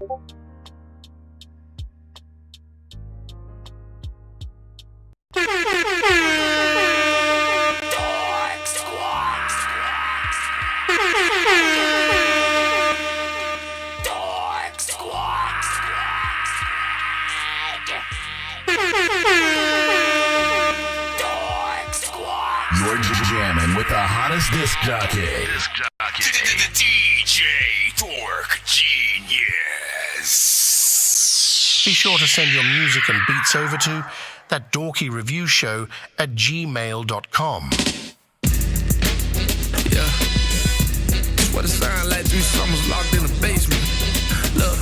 You're jamming with the hottest disc jockey. DJ Dork Genius. Be sure to send your music and beats over to ThatDorkyReviewShow@gmail.com. Yeah, that's what it sound like. 3 summers locked in the basement. Look,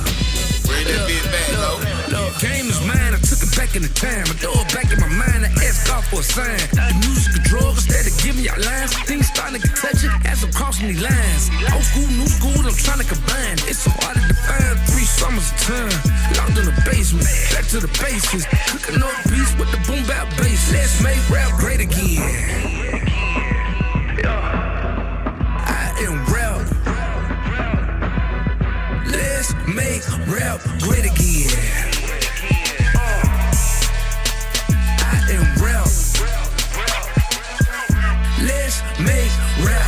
look, game is mine. I took it back in the time. I throw it back in my mind. I asked God for a sign. The music a drug instead of giving y'all lines. Things starting to get touching as I'm crossing these lines. Old school, new school, I'm trying to combine. It's so hard to define. 3 summers of time. Locked in the basement. Back to the basics. Cooking up beats with the boom bap bass. Let's make rap great again. I am rap. Let's make rap great again. I am rap. Let's make rap.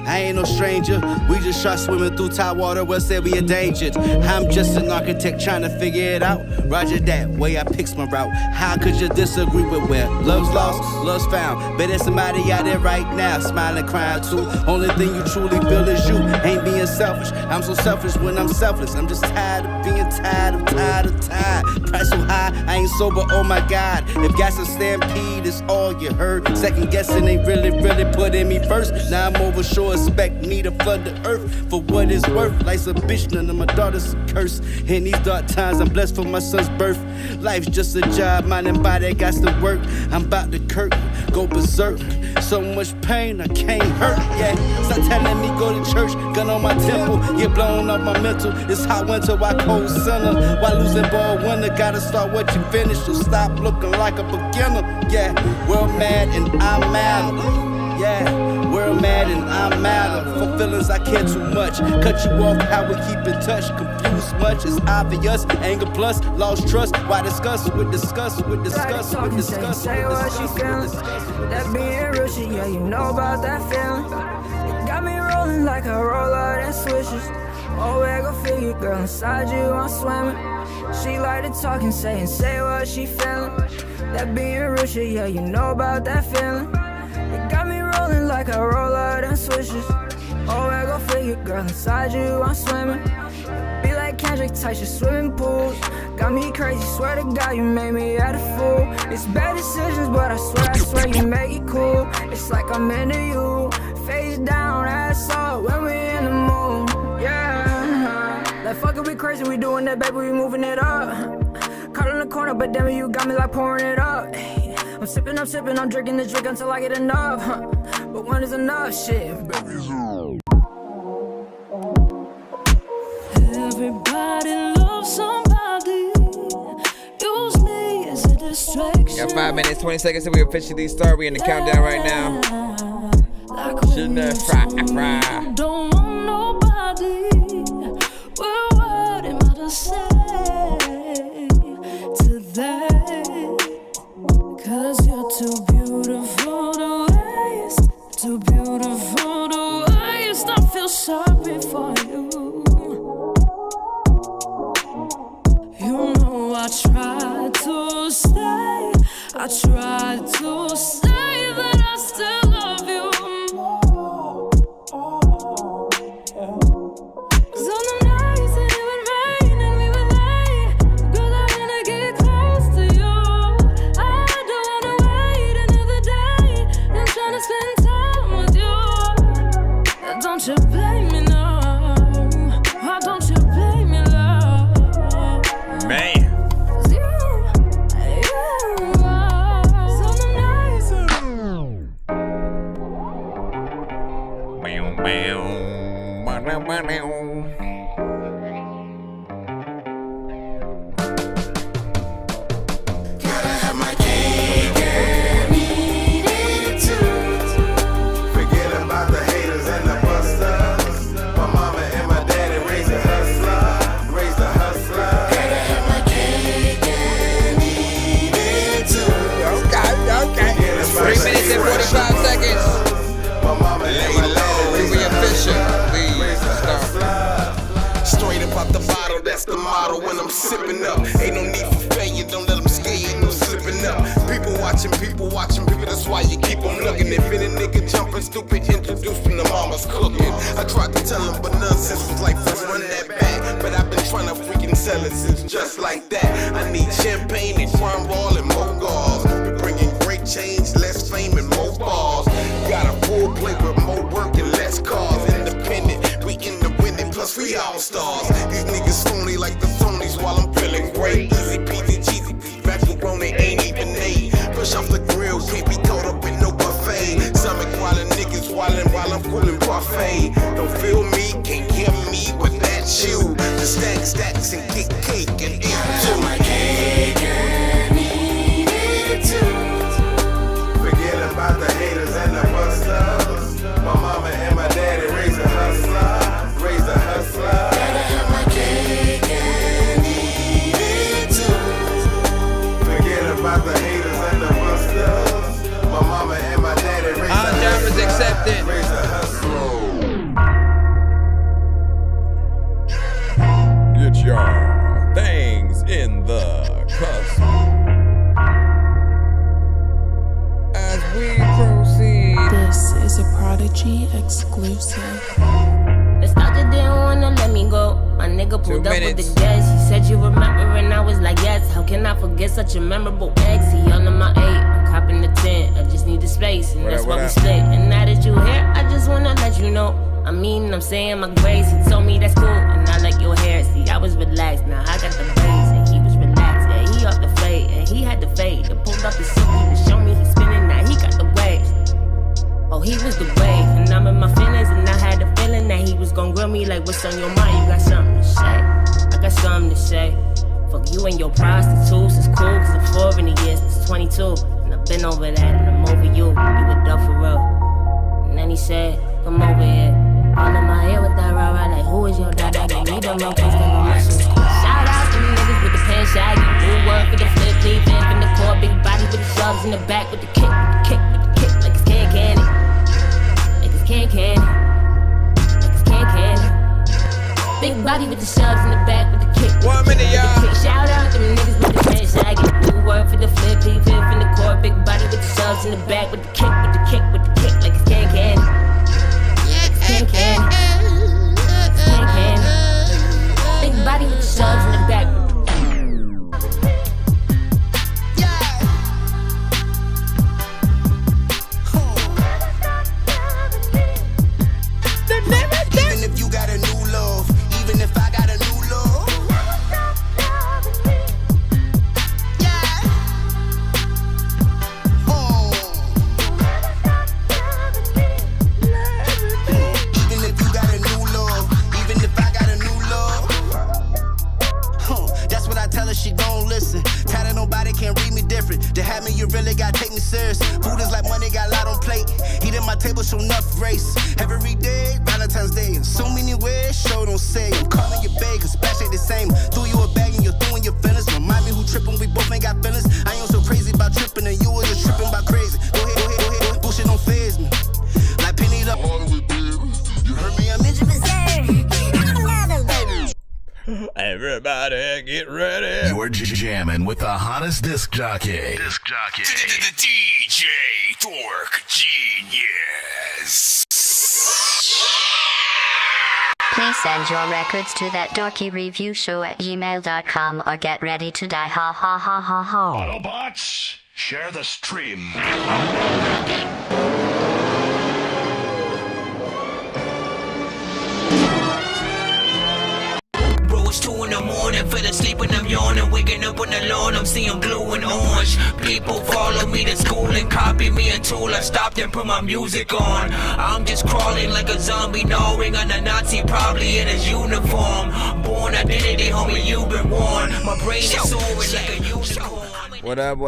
I ain't no stranger. We just shot swimming through tide water. Well said we endangered. I'm just an architect trying to figure it out. Roger that, way I picks my route. How could you disagree with where love's lost, love's found? Bet there's somebody out there right now, smiling, crying too. Only thing you truly feel is you. Ain't being selfish. I'm so selfish when I'm selfless. I'm just tired of being tired. I'm tired of tired. Price so high, I ain't sober. Oh my God. If gas a stampede is all you heard. Second guessing ain't really putting me first. Now I'm over sure expect me to flood the earth for what it's worth. Life's a bitch, none of my daughters a curse. In these dark times, I'm blessed for my son's birth. Life's just a job, mind and body got to work. I'm about to go berserk. So much pain, I can't hurt, yeah. Stop telling me go to church, gun on my temple. Get blown off my mental. It's hot winter, why cold summer? Why losing ball winner? Gotta start what you finish, so stop looking like a beginner, yeah. World mad and I'm mad. Yeah, world mad and I'm mad. For feelings I care too much. Cut you off, how we keep in touch. Confused much, it's obvious. Anger plus, lost trust. Why discuss with discuss with discuss with discuss? Say what she feeling. That being real shit, yeah, you know about that feeling. It got me rolling like a roller and swishes. Oh, where go figure, girl, inside you I'm swimming. She like to talk and say what she feeling. That being real shit, yeah, you know about that feeling. It got me rolling like a roller and swishes. Oh, where go figure, girl, inside you I'm swimming. Be like Kendrick, touch your swimming pools. Got me crazy, swear to God, you made me out a fool. It's bad decisions, but I swear you make it cool. It's like I'm into you. Face down, ass up when we in the mood. Yeah, like fuck it, we crazy, we doing that, baby, we moving it up. Caught in the corner, but damn it, you got me like pouring it up. I'm sipping, I'm drinking this drink until I get enough. But when is enough, shit? Everybody loves somebody. Use me as a distraction. Got 5 minutes, 20 seconds till we officially start. We in the countdown right now. Don't want nobody. Well, what am I to say to that? Cause you're too beautiful to waste. Too beautiful to waste. I feel sorry for you. You know I tried to stay. I tried to say that I still love you. Cause on the nights that it would rain and we would lay, girl, I wanna get close to you. I don't wanna wait another day. sipping up. Ain't no need for failure, don't let them scare you, no slipping up. People watching, people, that's why you keep them looking. If any nigga jumping stupid, introduce from the mama's cooking. I tried to tell him, but nonsense was like, first run that back. But I've been trying to freaking sell it since just like that. I need champagne and crime roll and more gauze. We bringing great change, less fame and more balls. Got a full plate with more work and less cars. Independent, we in the winning, plus we all stars. These niggas phony like the Tonys while I'm feeling great. Easy peasy, cheesy, macaroni ain't even made. Push off the grill, can't be caught up in no buffet. Stomach wildin', niggas wildin' while I'm cooling parfait. Don't feel me, can't hear me with that shoe. Just stack stacks and kick cake and eat too. My cake and eat it too. Forget about the haters and the busters. My mama and my daddy raised a hustler, raised a hustler. Gotta have my cake and eat it too. Forget about the haters and the busters. My mama and my daddy raised a hustler, accepted. raised a hustler. Get your things in the cusp. As we proceed. This is a Prodigy exclusive. Nostalgia didn't wanna let me go. My nigga pulled up with the gas. He said you remember and I was like yes. How can I forget such a memorable ex? He under my 8, I'm copping the 10. I just need the space and that's why we split. And now that you here, I just wanna let you know. I mean, I'm saying my grace. He told me that's cool and I like your hair. See, I was relaxed, now I got the braids and he was relaxed. Yeah, he off the fade and he had the fade. I pulled up the silky to show me he's spinning, now he got the waves. Oh, he was the wave, and I'm in my feelings, and I had the feeling that he was gon' grill me like, what's on your mind? You got something to say? I got something to say. Fuck you and your prostitutes, it's cool, cause I'm 4 in the years, it's 22. And I've been over that, and I'm over you, you a duck for real. And then he said, come over here. All in my head with that rah-rah, like, who is your dad? I gave me the real case, shout out to the niggas with the pen shaggy. New word for the flip, leave in from the core, big body with the shoves in the back, with the kick, like it's can candy. Candy, like it's candy. Big body with the shoves in the back with the kick. 1 minute, y'all. Shout out to the niggas with the pen shaggy. New word for the flip, leave in from the core, big body with the shoves in the back with the kick, like it's can candy. It's can candy. It's can candy. Big body with the shoves in the back. Even if you got a new love, even if I got a new love. Yeah. Oh. Even if you got a new love, even if I got a new love. That's what I tell her, she gon' listen. Tired of nobody can't read me different. To have me, you really gotta take me serious. Food is like money, got a lot on plate. Eat at my table, show enough grace. Every day, Valentine's Day, in so many ways, show don't say. I'm calling you babe, cause splash ain't the same. Threw you a bag and you're throwing your feelings. Remind me who tripping, we both ain't got feelings. I ain't so crazy about tripping, and you were just tripping about crazy. Go ahead, bullshit don't faze me. Like penny up. You heard me, I'm Everybody get ready. You're jamming with the hottest disc jockey. The DJ Dork Genius. Please send your records to ThatDorkyReviewShow@gmail.com or get ready to die. Ha ha ha ha ha. Autobots, share the stream. It's 2 in the morning, fell asleep when I'm yawning. Waking up on the lawn, I'm seeing blue and orange. People follow me to school and copy me until I stopped and put my music on. I'm just crawling like a zombie, gnawing on a Nazi, probably in his uniform. Born identity, homie, you've been warned. My brain is soaring like a unicorn. What up,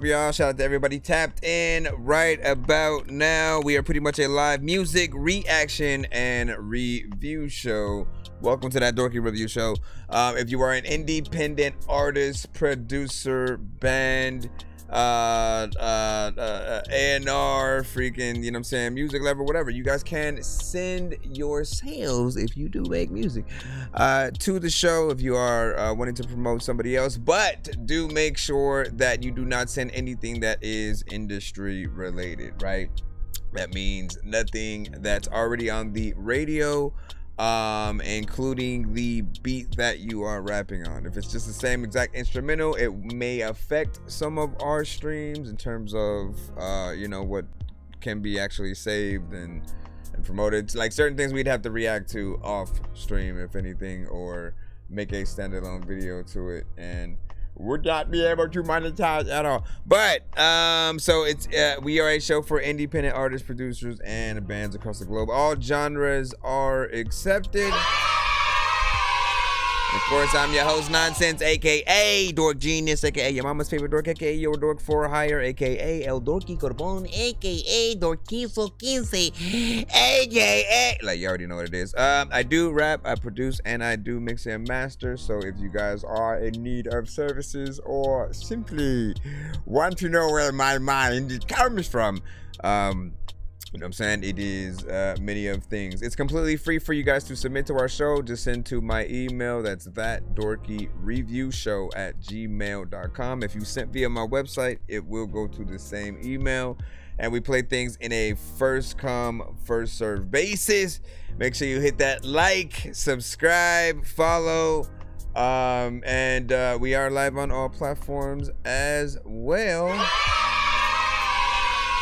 y'all? Shout out to everybody tapped in right about now. We are pretty much a live music reaction and review show. Welcome to That Dorky Review Show. If you are an independent artist, producer, band, A&R, freaking, you know what I'm saying, music level, whatever. You guys can send your sales, if you do make music, to the show if you are wanting to promote somebody else. But do make sure that you do not send anything that is industry related, right? That means nothing that's already on the radio, including the beat that you are rapping on. If it's just the same exact instrumental, it may affect some of our streams in terms of you know, what can be actually saved and promoted. Like certain things we'd have to react to off stream, if anything, or make a standalone video to it, and would not be able to monetize at all. But so it's we are a show for independent artists, producers, and bands across the globe. All genres are accepted. Of course, I'm your host, Nonsense, aka Dork Genius, aka your mama's favorite dork, aka your dork for hire, aka El Dorky Corbon, aka Dorquizo 15, aka, like, you already know what it is. I do rap, I produce, and I do mix and master. So if you guys are in need of services or simply want to know where my mind comes from, you know what I'm saying, it is many of things. It's completely free for you guys to submit to our show. Just send to my email. That's ThatDorkyReviewShow@gmail.com. If you sent via my website, it will go to the same email. And we play things in a first come, first serve basis. Make sure you hit that like, subscribe, follow. And we are live on all platforms as well.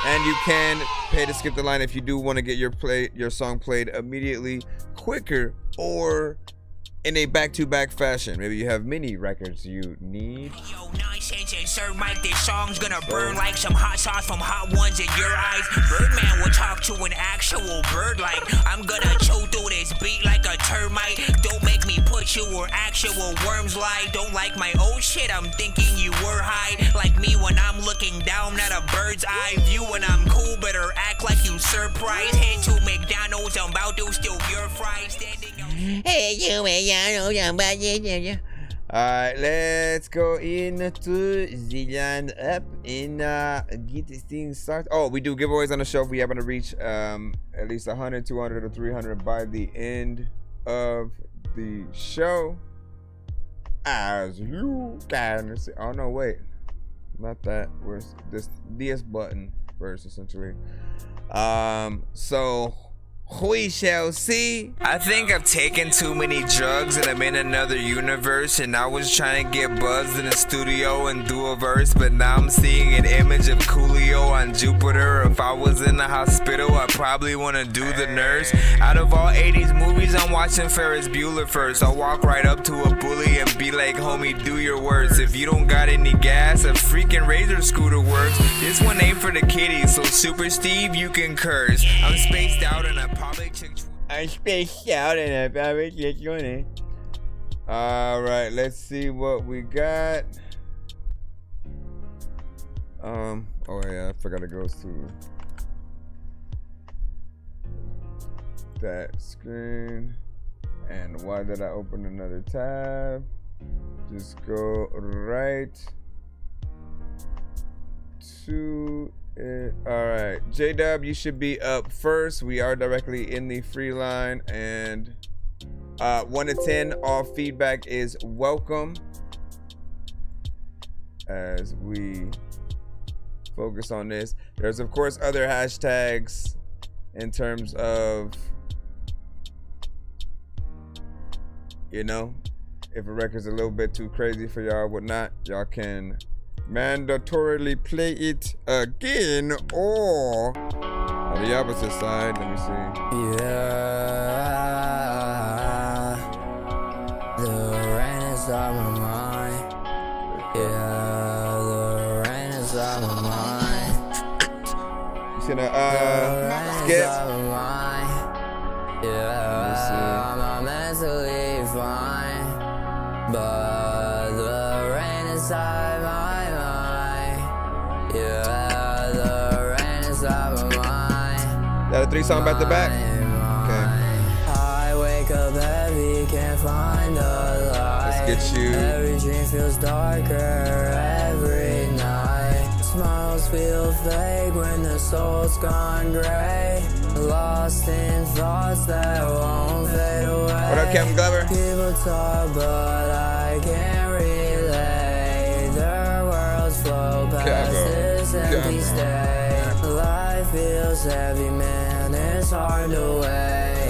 And you can pay to skip the line if you do want to get your song played immediately, quicker, or in a back-to-back fashion. Maybe you have mini records you need. Yo, Nonsense and Sir Mike, this song's gonna burn like some hot sauce from Hot Ones in your eyes. Birdman will talk to an actual bird like I'm gonna chew through this beat like a termite. Don't make me put you where actual worms lie. Don't like my old shit, I'm thinking you were high. Like me when I'm looking down at a bird's eye view. When I'm cool, better act like you surprised. Head to McDonald's, I'm about to steal your fries. Standing on... Hey, you, alright, let's go into the line up and get this thing started. Oh, we do giveaways on the show. We happen to reach at least 100, 200, or 300 by the end of the show. As you can see. Oh, no, wait. Not that. Where's this DS button first, essentially. So we shall see. I think I've taken too many drugs and I'm in another universe, and I was trying to get buzzed in the studio and do a verse, but now I'm seeing an image of Coolio on Jupiter. If I was in the hospital, I probably want to do the nurse. Out of all 80s movies, I'm watching Ferris Bueller first. I'll walk right up to a bully and be like, homie, do your worst. If you don't got any gas, a freaking Razor scooter works. This one ain't for the kiddies, so Super Steve, you can curse. I'm spaced out in a public chick. Alright, let's see what we got. Oh yeah, I forgot to go to that screen. And why did I open another tab? Just go right to it. Alright, J-Dub, you should be up first. We are directly in the free line, and 1 to 10, all feedback is welcome as we focus on this. There's of course other hashtags in terms of, you know, if a record's a little bit too crazy for y'all, whatnot, y'all can mandatorily play it again, or on the opposite side, let me see. Yeah, the rain is on my mind. Yeah, the rain is on my mind. You see that skip? Yeah, I'm mentally fine, but the rain is on my mind. Yeah, the rain is on my mind. That a 3-song back to back? Okay. I wake up heavy, can't find the light. Let's get you. Every dream feels darker every night. almost feel fake when the soul's gone gray. Lost in thoughts that won't fade away. What up, Kevin Glover? People talk, but I can't relate. Their worlds flow past this empty state. Life feels heavy, man, it's hard to wait.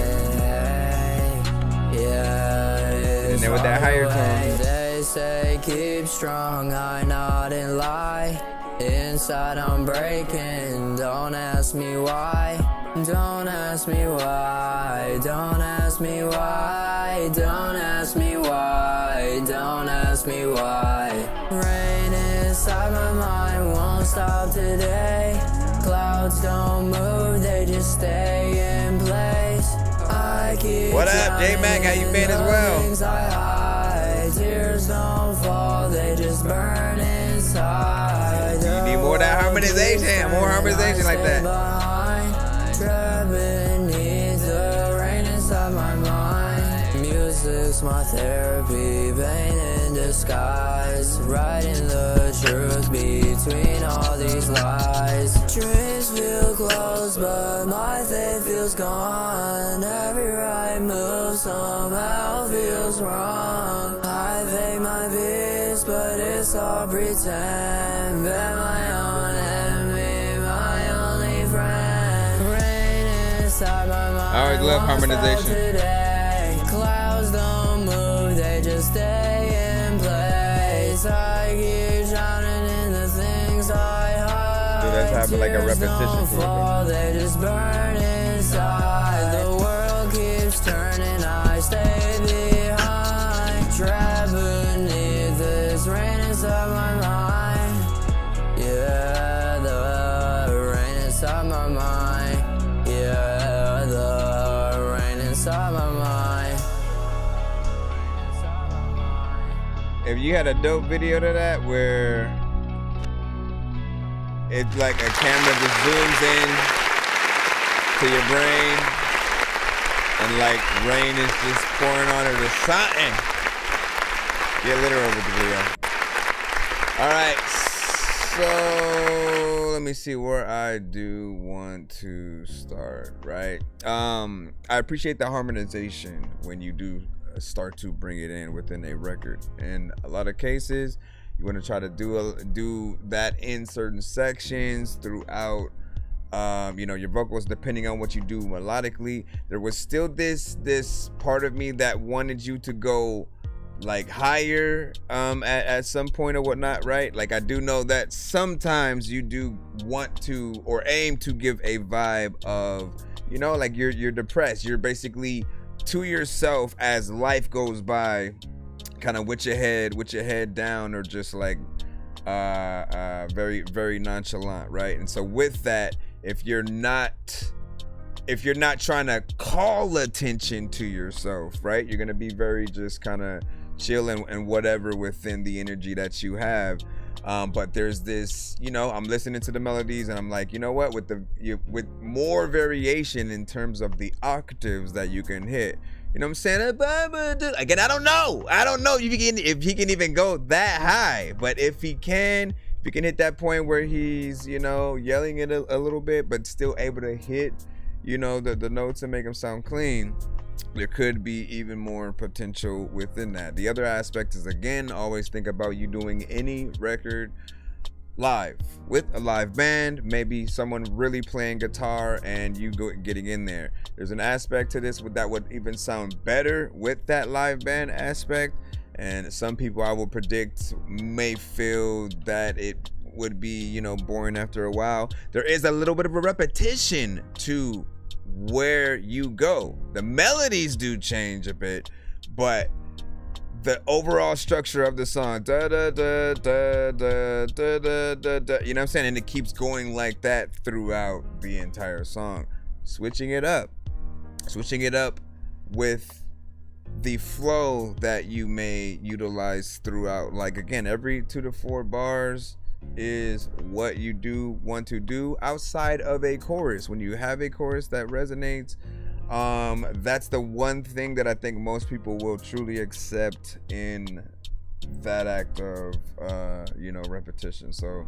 Yeah, and then with that higher tone. They say keep strong, I nod and lie. Inside I'm breaking, don't ask me why. Don't ask me why, don't ask me why, don't ask me why, don't ask me why. Rain inside my mind won't stop today. Clouds don't move, they just stay in place. I keep what up, J-Mac? How you been as well? Tears don't fall, they just burn inside. You need more of that harmonization, more harmonization like that. Trapped beneath the rain inside my mind. Music's my therapy, pain in disguise. Writing the truth between all these lies. Dreams feel close, but my faith feels gone. Every right move somehow feels wrong. I fake my peace, but it's all pretend. Been my own enemy, my only friend. Rain inside my mind. I always love harmonization. Today. Clouds don't move, they just stay in place. I keep drowning in the things I hide. Dude, that's happened like a repetition for fall, they just burn inside. The world keeps turning, I stay behind. Trapped beneath this rain inside my mind. Yeah, the rain inside my mind. Yeah, the rain inside my mind. If you had a dope video to that where it's like a camera just zooms in to your brain and like rain is just pouring on it or something. Get literal with the video. All right, so let me see where I do want to start, right? I appreciate the harmonization when you do start to bring it in within a record. In a lot of cases, you want to try to do that in certain sections throughout your vocals, depending on what you do melodically. There was still this part of me that wanted you to go like higher at some point or whatnot, right? Like I do know that sometimes you do want to or aim to give a vibe of, like you're depressed. You're basically to yourself as life goes by, kind of with your head down, or just like very, very nonchalant, right? And so with that, if you're not trying to call attention to yourself, right, you're gonna be very just kind of chill and whatever within the energy that you have. But there's this, I'm listening to the melodies and I'm like, you know what, with more variation in terms of the octaves that you can hit, you know what I'm saying? Again, I don't know if he can even go that high, but if he can hit that point where he's, yelling it a little bit, but still able to hit, the notes and make them sound clean, there could be even more potential within that. The other aspect is, again, always think about you doing any record live with a live band, maybe someone really playing guitar and you getting in there. There's an aspect to this that would even sound better with that live band aspect, and some people, I will predict, may feel that it would be, boring after a while. There is a little bit of a repetition to where you go. The melodies do change a bit, but the overall structure of the song, da da da da da da da da da, you know what I'm saying? And it keeps going like that throughout the entire song. Switching it up with the flow that you may utilize throughout. Like, again, every 2 to 4 bars is what you do want to do outside of a chorus. When you have a chorus that resonates, that's the one thing that I think most people will truly accept in that act of repetition. So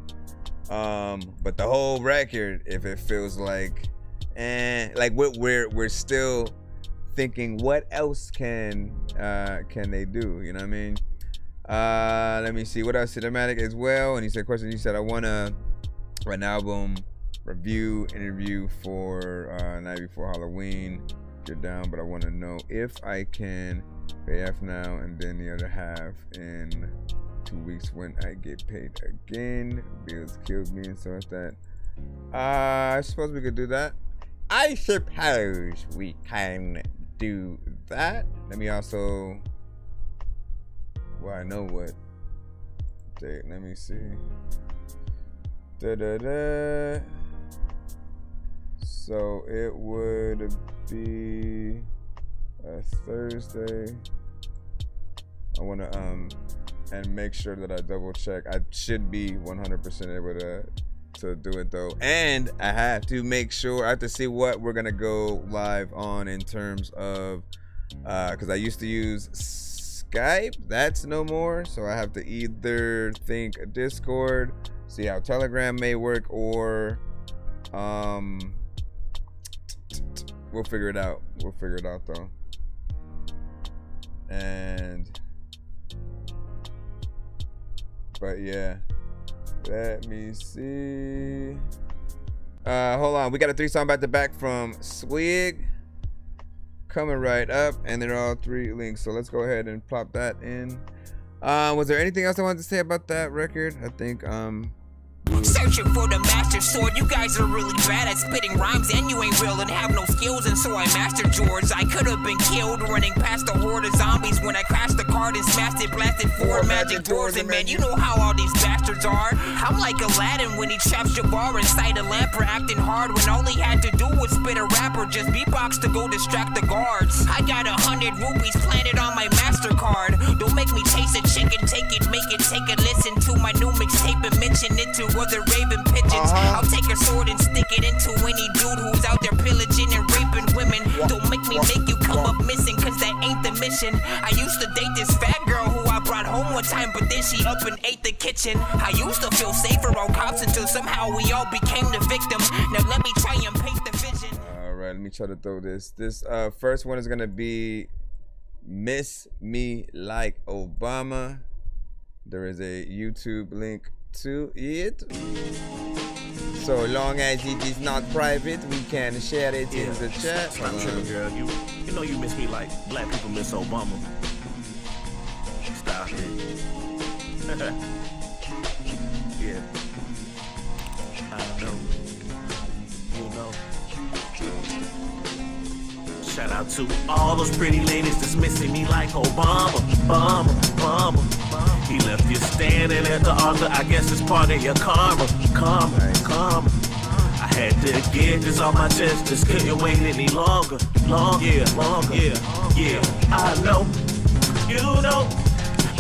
But the whole record, if it feels like, like we're still thinking, what else can they do? You know what I mean? Let me see what else. Cinematic as well. And he said, question. He said, I want to write an album review interview for night before Halloween. You're down, but I want to know if I can pay half now and then the other half in 2 weeks when I get paid again. Bills killed me and so is that. I suppose we could do that. I suppose we can do that. Let me also. Well, I know what date. Let me see. So it would be a Thursday. I want to and make sure that I double check. I should be 100% able to do it though, and I have to make sure. I have to see what we're gonna go live on in terms of because I used to use Skype. That's no more, so I have to either think Discord, see how Telegram may work, or we'll figure it out. We'll figure it out though. But yeah, let me see. Hold on, we got a 3-song back to back from Swig coming right up, and they're all 3 links. So let's go ahead and plop that in. Was there anything else I wanted to say about that record? I think Searching for the master sword. You guys are really bad at spitting rhymes, and you ain't real and have no skills, and so I mastered yours. I could have been killed running past a horde of zombies when I crashed the card and smashed it, blasted 4 magic doors. And man, you know how all these bastards are. I'm like Aladdin when he traps Jabbar inside a lamp for acting hard when all he had to do was spit a rap or just beatbox to go distract the guards. I got 100 rupees planted on my MasterCard. Don't make me chase a chicken, take it, make it, take a listen to my new mixtape and mention it to other raving pigeons. I'll take a sword and stick it into any dude who's out there pillaging and raping women. Don't make me make you come up missing, cause that ain't the mission. I used to date this fat girl who I brought home one time, but then she up and ate the kitchen. I used to feel safer around cops until somehow we all became the victim. Now let me try and paint the vision. Alright, let me try to throw this. This first one is gonna be Miss Me Like Obama. There is a YouTube link to it. So long as it is not private, we can share it in the chat. It's not true, girl. You know you miss me like black people miss Obama. Stop it. Yeah. I know. You know. Shout out to all those pretty ladies that's missing me like Obama. Obama. He left you standing at the altar. I guess it's part of your karma. Karma. I had to get this off my chest. Just couldn't wait any longer. Yeah. I know. You know.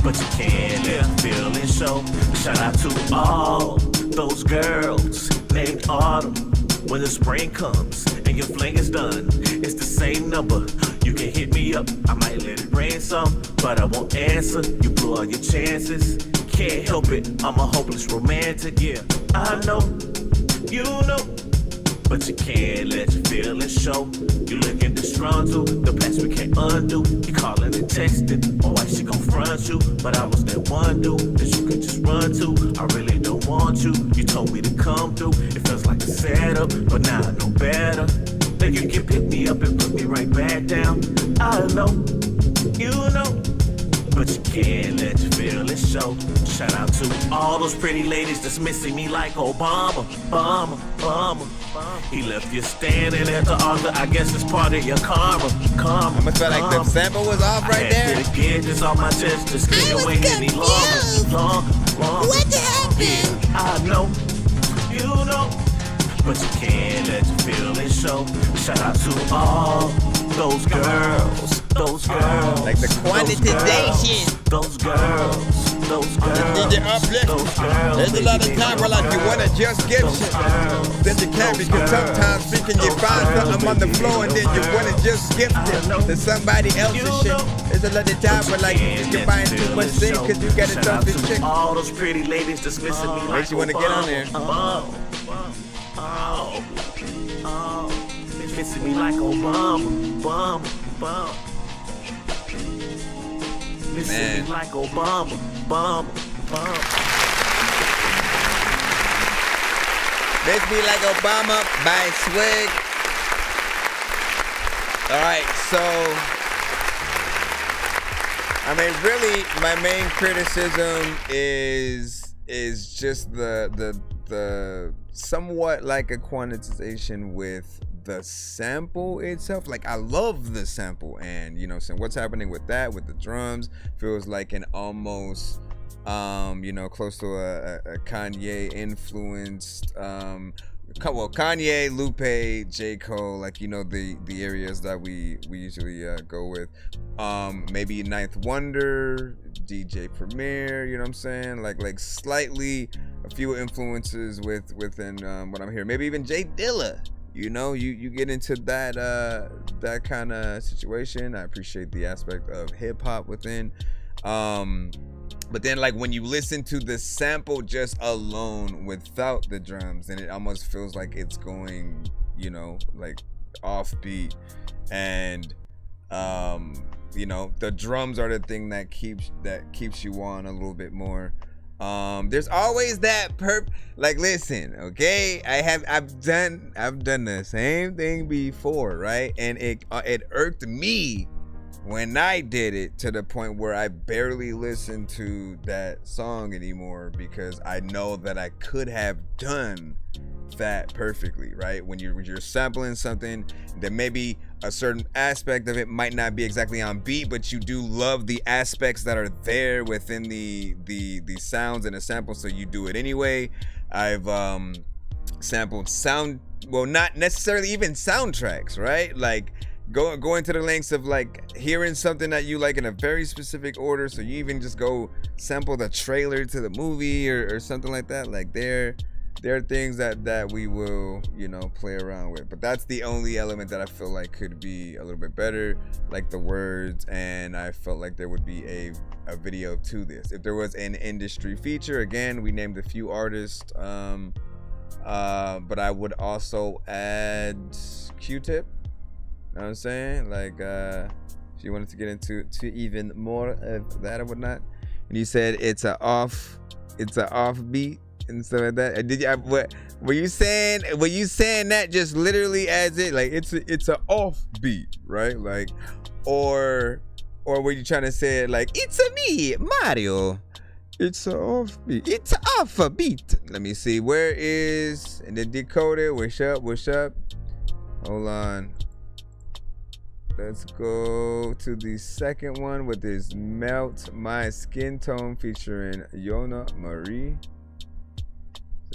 But you can't let the feeling show. Shout out to all those girls named Autumn. When the spring comes and your fling is done, it's the same number. You can hit me up, I might let it rain some, but I won't answer. You blew all your chances. Can't help it, I'm a hopeless romantic. Yeah, I know, you know, but you can't let your feelings show. You looking disgruntled, the past we can't undo. You calling and texting, my wife she gon' front you, but I was that one dude that you could just run to. I really don't want you. You told me to come through. It feels like a setup, but now I know better. Then you can pick me up and put me right back down. I know, you know, but you can't let your feelings show. Shout out to all those pretty ladies that's missing me like Obama. He left you standing at the altar. I guess it's part of your karma. I must feel like the sample was off right there. I had to get this off my chest. Just couldn't wait any longer. What happened? Yeah, I know, you know, but you can't let your feelings show. Shout out to all those girls. Like the quantitization. Those girls DJ uplift. There's a lot of time where like you wanna just get shit, then you can't because sometimes speaking you find something on the floor and then you wanna just gift it to somebody else's shit. There's a lot of time where like you find too much things because you got a selfish chick. All those pretty ladies dismissing me like makes you wanna get on there. Dismissing me like Obama. Man. Me like Obama. Miss Me Like Obama by Swig. Alright, so I mean really my main criticism is just the somewhat like a quantization with the sample itself. Like I love the sample, and you know, so what's happening with that with the drums feels like an almost you know, close to a Kanye influenced well, Kanye, Lupe, J. Cole, like, you know, the areas that we usually go with. Maybe Ninth Wonder, DJ Premier, you know what I'm saying? Like slightly a few influences within what I'm hearing. Maybe even Jay Dilla. You know, you get into that kind of situation. I appreciate the aspect of hip hop within. But then like when you listen to the sample just alone without the drums, then it almost feels like it's going, you know, like offbeat, and you know, the drums are the thing that keeps you on a little bit more. There's always that like, listen, okay, I've done the same thing before, right? And it irked me when I did it to the point where I barely listen to that song anymore, because I know that I could have done that perfectly, right? When you're sampling something that maybe a certain aspect of it might not be exactly on beat, but you do love the aspects that are there within the sounds and the sample, so you do it anyway. I've sampled not necessarily even soundtracks, right? Like going to the lengths of like hearing something that you like in a very specific order, so you even just go sample the trailer to the movie or something like that. Like there are things that we will, you know, play around with, but that's the only element that I feel like could be a little bit better, like the words. And I felt like there would be a video to this if there was an industry feature. Again, we named a few artists, but I would also add Q-Tip. You know what I'm saying? Like if you wanted to get into even more of that or whatnot. And you said it's a offbeat and stuff like that. Did you? Were you saying that just literally as it like it's a offbeat, right? Like, or were you trying to say it like it's a me, Mario? It's a offbeat. It's a offbeat. Let me see. Where is and then decode it? What's up? Hold on. Let's go to the second one with this Melt My Skin Tone featuring Yona Marie.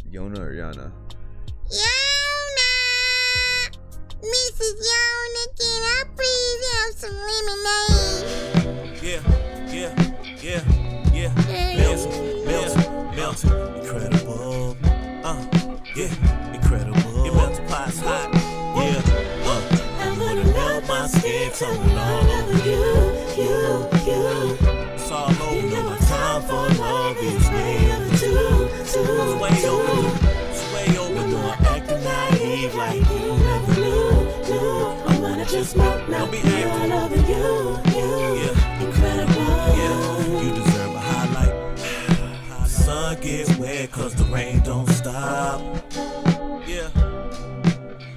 Yona or Yana? Yona! Mrs. Yona, can I please have some lemonade? Yeah. Melt, incredible. Yeah, incredible. It multiplies hot. Yeah, I wanna melt my skin tone all over you. It's all over, no my time for love is way overdue. It's way over, though I'm acting naive like you never knew. I wanna just melt all over you. Yeah, incredible. Yeah, you deserve a highlight. The sun gets wet cause the rain don't stop. Yeah.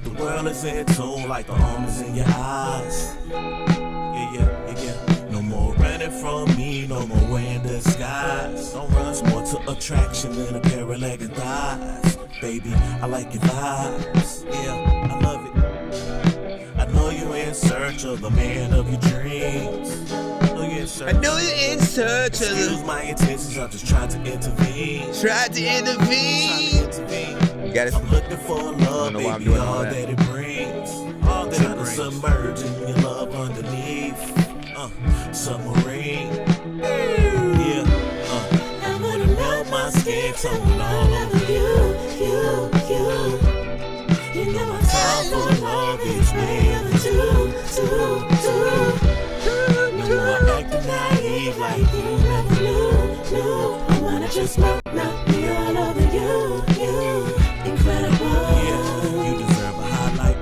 The world is in tune like the almonds in your eyes. Yeah. No more running from me, no more wearing disguise. Don't run, it's more to attraction than a pair of legged thighs. Baby, I like your vibes. Yeah, I love it. I know you're in search of the man of your dreams. I know you're in search of. Excuse my intentions, I'm just trying to intervene. I'm looking for love, baby, all that it brings. All that it brings. Submerge in your love underneath. Submarine. Yeah. skin tone all over you. You know my time for love is way over two. No more acting naive like you never knew. I wanna just melt me all over you. Incredible. Yeah, you deserve a highlight.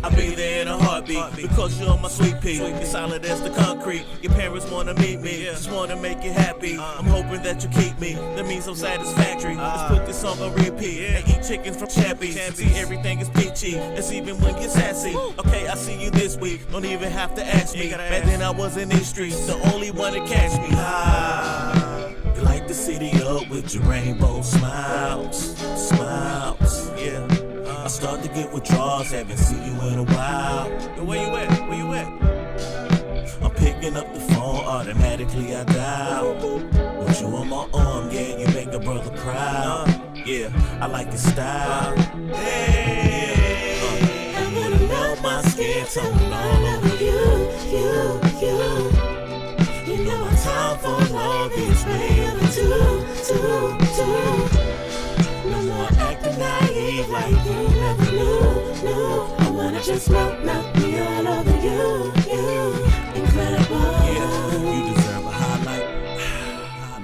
I'll be there in a heartbeat because you're my sweet pea. You're solid as the concrete. Your parents wanna meet me, just wanna make you happy. I'm hoping that you keep me. That means I'm satisfactory. Let's put this song on repeat and eat chickens from Chappie's. See, everything is peachy. It's even when you're sassy. Okay, I see you this week. Don't even have to ask me. Back then I was in these streets, the only one to catch me. You light the city up with your rainbow smiles. Yeah. I start to get withdrawals, haven't seen you in a while. Where you at? I'm picking up the phone, automatically I dial. With you on my arm, yeah, you make a brother proud. Yeah, I like your style. Hey, I'm gonna melt my skin tone all over you. You know my time for love is way over two. No more acting naive like you never knew. I wanna just melt me all over you. Incredible. Yeah, you deserve a highlight.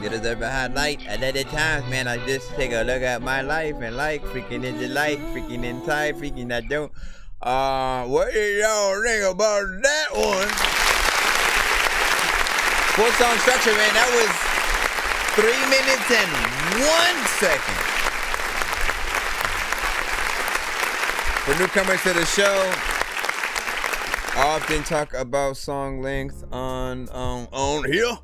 You deserve a highlight. At other times, man, I just take a look at my life and like freaking in delight, freaking in tight, freaking I don't. What do y'all think about that one? Full song structure, man. That was 3 minutes and 1 second. For newcomers to the show, I often talk about song length on here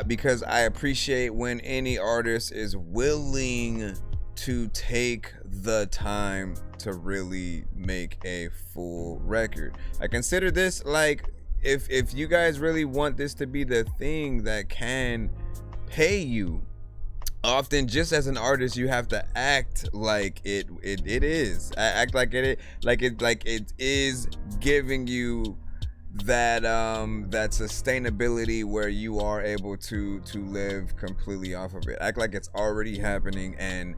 because I appreciate when any artist is willing to take the time to really make a full record. I consider this like if you guys really want this to be the thing that can pay you, often just as an artist you have to act like it is. Act like it is giving you that that sustainability where you are able to live completely off of it. Act like it's already happening and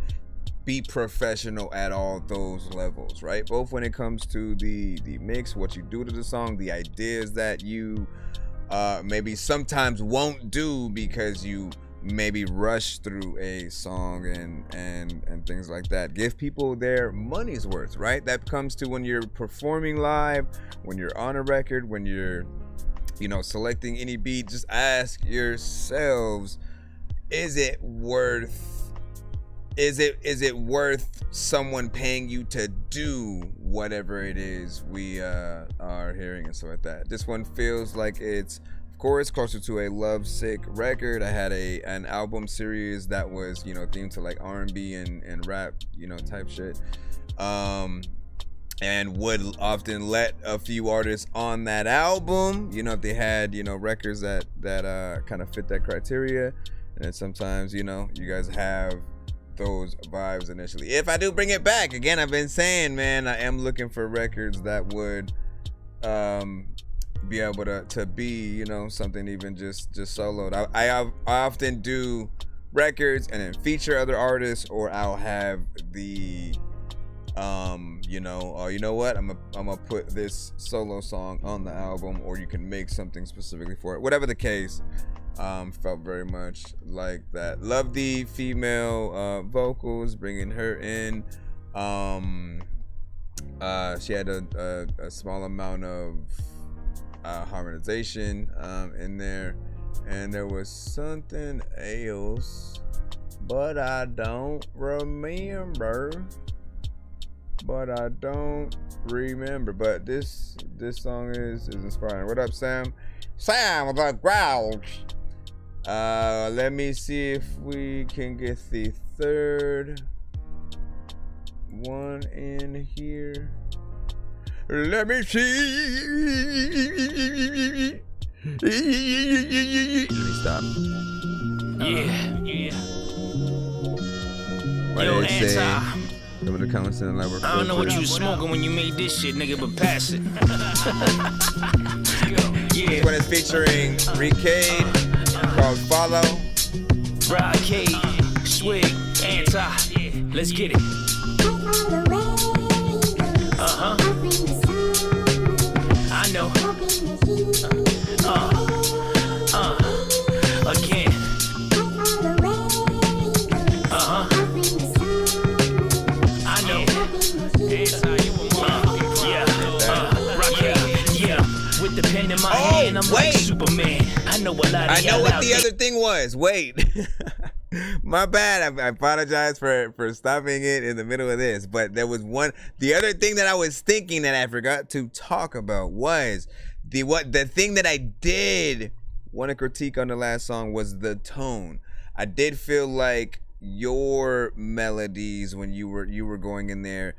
be professional at all those levels, right? Both when it comes to the mix, what you do to the song, the ideas that you maybe sometimes won't do because you maybe rush through a song and things like that. Give people their money's worth, right? That comes to when you're performing live, when you're on a record, when you're, selecting any beat. Just ask yourselves, is it worth someone paying you to do whatever it is we are hearing and stuff like that? This one feels like it's, of course, closer to a lovesick record. I had an album series that was, themed to like R&B and rap, type shit, and would often let a few artists on that album, if they had, records that kind of fit that criteria. And then sometimes, you guys have those vibes initially. If I do bring it back, again, I've been saying, man, I am looking for records that would be able to be, something even just soloed. I often do records and then feature other artists, or I'll have the you know what, I'm gonna put this solo song on the album, or you can make something specifically for it. Whatever the case, felt very much like that. Love the female vocals, bringing her in. She had a small amount of harmonization in there, and there was something else, but I don't remember. But this song is inspiring. What up, Sam? Sam the Grouch. Let me see if we can get the third one in here. Let me see. Let me stop. Yeah. What Yo, did it say? Anti. Some of the comments in the live were I don't know what you was smoking when you made this shit, nigga, but pass it. This one is featuring Recade, called Bolow. Broadcade. Let's get it. I know. Again. I know. With the pen in my hand, I'm like Superman. I know a lot of I know what the other thing was. Wait. My bad. I apologize for stopping it in the middle of this. But there was one. The other thing that I was thinking that I forgot to talk about was the thing that I did want to critique on the last song was the tone. I did feel like your melodies when you were going in there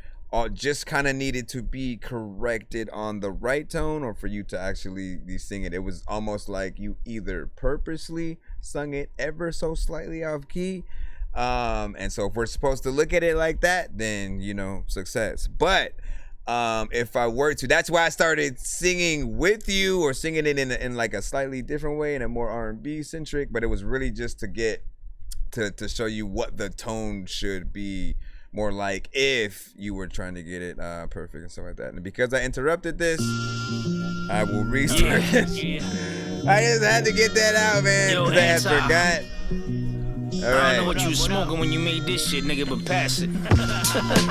just kind of needed to be corrected on the right tone, or for you to actually sing it. It was almost like you either purposely sung it ever so slightly off key, and so if we're supposed to look at it like that, then success. But if I were to, that's why I started singing with you, or singing it in like a slightly different way, in a more R&B centric. But it was really just to get to show you what the tone should be more like if you were trying to get it perfect and stuff like that. And because I interrupted this, I will restart this. I just had to get that out, man, because I had forgot. All right. I don't know what you was smoking when you made this shit, nigga, but pass it.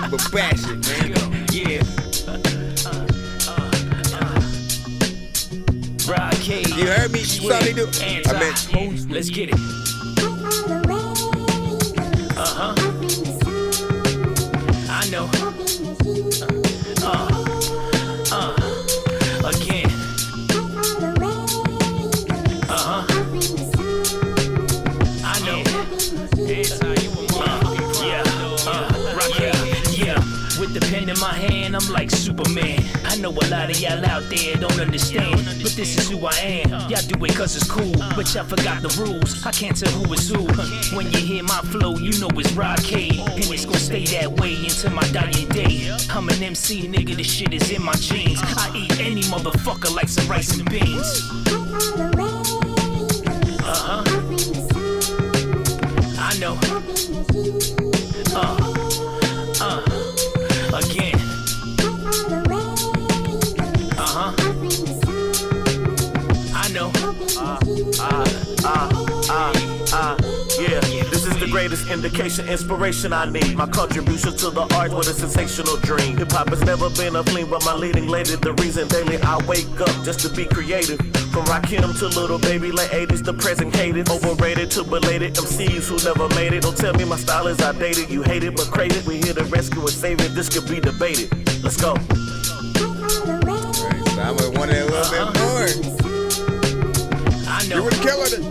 But pass it, man. Yeah. Broadcade. You heard me? You saw me do? I meant, let's get it. I know. Again. I know. Yeah. With the pen in my hand, I'm like Superman. I know a lot of y'all out there don't understand, but this is who I am. Y'all do it cause it's cool, but y'all forgot the rules. I can't tell who is who. When you hear my flow, you know it's Rockade, and it's gonna stay that way until my dying day. I'm an MC, nigga, this shit is in my genes. I eat any motherfucker like some rice and beans. I know. Again. I know. Yeah, this is the greatest indication, inspiration I need. My contribution to the art with a sensational dream. Hip-hop has never been a fling, but my leading lady, the reason daily I wake up just to be creative. From Rakim to Little Baby, late 80s to present hated. Overrated to belated MCs who never made it. Don't tell me my style is outdated, you hate it but crave it. We here to rescue and save it, this could be debated. Let's go. I'm gonna want it a little bit more. I know. You was killing it.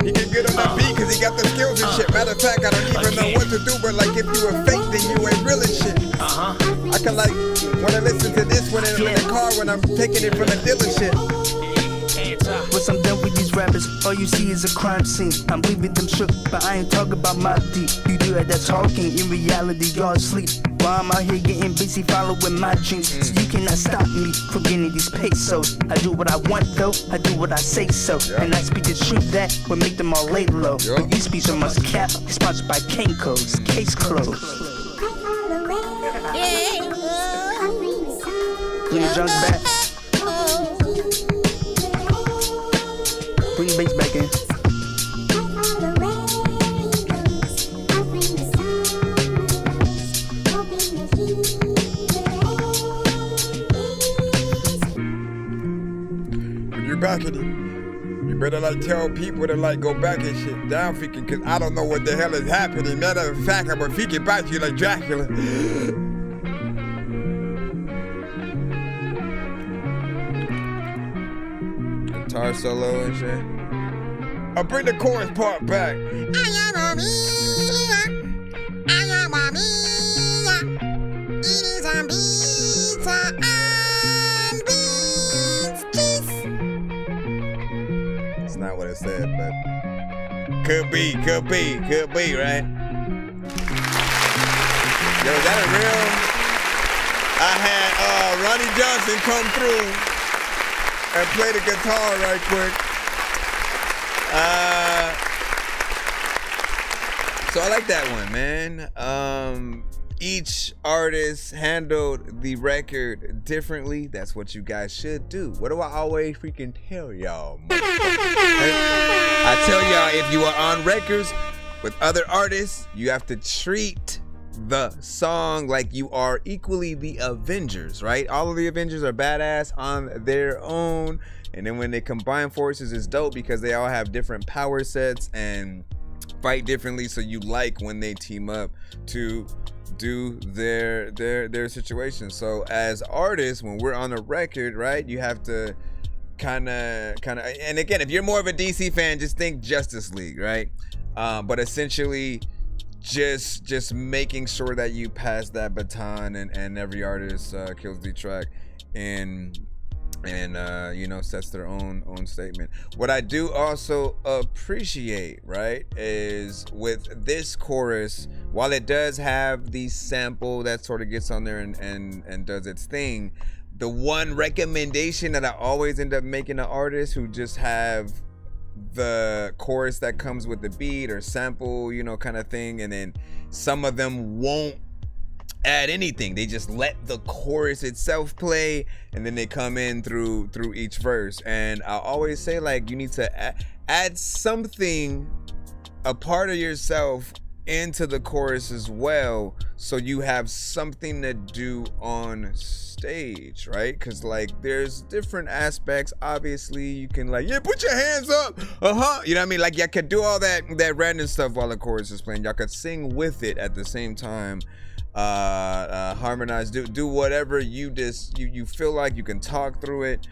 He can get on that beat because he got the skills and shit. Matter of fact, I don't even know what to do, but like if you were fake, then you ain't real and shit. I can like, when I listen to this one in the car when I'm taking it from the dealership. Once I'm done with these rappers, all you see is a crime scene. I'm leaving them shook, but I ain't talking about my deep. You do that talking, in reality y'all asleep. While I'm out here getting busy following my dreams. So you cannot stop me from getting these pesos. I do what I want though, I do what I say so. And I speak the truth that will make them all lay low. But you speak so much cap, it's sponsored by Kenko's. Case closed. Bring the drums back. Bring the bass back in. When you're back in it, you better like tell people to like go back and shit down freaking, cause I don't know what the hell is happening. Matter of fact, I'm gonna freaking bite you like Dracula. Guitar solo and shit. I'll bring the chorus part back. It's not what it said, but could be, right? Yo, is that a real? I had Ronnie Johnson come through and play the guitar right quick. So I like that one, man. Each artist handled the record differently. That's what you guys should do. What do I always freaking tell y'all? I tell y'all, if you are on records with other artists, you have to treat the song like you are equally the Avengers, right? All of the Avengers are badass on their own, and then when they combine forces, it's dope because they all have different power sets and fight differently. So you like when they team up to do their situation. So as artists, when we're on a record, right, you have to kind of, and again, if you're more of a DC fan, just think Justice League, right? But essentially just making sure that you pass that baton, and every artist kills the track and you know, sets their own statement. What I do also appreciate, right, is with this chorus, while it does have the sample that sort of gets on there and does its thing, the one recommendation that I always end up making to artists who just have the chorus that comes with the beat or sample, you know, kind of thing, and then some of them won't add anything. They just let the chorus itself play, and then they come in through each verse. And I always say, like, you need to add something, a part of yourself, into the chorus as well, so you have something to do on stage, right? Because like there's different aspects. Obviously you can like, yeah, put your hands up, you know what I mean? Like y'all could do all that random stuff while the chorus is playing. Y'all could sing with it at the same time, harmonize, do whatever you feel like. You can talk through it,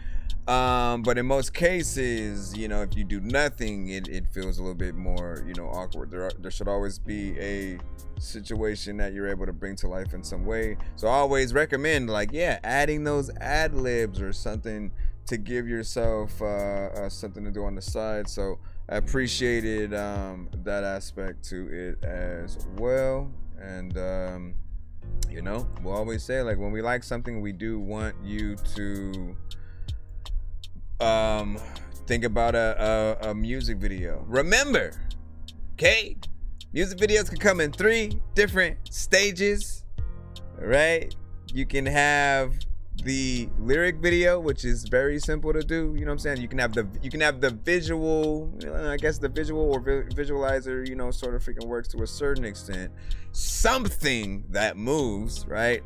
but in most cases, you know, if you do nothing, it feels a little bit more, you know, awkward. There should always be a situation that you're able to bring to life in some way. So I always recommend, like, yeah, adding those ad libs or something to give yourself something to do on the side. So I appreciated that aspect to it as well. And you know, we'll always say, like, when we like something, we do want you to think about a music video. Remember, okay, music videos can come in 3 different stages, right? You can have the lyric video, which is very simple to do, you know what I'm saying? You can have the visual, I guess the visual or visualizer, you know, sort of freaking works to a certain extent, something that moves, right?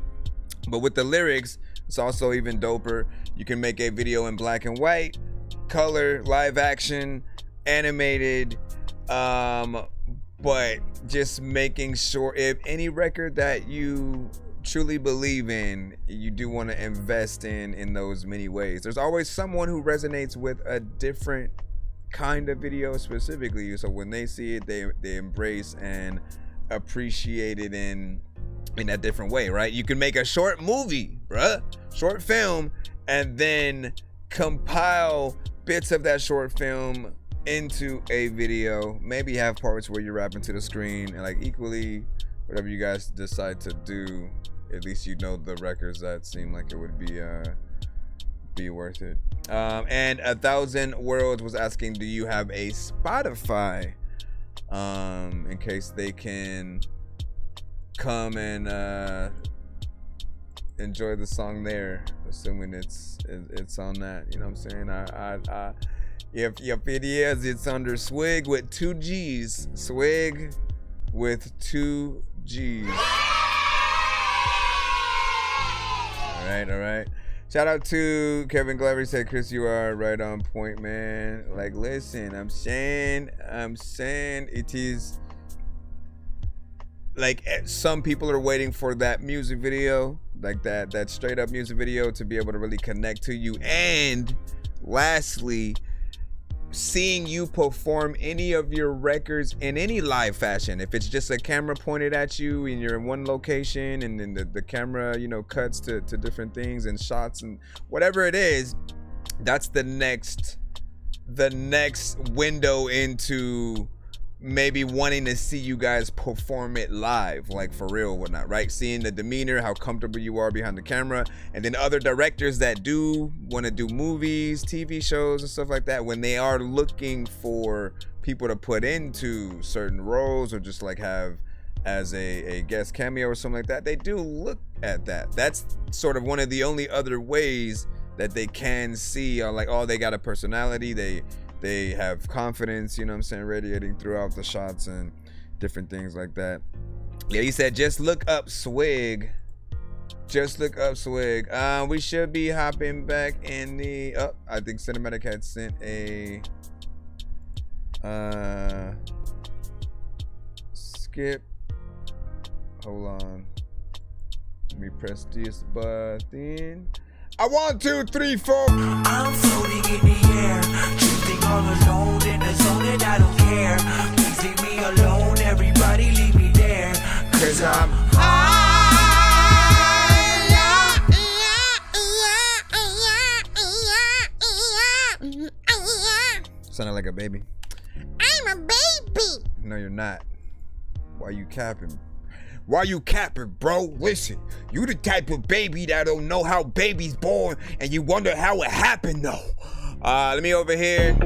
But with the lyrics, it's also even doper. You can make a video in black and white, color, live action, animated, but just making sure, if any record that you truly believe in, you do want to invest in those many ways. There's always someone who resonates with a different kind of video specifically, so when they see it, they embrace and appreciate it in a different way, right? You can make a short movie, bruh, short film, and then compile bits of that short film into a video. Maybe have parts where you're rapping to the screen, and like equally, whatever you guys decide to do, at least you know the records that seem like it would be worth it. And 1,000 Worlds was asking, do you have a Spotify, in case they can come and enjoy the song there, assuming it's on that, you know what I'm saying? If it is, it's under Swig with 2 G's. Swig with 2 G's. All right. Shout out to Kevin Glover. He said, Chris, you are right on point, man. Like, listen, I'm saying it is like some people are waiting for that music video, like that straight up music video, to be able to really connect to you. And lastly, seeing you perform any of your records in any live fashion. If it's just a camera pointed at you and you're in one location, and then the camera, you know, cuts to different things and shots and whatever it is, that's the next window into maybe wanting to see you guys perform it live, like for real, whatnot, right? Seeing the demeanor, how comfortable you are behind the camera, and then other directors that do want to do movies, TV shows, and stuff like that, when they are looking for people to put into certain roles or just like have as a guest cameo or something like that, they do look at that. That's sort of one of the only other ways that they can see, like, oh, they got a personality, they have confidence, you know what I'm saying, radiating throughout the shots and different things like that. Yeah, he said, just look up Swig. Just look up Swig. We should be hopping back in the... Oh, I think Cinematic had sent a... skip. Hold on. Let me press this button. I 1, 2, 3, 4. I'm floating in the air, drifting all alone in the zone and I don't care. Please leave me alone, everybody leave me there. Cause I'm high. Sounded like a baby. I'm a baby. No, you're not. Why you capping? Why you capping, bro? Listen, you the type of baby that don't know how baby's born and you wonder how it happened though. Let me over here.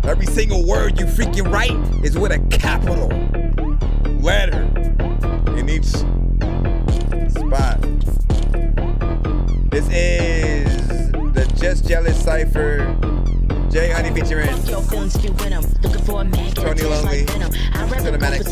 Every single word you freaking write is with a capital letter in each spot. This is the Just Jealous Cypher. Jay Honey featuring Tony Lonely, Cinematic,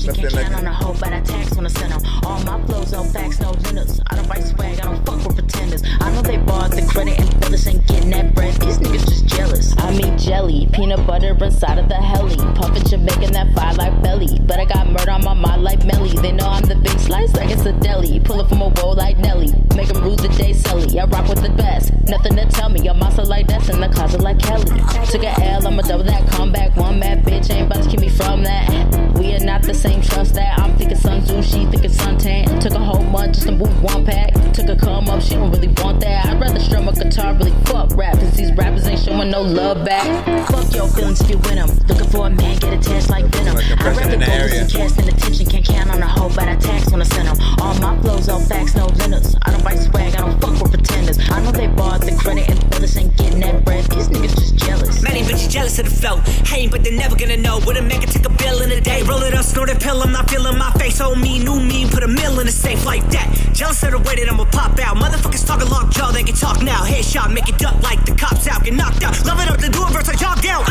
Left Like on a hoe, but I tax when I send them. All my flows on facts, no limits. I don't write swag, I don't fuck with pretenders. I know they bought the credit and brothers ain't getting that bread. These niggas just jealous. I mean jelly, peanut butter inside of the heli. Puffin' Jamaican that fire like belly. But I got murder on my mind like Melly. They know I'm the big slice like it's a deli. Pull up from a bowl like Nelly. Make them rue the day Selly. I rock with the best. Nothing to tell me. A monster like that's in the closet like Kelly. Took a L, I'ma double that. Comeback, one mad bitch ain't about to keep me from that. We are not the same, trust that. I'm thinking Sun Tzu, she thinking suntan. Took a whole month just to move one pack. Took a come up, she don't really want that. I'd rather strum a guitar, really fuck rap. Cause these rappers ain't showing no love back. Fuck your feelings if you win them. Looking for a man, get a test like Venom. I'd rather go with some cast and attention. Can't count on a hoe, but I tax when I send them. All my flows on facts, no limits. I don't write swag, I don't fuck with pretenders. I know they bought the credit and brothers ain't getting that bread. These niggas just jealous. Many bitches jealous of the flow. Hating, but they're never gonna know. Would a man can take a bill in a day, roll it up, snort a pill. I'm not feeling my face. Old me, new me, put a mill in a safe like that. Jealous of the way that I'ma pop out. Motherfuckers talking long jaw, they can talk now. Headshot, make it duck like the cops out, get knocked out. Love it up, the door verse, I jog down.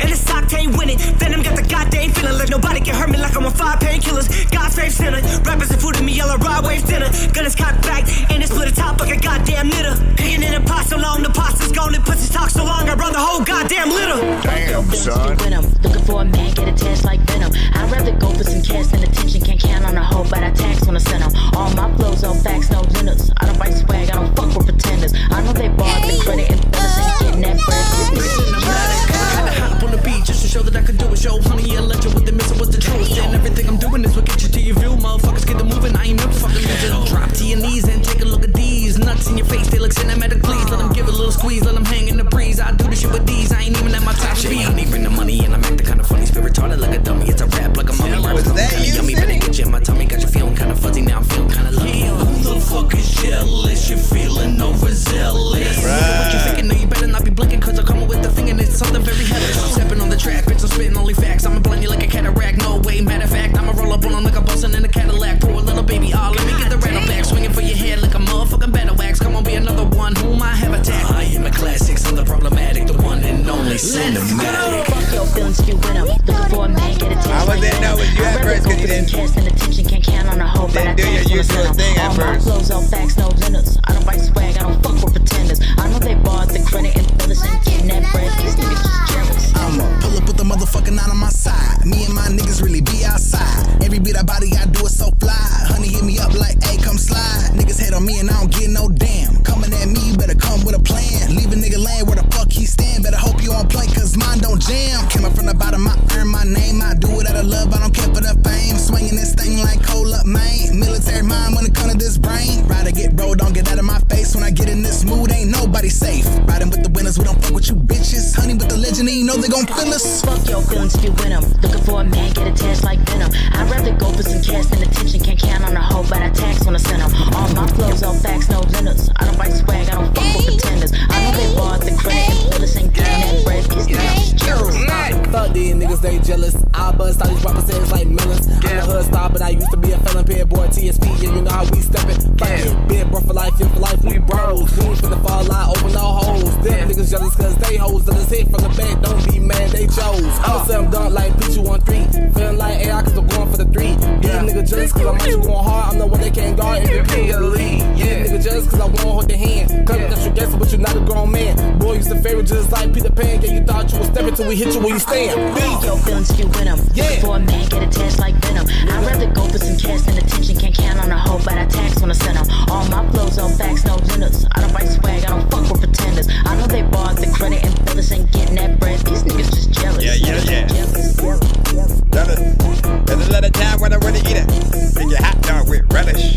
And the sock ain't winning. Venom got the goddamn feeling like nobody can hurt me like I'm on 5 painkillers. God's favorite sinner. Rappers and food in me, yellow rod waves dinner. Gun is cocked back, and it's split a top like a goddamn knitter. Cooking in a pot so long, the pasta's gone, and pussy talk so long, I run the whole goddamn litter. Damn, son. Looking for a man, get a test like Venom. I'd rather go for some cash and attention. Can't count on a hoe, but I tax when I send them. All my flows on facts, no limits. I don't write swag, I don't fuck with pretenders. I know they bought the credit and brothers ain't getting that bread. Had to hop on the beat just to show that I could do it. Show honey a legend with the missile was the truth. And everything I'm doing is what gets you to your view. Motherfuckers get to moving, I ain't never fucking losing. Drop to your knees and take a look at these nuts in your face. They look cinematic, please. Let them give it a little squeeze, let them hang in the breeze. I do the shit with these, I ain't even at my top speed. I need bring the money and I'm acting kinda funny. Spirit retarded like a dummy, it's a rap like a mummy. Rappers kinda yummy, better get you in my tummy. Got you feeling kinda fuzzy, now I'm feeling kinda lucky. Who the fuck is jealous? You're feeling overzealous. What you thinking? No, you better not be blinking, cause I'm coming with the thing and it's something very hellish. I'm stepping on the track, bitch, I'm spitting only facts. I'ma blend you like a cataract, no way, matter of fact. I'ma roll up on them like a bustin' in a Cadillac. Pour a little baby, let me get the rattle back. Swinging for your head like a motherfucking battle wax. Come on, be another one whom I have attacked. I am a classic, I'm the problematic, the one and only cinematic. Fuck your feelings if you win them. Looking for a man, get a test I like didn't know what you had first because you didn't cast and attention. Can't count on a hoe, but I do your tax when I usual send thing them. at All my first. flows on facts, no limits. I don't write swag, I don't fuck with pretenders. I know they bought the credit and brothers ain't getting that bread. These niggas just jealous. I'ma pull up with the motherfucking out on my side. Me and my niggas really be outside. Every beat I body I do it so fly. Honey hit me up like, hey, come slide. Niggas hate on me and I don't get no damn. Coming at me, you better come with a plan. Leave a nigga lane where the fuck he stand. Better hope you on point, cause mine don't jam. Came up from the bottom, I earn my name. I do it out of love, I don't care for the fame. Swinging this thing like cold up, man. Military mind when it comes to this brain. Ride get bro, don't get out of my face. When I get in this mood, ain't nobody safe. Riding with the winners, we don't fuck with you bitches. Honey with the legend, and you know they gon' feel us. Fuck your feelings if you win them. Looking for a man, get attached like venom. I'd rather go for some cash than attention. Can't count on a hoe, but I tax when I send them. All my flows on facts, no limits. I don't write swag, I don't fuck with pretenders. I know they bought the credit and feel this ain't getting that bread. These niggas jealous. Fuck these niggas, they jealous. I bust all these rappers heads like millions. I'm the hood star, but I used to be a felon. Paid boy TSP, yeah, you know how we steppin'. Been bro for life, yeah, for life, we bros. We ain't finna fall out, open no holes. Them niggas jealous cause they hoes that is hit from the back. Don't be mad, they chose. I'ma say I'm done like Pichu on 3. Feeling like AI cause I'm going for the 3. These niggas jealous cause I'm actually going hard. I'm the one they can't guard MVP of the league. Yeah, niggas jealous cause I won't hold their hand. Claim that you're guessing, but you're not a grown man. Boy, used to favorite just like Peter Pan. Yeah, you thought you was stepping till we hit you where you stand. Fuck your feelings if you win them. Looking for a man, get attached like venom. I'd rather go for some cash than attention. Can't count on a hoe, but I tax when I send them. All my flows on facts, no limits. I don't write swag, I don't fuck with pretenders. I know they bought the credit and feel this ain't getting that bread. These niggas just jealous. Yeah. There's a lot of time when I wanna eat it. Make it hot dog with relish.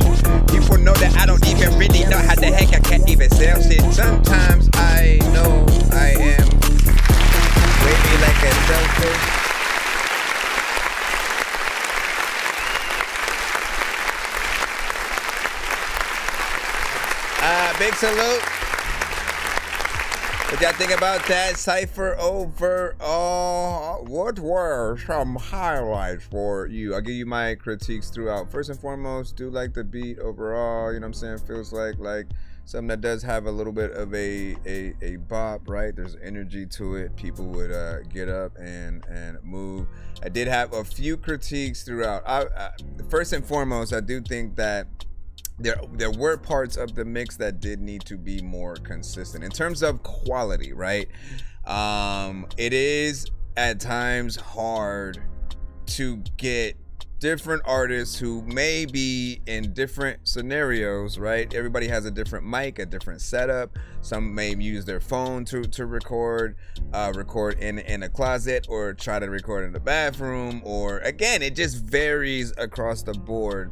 People know that I don't even really know how the heck I can't even sell shit. Sometimes I know I am wavy like a selfish. Big salute. What y'all think about that cipher overall? What were some highlights for you? I'll give you my critiques throughout. First and foremost, do like the beat overall. You know what I'm saying? Feels like something that does have a little bit of a bop, right? There's energy to it. People would get up and move. I did have a few critiques throughout. First and foremost, I do think that there were parts of the mix that did need to be more consistent in terms of quality, right? It is at times hard to get different artists who may be in different scenarios, right? Everybody has a different mic, a different setup. Some may use their phone to record in a closet, or try to record in the bathroom, or again, it just varies across the board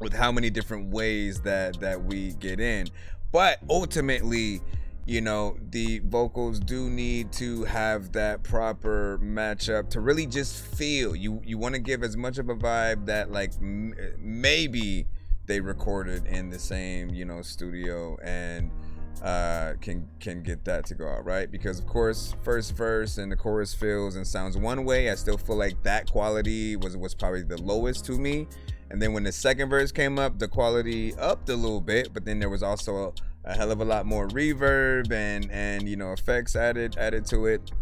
with how many different ways that we get in. But ultimately, you know, the vocals do need to have that proper matchup to really just feel. You want to give as much of a vibe that like maybe they recorded in the same, you know, studio, and can get that to go out, right? Because of course, first verse and the chorus feels and sounds one way. I still feel like that quality was probably the lowest to me. And then when the second verse came up, the quality upped a little bit, but then there was also a hell of a lot more reverb and you know, effects added to it.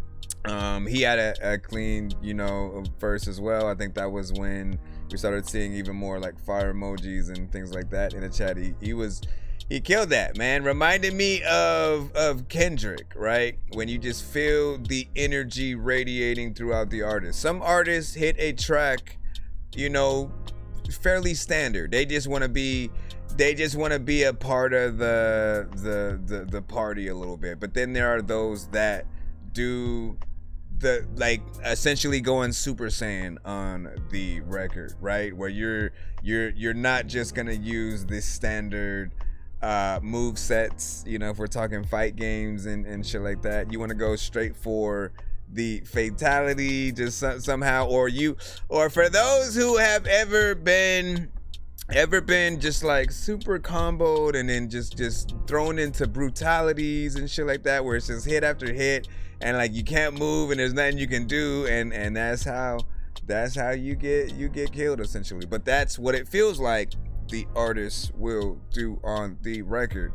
He had a clean, you know, verse as well. I think that was when we started seeing even more like fire emojis and things like that in the chat. He killed that, man. Reminded me of Kendrick, right? When you just feel the energy radiating throughout the artist. Some artists hit a track, you know, fairly standard. They just want to be a part of the party a little bit. But then there are those that do the, like, essentially going Super Saiyan on the record, right? Where you're not just gonna use this standard move sets, you know, if we're talking fight games and shit like that. You want to go straight for the fatality, just somehow, or for those who have ever been just like super comboed and then just thrown into brutalities and shit like that, where it's just hit after hit and like you can't move and there's nothing you can do, and that's how you get killed essentially. But that's what it feels like the artist will do on the record.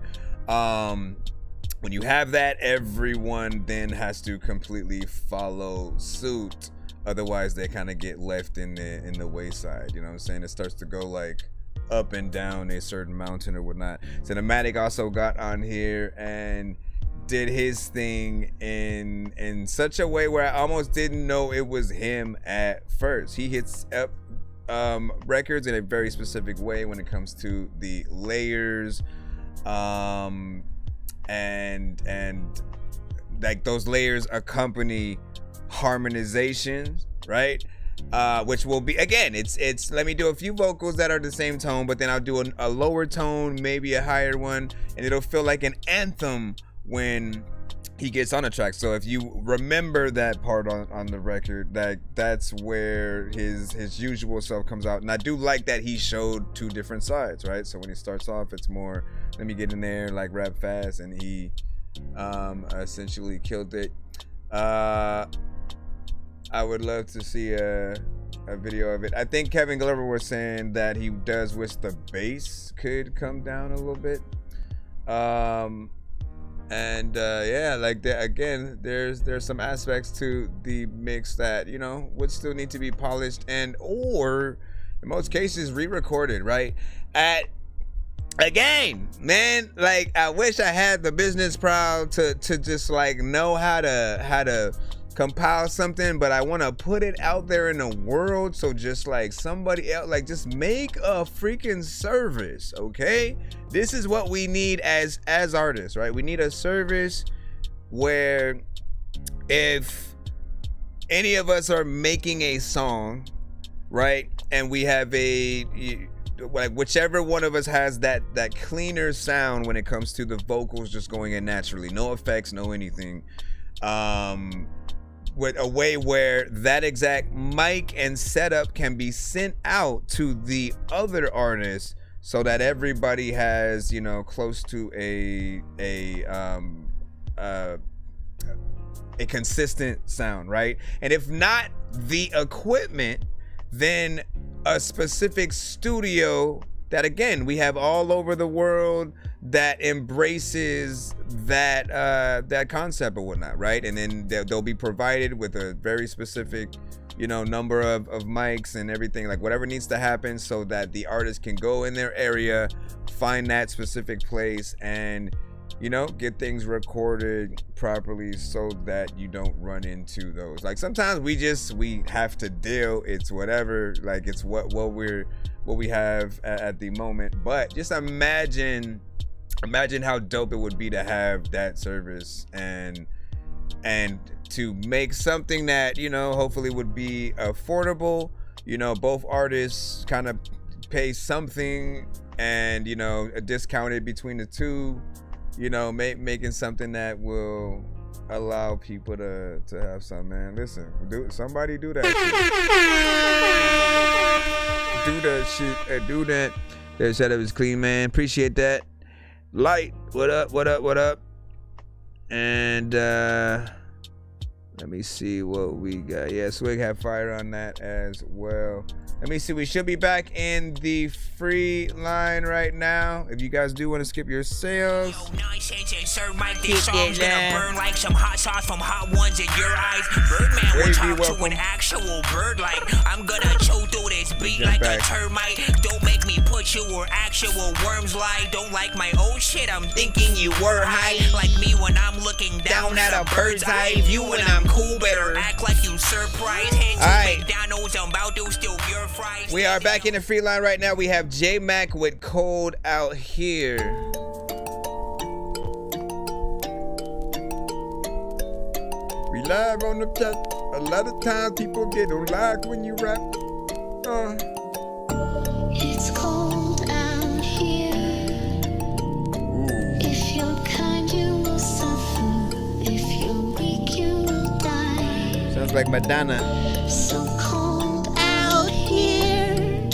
When you have that, everyone then has to completely follow suit. Otherwise, they kind of get left in the wayside. You know what I'm saying? It starts to go like up and down a certain mountain or whatnot. Cinematic also got on here and did his thing in such a way where I almost didn't know it was him at first. He hits up records in a very specific way when it comes to the layers. And like those layers accompany harmonizations, right? Which will be, again, it's let me do a few vocals that are the same tone, but then I'll do a lower tone, maybe a higher one, and it'll feel like an anthem when he gets on a track. So if you remember that part on the record, that's where his usual self comes out. And I do like that he showed two different sides, right? So when he starts off, it's more, let me get in there, like rap fast, and he essentially killed it. I would love to see a video of it. I think Kevin Glover was saying that he does wish the bass could come down a little bit. Yeah, like again, there's some aspects to the mix that, you know, would still need to be polished and or in most cases re-recorded, right? Again, man, like I wish I had the business proud to just like know how to compile something, but I want to put it out there in the world. So just like somebody else, like just make a freaking service, okay? This is what we need as artists, right? We need a service where if any of us are making a song, right, and we have like whichever one of us has that cleaner sound when it comes to the vocals just going in naturally, no effects, no anything, with a way where that exact mic and setup can be sent out to the other artists so that everybody has, you know, close to a consistent sound, right? And if not the equipment, then a specific studio that, again, we have all over the world that embraces that concept or whatnot, right? And then they'll be provided with a very specific, you know, number of mics and everything, like whatever needs to happen so that the artist can go in their area, find that specific place, and, you know, get things recorded properly so that you don't run into those. Like sometimes we have to deal, it's whatever, like it's what we have at the moment. But just imagine how dope it would be to have that service and to make something that, you know, hopefully would be affordable. You know, both artists kind of pay something and, you know, discounted between the two, you know, making something that will allow people to have some, man. Listen, somebody do that shit. Do that shit. Do that. That setup is clean, man. Appreciate that. Light, what up? And let me see what we got. Yeah, Swig had fire on that as well. Let me see. We should be back in the free line right now. If you guys do want to skip your sales, burn like some hot sauce from hot ones in your eyes. Birdman will talk to an actual bird like I'm gonna chew through this beat like a termite. Don't make me put you where actual worms lie. Don't like my old shit, I'm thinking you were high. Like me when I'm looking down at a bird's eye view and I'm cool, better act like you surprised. Hands to McDonald's, I'm about to steal your fries. We are back in the free line right now. We have J Mac with Cold Out Here. We live on the chat. A lot of times people get on live when you rap. It's cold out here. If you're kind, you will suffer. If you're weak, you will die. Sounds like Madonna. So cold out here.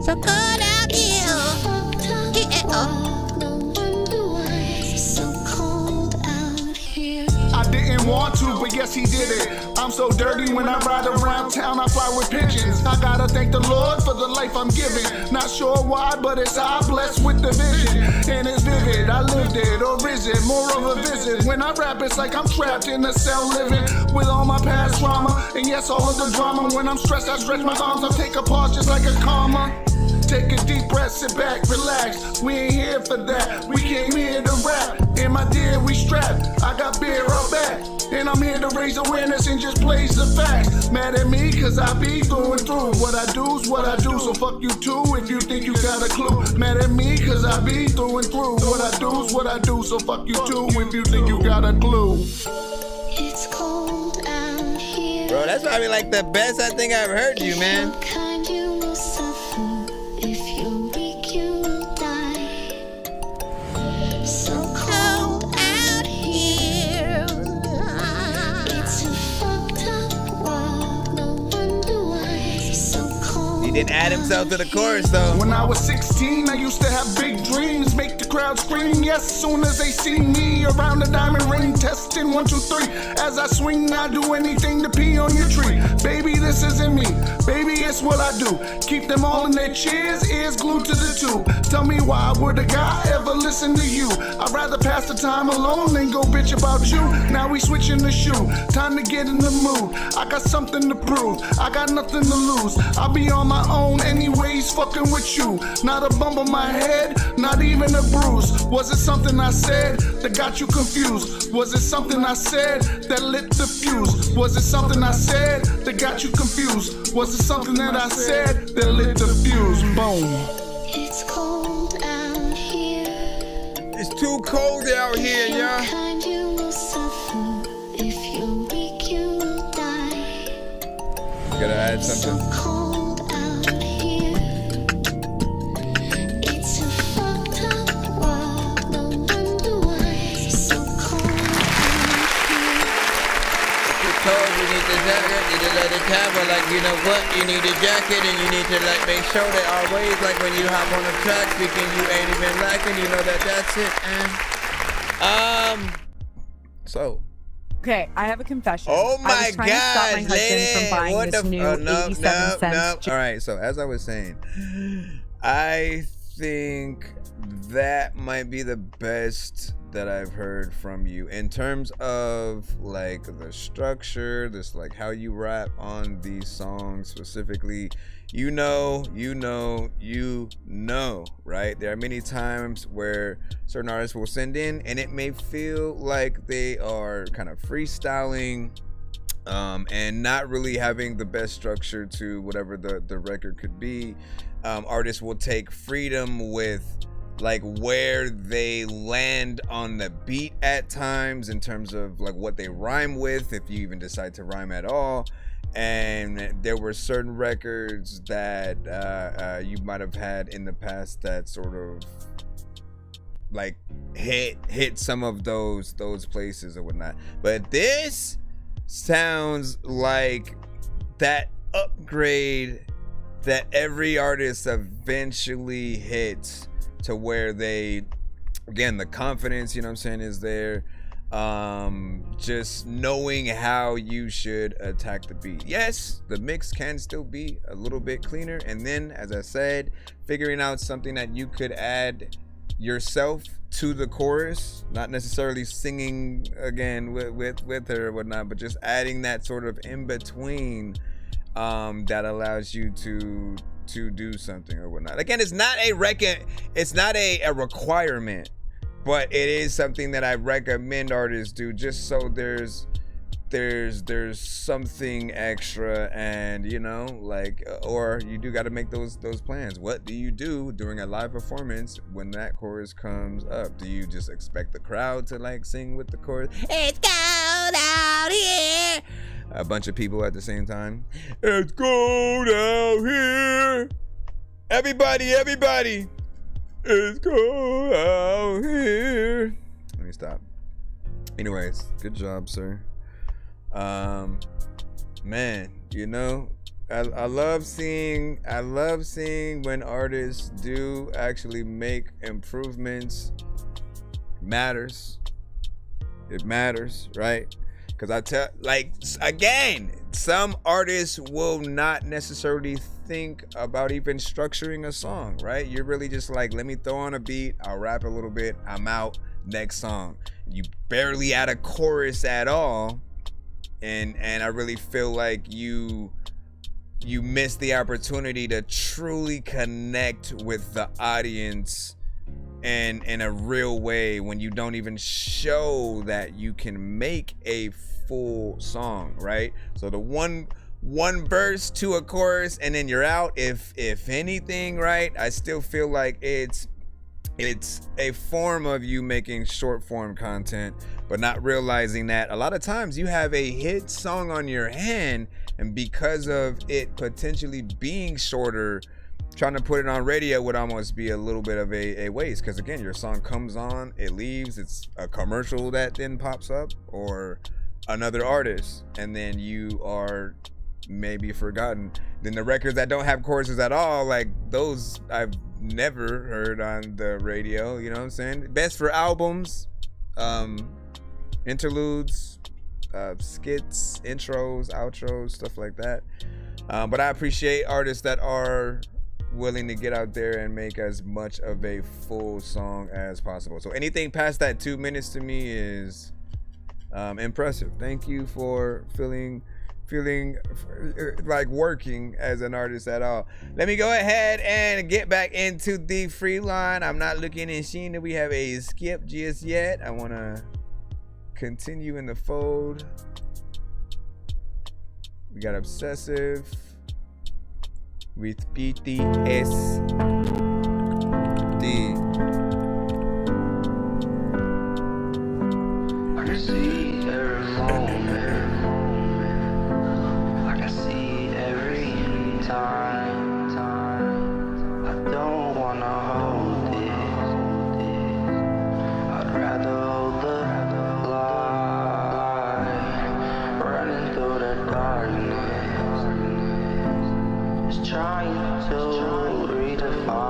So cold out here. No wonder why it's so cold out here. I didn't want to, but yes, he did it. I'm so dirty when I ride around town, I fly with pigeons. I gotta thank the Lord for the life I'm giving. Not sure why, but it's I blessed with the vision. And it's vivid, I lived it, or is it more of a visit? When I rap, it's like I'm trapped in a cell living with all my past trauma. And yes, all of the drama. When I'm stressed, I stretch my arms, I take a pause just like a comma. Take a deep breath, sit back, relax. We ain't here for that. We came here to rap. And my dear, we strapped. I got beer up back. And I'm here to raise awareness and just blaze the facts. Mad at me, cause I be going through. What I do's what I do, so fuck you too if you think you got a clue. Mad at me, cause I be through and through. What I do's what I do, so fuck you too if you think you got a clue. It's cold out here. Bro, that's probably like the best I think I've heard you, man. Kind, you will suffer. If you're weak, you will die. So cold out here. didn't add himself to the chorus though. When I was 16, I used to have big dreams, make the crowd scream. Yes, soon as they see me around the diamond ring, testing 1, 2, 3. As I swing, I do anything to pee on your tree. Baby, this isn't me. Baby, it's what I do. Keep them all in their chairs, ears glued to the tube. Tell me why would a guy ever listen to you? I'd rather pass the time alone than go bitch about you. Now we switching the shoe. Time to get in the mood. I got something to prove. I got nothing to lose. I'll be on my own anyways, fucking with you. Not a bump on my head, not even a bruise. Was it something I said that got you confused? Was it something I said that lit the fuse? Was it something I said that got you confused? Was it something that I said that lit the fuse? Boom. It's cold out here. It's too cold out here, y'all. Kind you will suffer. If you're weak, you will die. Gotta add something. Cold out here. It's a fucked up world. No wonder why it's so cold out here. It's cold, you need the jacket, you need to let it cover. Like, you know what? You need a jacket and you need to like make sure that always, like when you hop on the track, speaking, you ain't even lacking. You know that's it. So. Okay, I have a confession. Oh my I was trying to stop my husband lady. from buying What this the new 87 cents. All right, so as I was saying, I think that might be the best that I've heard from you in terms of like the structure, this like how you rap on these songs specifically. You know, right? There are many times where certain artists will send in and it may feel like they are kind of freestyling and not really having the best structure to whatever the record could be. Artists will take freedom with like where they land on the beat at times in terms of like what they rhyme with, if you even decide to rhyme at all. And there were certain records that you might have had in the past that sort of like hit some of those places or whatnot. But this sounds like that upgrade that every artist eventually hits, to where they, again, the confidence, you know what I'm saying, is there. Just knowing how you should attack the beat. Yes, the mix can still be a little bit cleaner, and then, as I said, figuring out something that you could add yourself to the chorus, not necessarily singing again with her or whatnot, but just adding that sort of in between that allows you to do something or whatnot. Again, it's not a requirement, but it is something that I recommend artists do, just so there's something extra, and you know, like, or you do got to make those plans. What do you do during a live performance when that chorus comes up? Do you just expect the crowd to like sing with the chorus? It's cold out here. A bunch of people at the same time. It's cold out here. Everybody. It's cold out here. Let me stop. Anyways, good job, sir. Man, you know, I love seeing when artists do actually make improvements. It matters, right? Because I tell, like, again, some artists will not necessarily think about even structuring a song, right? You're really just like, let me throw on a beat, I'll rap a little bit, I'm out, next song. You barely add a chorus at all, and I really feel like you miss the opportunity to truly connect with the audience and in a real way when you don't even show that you can make a full song, right? So the one verse to a chorus and then you're out. If anything, right, I still feel like it's a form of you making short form content, but not realizing that a lot of times you have a hit song on your hand, and because of it potentially being shorter, trying to put it on radio would almost be a little bit of a waste, because again, your song comes on, it leaves, it's a commercial that then pops up or another artist, and then you are maybe forgotten. Then the records that don't have choruses at all, like those I've never heard on the radio, you know what I'm saying? Best for albums, interludes, skits, intros, outros, stuff like that. But I appreciate artists that are willing to get out there and make as much of a full song as possible. So anything past that 2 minutes to me is impressive. Thank you for feeling like working as an artist at all. Let me go ahead and get back into the free line. I'm not looking and seeing that we have a skip just yet. I want to continue in the fold. We got Obsessive with PTSD. I can see every moment. I can see every time. I don't wanna hold it. I'd rather hold the light, running through the darkness, trying to redefine.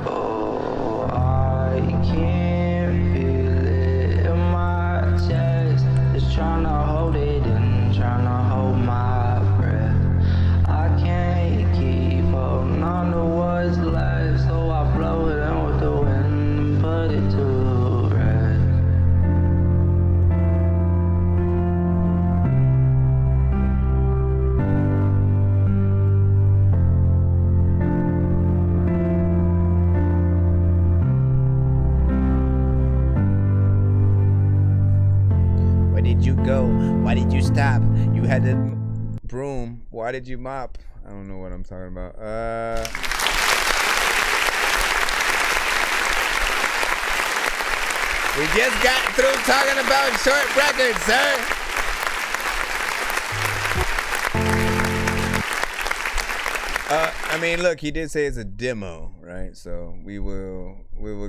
Oh, I can't feel it in my chest. Just trying to hold it in, trying to hold my breath. I can't keep holding on to what's left, so I blow it in with the wind and put it to rest. Where did you go? Why did you stop? You had the broom. Why did you mop? I don't know what I'm talking about. We just got through talking about short records, sir. I mean, look, he did say it's a demo, right? So we will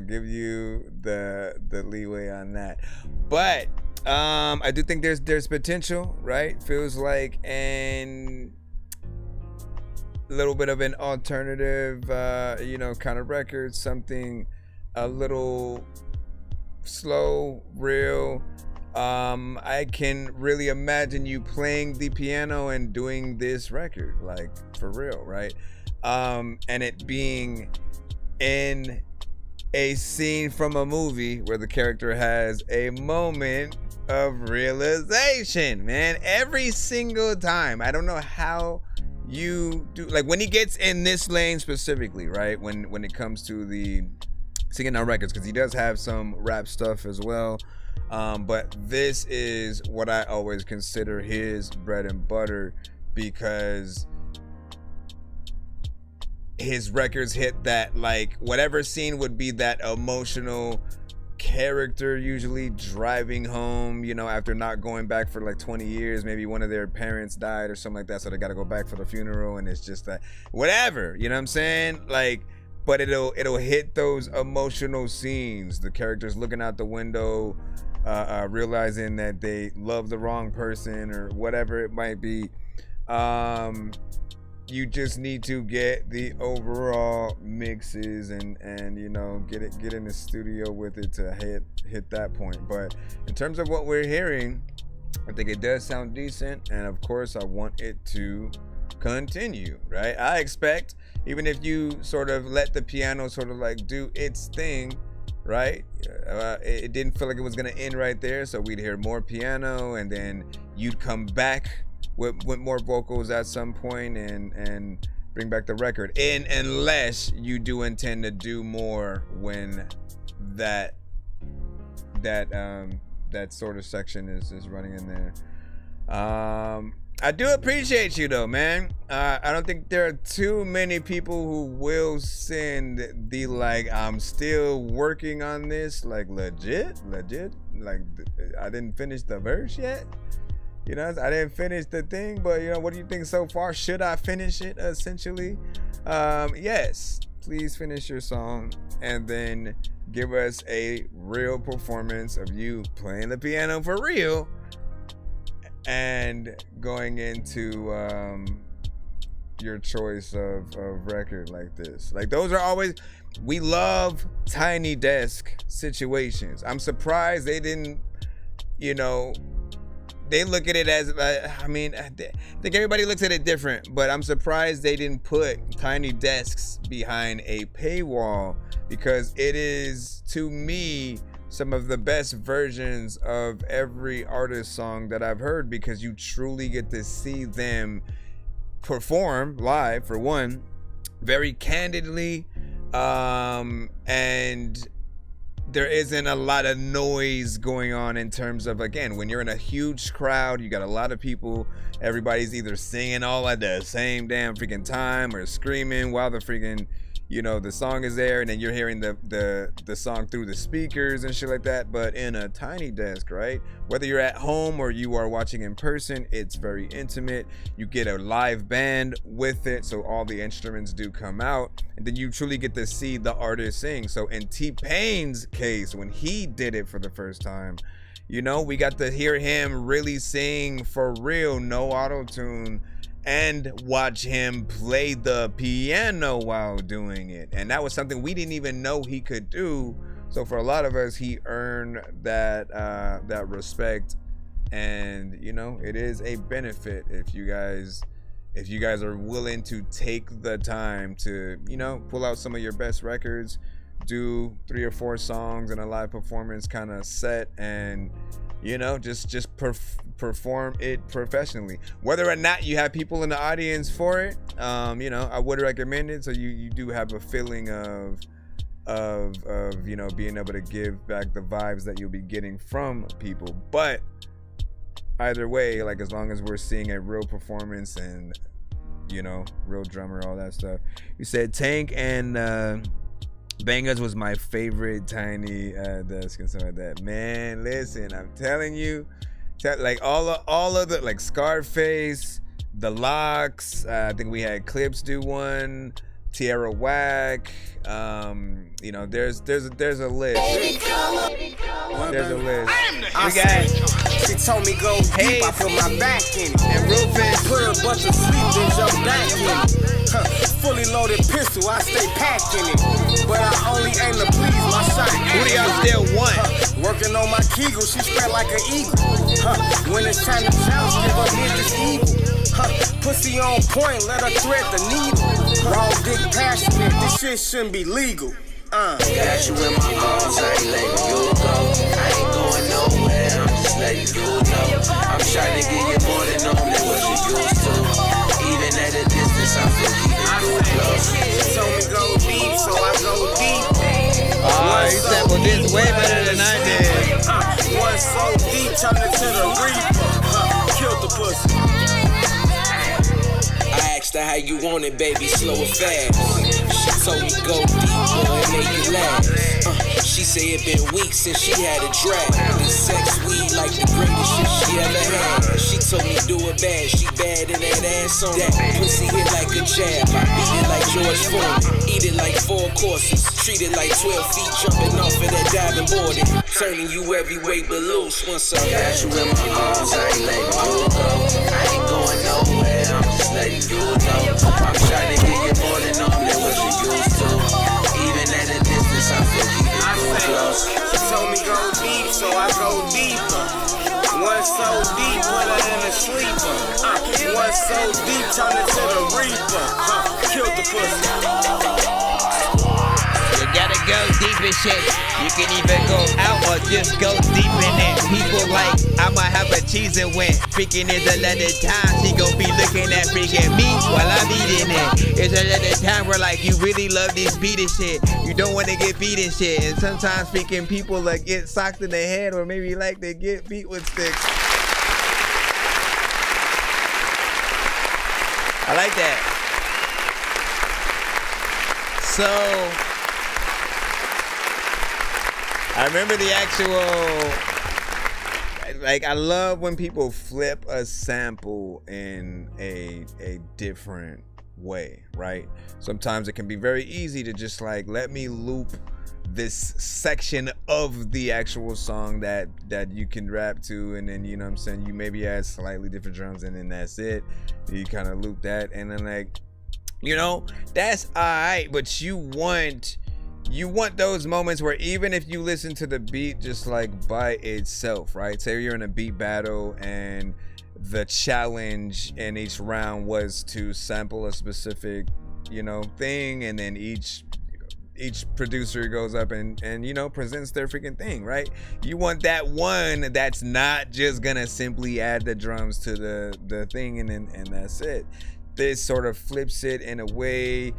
give you the leeway on that. But I do think there's potential, right? Feels like a little bit of an alternative, kind of record, something a little slow, real. I can really imagine you playing the piano and doing this record, like for real, right? And it being in a scene from a movie where the character has a moment of realization, man. Every single time. I don't know how you do, like when he gets in this lane specifically, right? When it comes to the singing on records, because he does have some rap stuff as well. But this is what I always consider his bread and butter, because his records hit that, like, whatever scene would be that emotional character, usually driving home, after not going back for like 20 years. Maybe one of their parents died or something like that, so they got to go back for the funeral, and it's just that whatever, you know what I'm saying? Like, but it'll hit those emotional scenes. The characters looking out the window, realizing that they love the wrong person or whatever it might be. You just need to get the overall mixes and get in the studio with it to hit that point. But in terms of what we're hearing, I think it does sound decent, and of course I want it to continue, right? I expect, even if you sort of let the piano sort of like do its thing, right? It didn't feel like it was gonna end right there, so we'd hear more piano, and then you'd come back with more vocals at some point and bring back the record. And unless you do intend to do more when that sort of section is running in there. I do appreciate you though, man. I don't think there are too many people who will send the like, I'm still working on this, like legit, like I didn't finish the verse yet. I didn't finish the thing, but what do you think so far? Should I finish it, essentially? Yes, please finish your song and then give us a real performance of you playing the piano for real and going into your choice of record like this. Like, those are always, we love tiny desk situations. I'm surprised they didn't, you know, they look at it as, I mean, I think everybody looks at it different, but I'm surprised they didn't put tiny desks behind a paywall, because it is, to me, some of the best versions of every artist song that I've heard, because you truly get to see them perform live, for one, very candidly, and there isn't a lot of noise going on in terms of, again, when you're in a huge crowd, you got a lot of people, everybody's either singing all at the same damn freaking time or screaming while the freaking, you know, the song is there, and then you're hearing the song through the speakers and shit like that. But in a tiny desk, right, whether you're at home or you are watching in person, it's very intimate. You get a live band with it, so all the instruments do come out, and then you truly get to see the artist sing. So in T-Pain's case, when he did it for the first time, you know, we got to hear him really sing for real, no auto-tune, and watch him play the piano while doing it. And that was something we didn't even know he could do. So for a lot of us, he earned that respect. And, you know, it is a benefit if you guys are willing to take the time to, you know, pull out some of your best records, do 3 or 4 songs in a live performance kind of set, and, you know, just perform it professionally. Whether or not you have people in the audience for it, you know, I would recommend it, so you do have a feeling of you know, being able to give back the vibes that you'll be getting from people. But either way, like, as long as we're seeing a real performance and, you know, real drummer, all that stuff. You said Tank and Bangers was my favorite tiny desk and stuff like that. Man, listen, I'm telling you, like all of the, like Scarface, the Locks, I think we had Clips do one, Tierra Whack, you know, there's a list. There's a list. We got, she told me go deep, I put my back in it. And Rufus put a bunch of sleep and jump back in it. Fully loaded pistol, I stay packed in it. But I only aim to please my shot. Who do y'all still want? Working on my kegel, she spread like an eagle. When it's time to challenge, give up ninjas evil. Pussy on point, let her thread the needle. Raw dick passionate, this shit shouldn't be legal. Got you in my arms, I ain't letting you go. I ain't going nowhere, I'm just letting you know. I'm trying to give you more than only what you used to. Even at a distance, I'm still keeping you close. She told me go deep, so I go deep. You sampled this way better than I did. One so deep, turned into the reaper. Killed the pussy. I asked her how you want it, baby, slow or fast. She told me go deep, boy, make it last. She say it been weeks since she had a drag. This sex weed like the greatest shit she ever had. She told me do it bad, she bad in that ass on that. Pussy hit like a jab, I beat it like George Foreman. Eat it like 4 courses, treat it like 12 feet jumping off of that diving board. Turning you every way but loose once I got you in my arms, I ain't letting you go. I ain't going nowhere, I'm just letting you know. I'm trying to get you more than only what you used to. Even at a distance, I'm still keeping you close. She told me go deep, so I go deeper. One so deep, put her in a sleeper. One so deep, turn it to the reaper. Killed the pussy. You gotta go deep in shit. You can either go out or just go deep in it. People like, I'ma have a cheese and win. Freaking is a lot of time she gon' be looking at freaking me while I'm eating it. It's a lot of time where like you really love this beat and shit. You don't wanna get beat and shit. And sometimes freaking people like get socked in the head or maybe like they get beat with sticks. I like that. So I remember the actual, like, I love when people flip a sample in a different way, right? Sometimes it can be very easy to just like, let me loop this section of the actual song that you can rap to, and then, you know what I'm saying, you maybe add slightly different drums, and then that's it. You kind of loop that, and then, like, you know, that's alright, but you want those moments where even if you listen to the beat just like by itself, right? Say you're in a beat battle and the challenge in each round was to sample a specific, you know, thing, and then each producer goes up and you know, presents their freaking thing, right? You want that one that's not just gonna simply add the drums to the thing and that's it. This sort of flips it in a way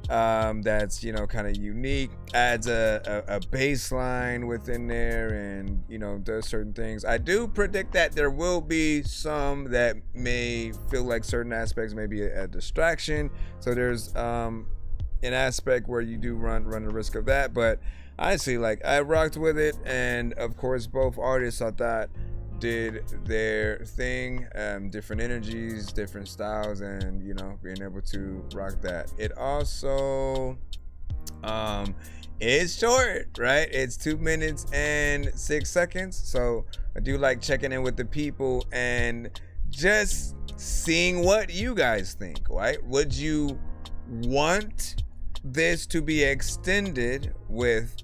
that's, you know, kind of unique, adds a bass line within there, and, you know, does certain things. I do predict that there will be some that may feel like certain aspects may be a distraction, so there's an aspect where you do run the risk of that. But honestly, like, I rocked with it, and of course both artists I thought did their thing, different energies, different styles, and, you know, being able to rock that. It also is short, right? It's 2 minutes and 6 seconds, so I do like checking in with the people and just seeing what you guys think, right? Would you want this to be extended with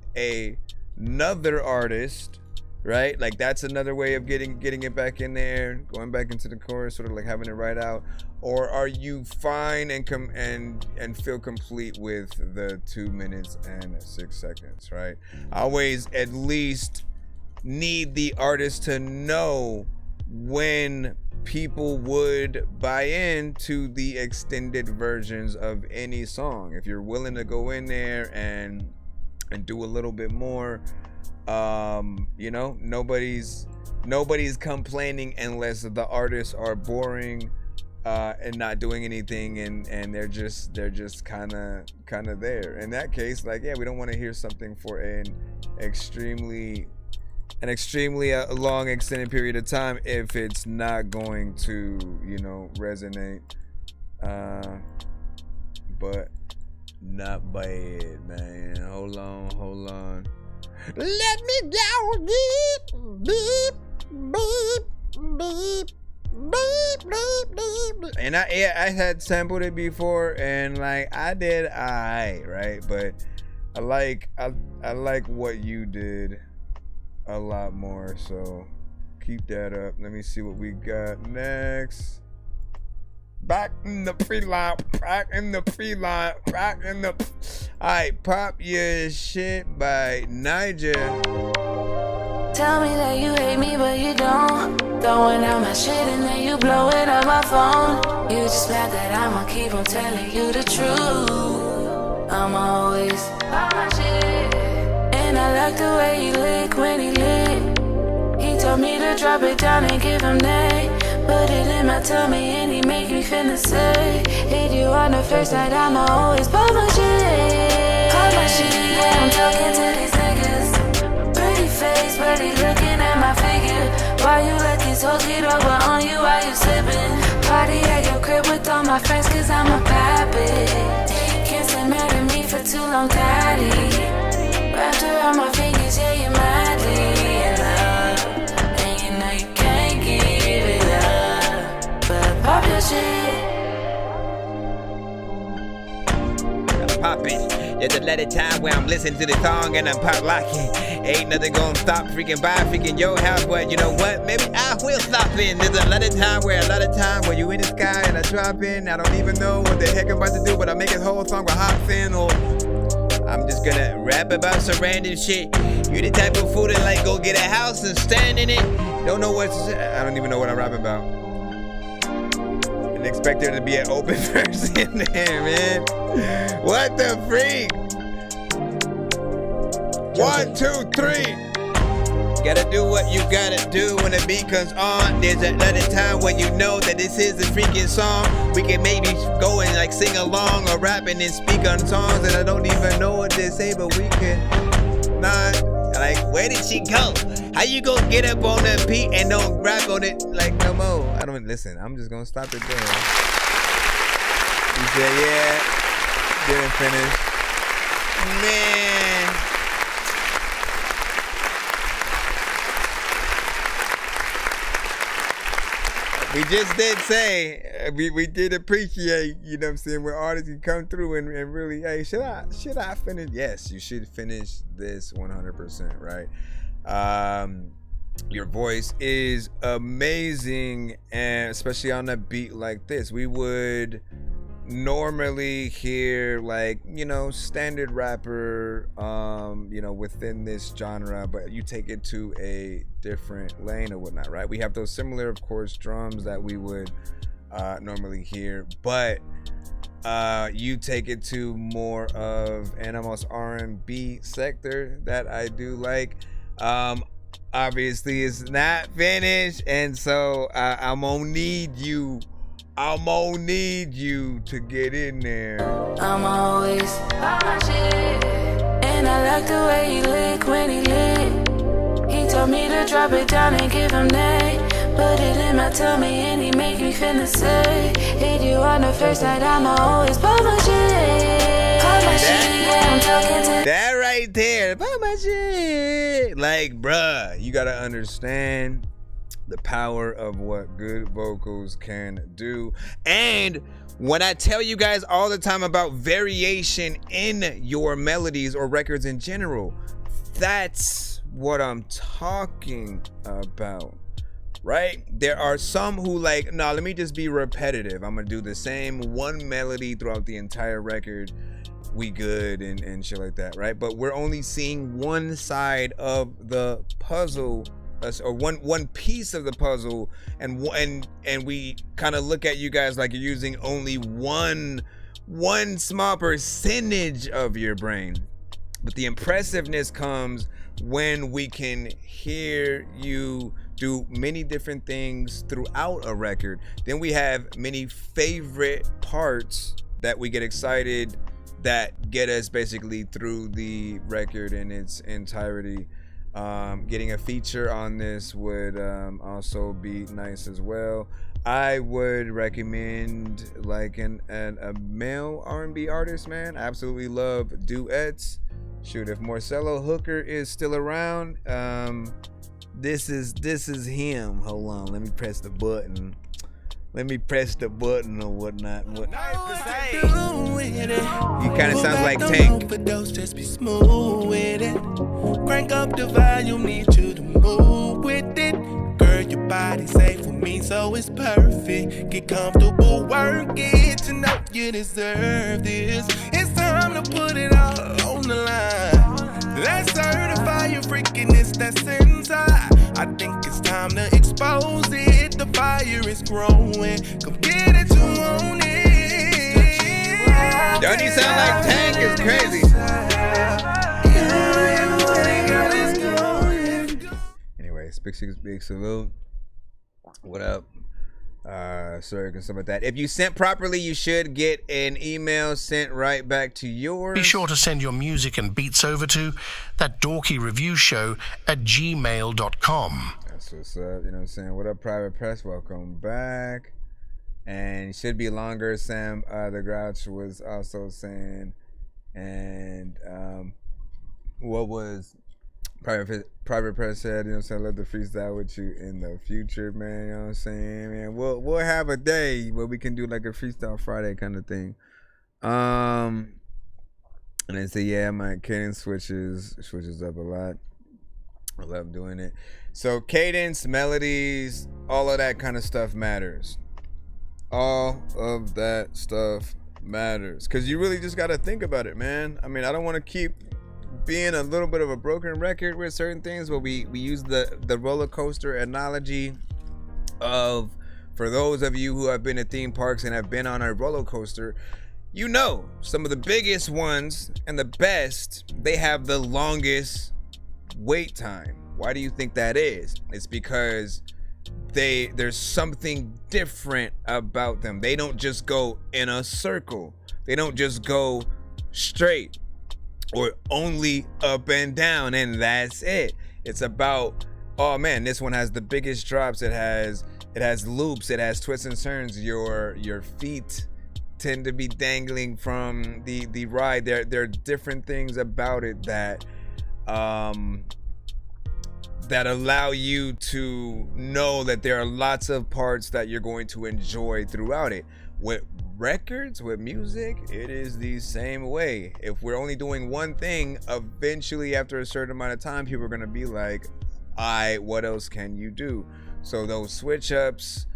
another artist, right? Like, that's another way of getting it back in there, going back into the chorus, sort of like having it right out? Or are you fine and feel complete with the 2 minutes and 6 seconds, right? I always at least need the artist to know when people would buy into the extended versions of any song. If you're willing to go in there and do a little bit more, you know, nobody's complaining unless the artists are boring and not doing anything, and they're just kind of there. In that case, like, yeah, we don't want to hear something for an extremely long extended period of time if it's not going to, you know, resonate. But not bad, man. Hold on. Let me go. Beep, beep, beep, beep, beep, beep, beep. And I had sampled it before, and like, I did alright, right? But I like what you did a lot more, so keep that up. Let me see what we got next. Back in the pre-line. Alright, Pop Your Shit by Niger. Tell me that you hate me, but you don't. Throwing out my shit and then you blowing up my phone. You just mad that I'ma keep on telling you the truth. I'm always on my shit, and I like the way he lick when he lit. He told me to drop it down and give him neck. Put it in my tummy and he make me finna say, hit you on the first night, I'ma always pop my shit. Pop my shit, yeah, I'm talking to these niggas. Pretty face, but he looking at my figure. Why you let these hoes get over on you while you sipping? Party at your crib with all my friends, cause I'm a bad bitch. Can't stay mad at me for too long, daddy. Wrapped around my fingers, yeah, you're madly in love. And you know you can't give it up, but pop your shit. Pop it. There's a lot of time where I'm listening to the song and I'm pop locking. Ain't nothing gonna stop freaking by freaking your house, but you know what? Maybe I will stop in. There's a lot of time where you in the sky and I drop in. I don't even know what the heck I'm about to do, but I make a whole song with hops in, or I'm just gonna rap about some random shit. You the type of fool that like go get a house and stand in it. Don't know what to say. I don't even know what I'm rapping about. And expect there to be an open verse in there, man. What the freak? 1, 2, 3. Gotta do what you gotta do when the beat comes on. There's another time when you know that this is a freaking song. We can maybe go and like sing along or rap and then speak on songs that I don't even know what they say, but we can not. Like, where did she go? How you gonna get up on the beat and don't rap on it like no more? I don't listen. I'm just gonna stop it there. He said, yeah, didn't finish. Man, We just did say we did appreciate, you know what I'm saying, when artists can come through and really, hey, should I finish? Yes, you should finish this 100%, right? Your voice is amazing, and especially on a beat like this. We would normally hear, like, you know, standard rapper, you know, within this genre, but you take it to a different lane or whatnot, right? We have those similar, of course, drums that we would normally hear, but you take it to more of an almost R&B sector that I do like. Obviously it's not finished, and so I'm gonna need you to get in there. I'm always on my shit, and I like the way he lick when he lit. He told me to drop it down and give him that. Put it in my tummy and he make me finna say, hit you on the first night, I'ma always pop my shit. Pop my shit, yeah, I'm talking to that right there. Pop my shit. Like, bruh, you gotta understand the power of what good vocals can do. And when I tell you guys all the time about variation in your melodies or records in general, that's what I'm talking about, right? There are some who like, no, let me just be repetitive. I'm gonna do the same one melody throughout the entire record. We good and shit like that, right? But we're only seeing one side of the puzzle, or one piece of the puzzle, and we kind of look at you guys like you're using only one small percentage of your brain. But the impressiveness comes when we can hear you do many different things throughout a record. Then we have many favorite parts that we get excited, that get us basically through the record in its entirety. Getting a feature on this would also be nice as well. I would recommend like a male R&B artist, man. I absolutely love duets. Shoot, if Marcelo Hooker is still around, this is him. Hold on, let me press the button. Or whatnot. He kind of sounds like Tank. Just be smooth with it. Crank up the volume, need you to move with it. Girl, your body safe for me, so it's perfect. Get comfortable, work it. You know you deserve this. It's time to put it all on the line. Let's certify your freakiness that's inside. I think it's time to expose it. The fire is growing. Come get it, you own it. Don't you sound like Tank? It's crazy. Anyways, big salute. What up? Sorry, and stuff like that. If you sent properly, you should get an email sent right back to yours. Be sure to send your music and beats over to ThatDorkyReviewShow@gmail.com. That's what's up. You know what I'm saying? What up, Private Press? Welcome back. And should be longer, Sam. The Grouch was also saying. And what was Private Press said, you know what I'm saying? Love to freestyle with you in the future, man. You know what I'm saying? Man, we'll have a day where we can do like a freestyle Friday kind of thing. And they say, yeah, my cadence switches up a lot. I love doing it. So cadence, melodies, all of that kind of stuff matters. All of that stuff matters. Because you really just got to think about it, man. I mean, I don't want to keep being a little bit of a broken record with certain things, but we use the roller coaster analogy of, for those of you who have been to theme parks and have been on a roller coaster, you know, some of the biggest ones and the best, they have the longest wait time. Why do you think that is? It's because there's something different about them. They don't just go in a circle. They don't just go straight or only up and down and that's it. It's about, oh man, this one has the biggest drops. It has loops, it has twists and turns. Your feet tend to be dangling from the ride. There are different things about it that that allow you to know that there are lots of parts that you're going to enjoy throughout it. With records, with music, it is the same way. If we're only doing one thing, eventually after a certain amount of time, people are going to be like, what else can you do? So those switch ups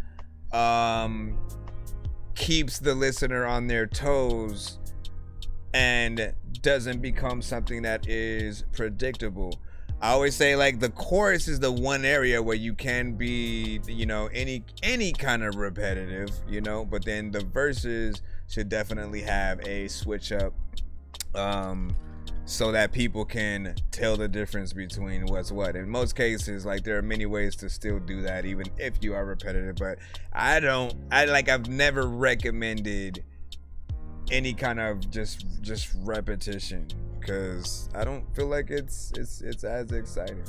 keeps the listener on their toes and doesn't become something that is predictable. I always say, like, the chorus is the one area where you can be, you know, any kind of repetitive, you know, but then the verses should definitely have a switch up, so that people can tell the difference between what's what. In most cases, like, there are many ways to still do that, even if you are repetitive, but I've never recommended any kind of just repetition, because I don't feel like it's as exciting,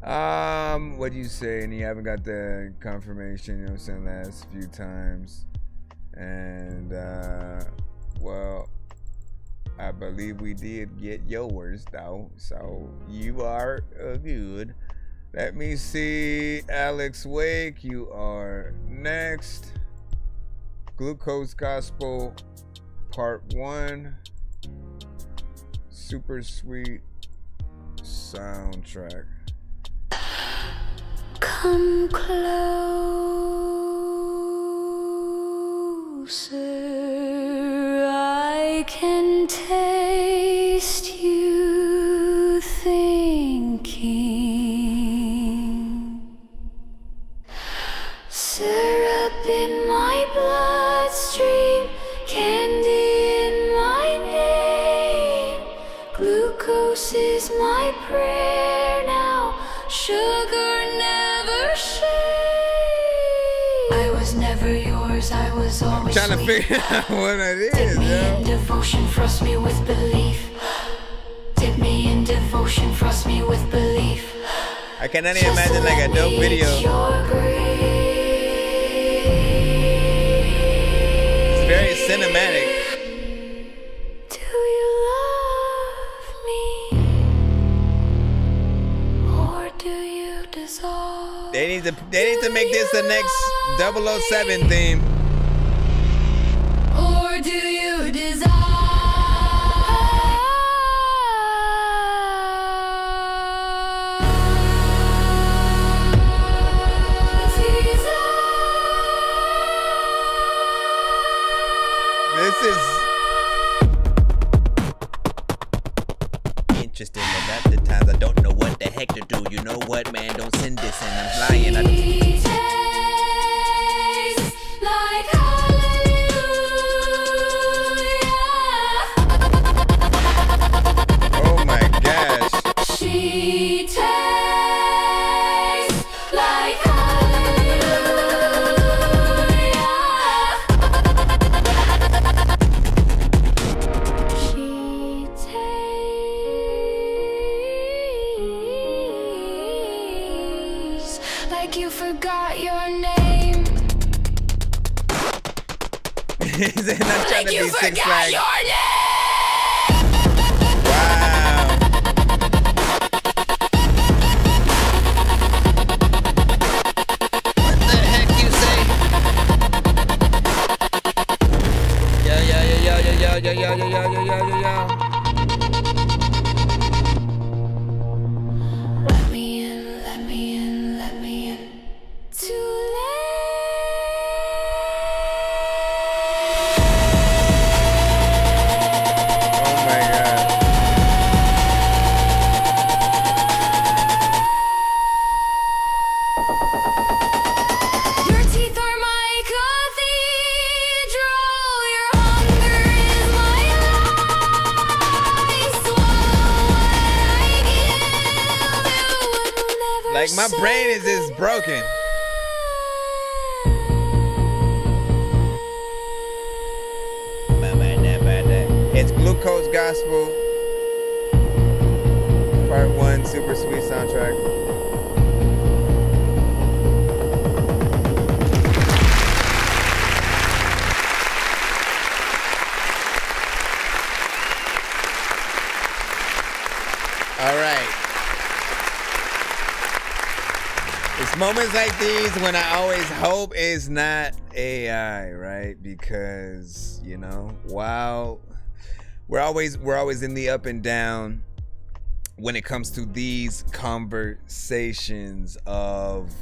man. What do you say? And you haven't got the confirmation, you know what I'm saying, last few times. And well, I believe we did get yours though, so you are good. Let me see. Alex Wake, you are next. Glucose Gospel Part 1, Super Sweet Soundtrack. Come closer, I can taste you thinking. Syrup in my bloodstream, candy in my name. Glucose is my prayer now, sugar never shame. I was never yours, I was always I'm trying to figure out what it is, Dip me in devotion, frost me with belief. Dip me in devotion, frost me with belief. I cannot even imagine like a dope video. It's very cinematic. Do you love me? Or do you dissolve? They need to make this the next 007 theme. Or do you dissolve? This is interesting, but at the times I don't know what the heck to do. You know what, man? Don't send this in. I'm lying. I don't. Like oh my gosh. she tastes like she tastes like you forgot your name. He's not trying to be Six Flags. Let me in, let me in, let me in. Too Oh my god. Your teeth are my cathedral. Your hunger is my life. Swallow what I give you. It will never Like, my brain is just broken. It's Glucose Gospel Part 1, Super Sweet Soundtrack. All right. Moments like these when I always hope it's not AI, right? Because, you know, wow, we're always in the up and down when it comes to these conversations of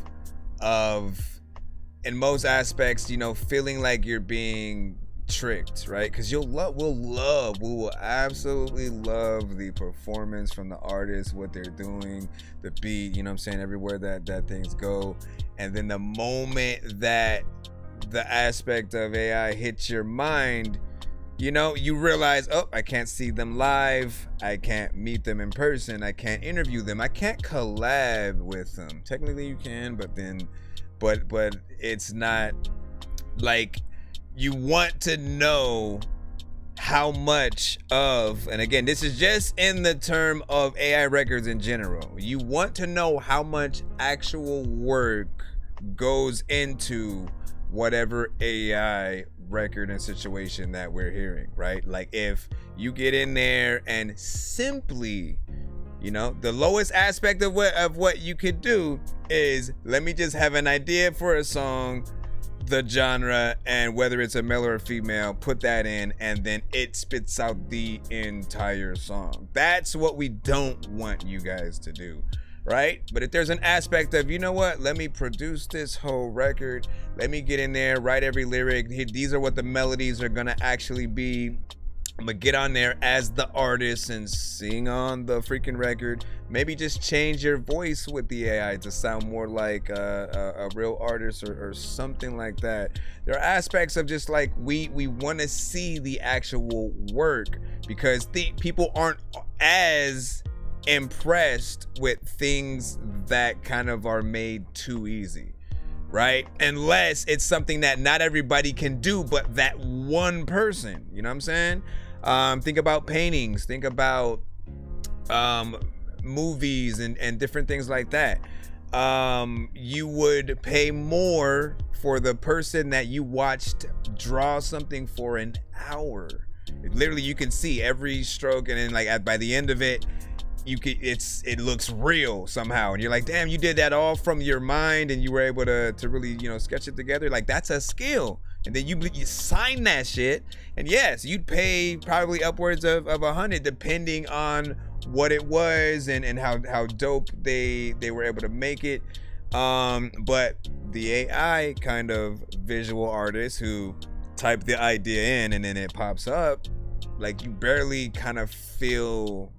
in most aspects, you know, feeling like you're being tricked, right? Because we will absolutely love the performance from the artist, what they're doing, the beat, you know what I'm saying, everywhere that things go. And then the moment that the aspect of AI hits your mind, you know, you realize, oh, I can't see them live, I can't meet them in person, I can't interview them, I can't collab with them. Technically you can, but it's not like, you want to know how much of, and again, this is just in the term of AI records in general, you want to know how much actual work goes into whatever AI record and situation that we're hearing, right? Like if you get in there and simply, you know, the lowest aspect of what you could do is, let me just have an idea for a song, the genre, and whether it's a male or a female, put that in, and then it spits out the entire song. That's what we don't want you guys to do, right? But if there's an aspect of, you know what, let me produce this whole record, let me get in there, write every lyric, these are what the melodies are gonna actually be, I'm gonna get on there as the artist and sing on the freaking record. Maybe just change your voice with the AI to sound more like a real artist or something like that. There are aspects of just like, we want to see the actual work, because people aren't as impressed with things that kind of are made too easy, right? Unless it's something that not everybody can do, but that one person, you know what I'm saying? Think about paintings, think about movies and different things like that. You would pay more for the person that you watched draw something for an hour. Literally, you can see every stroke, and then like by the end of it, it looks real somehow, and you're like, damn, you did that all from your mind, and you were able to really, you know, sketch it together. Like, that's a skill. And then you sign that shit, and yes, you'd pay probably upwards of $100, depending on what it was and how dope they were able to make it. But the AI kind of visual artists who type the idea in and then it pops up, like, you barely kind of feel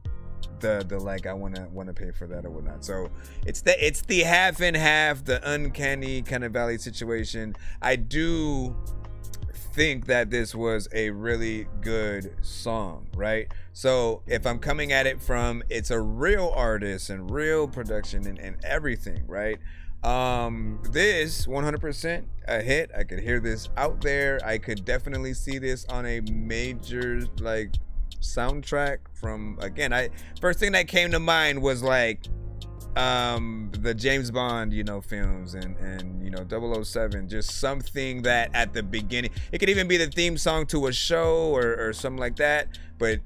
the like, I wanna pay for that or whatnot. So it's the half and half, the uncanny kind of valley situation. I do think that this was a really good song, right? So if I'm coming at it from, it's a real artist and real production and everything, right? This 100% a hit. I could hear this out there. I could definitely see this on a major like soundtrack from, again, first thing that came to mind was like the James Bond, you know, films and you know, 007, just something that at the beginning, it could even be the theme song to a show or something like that. But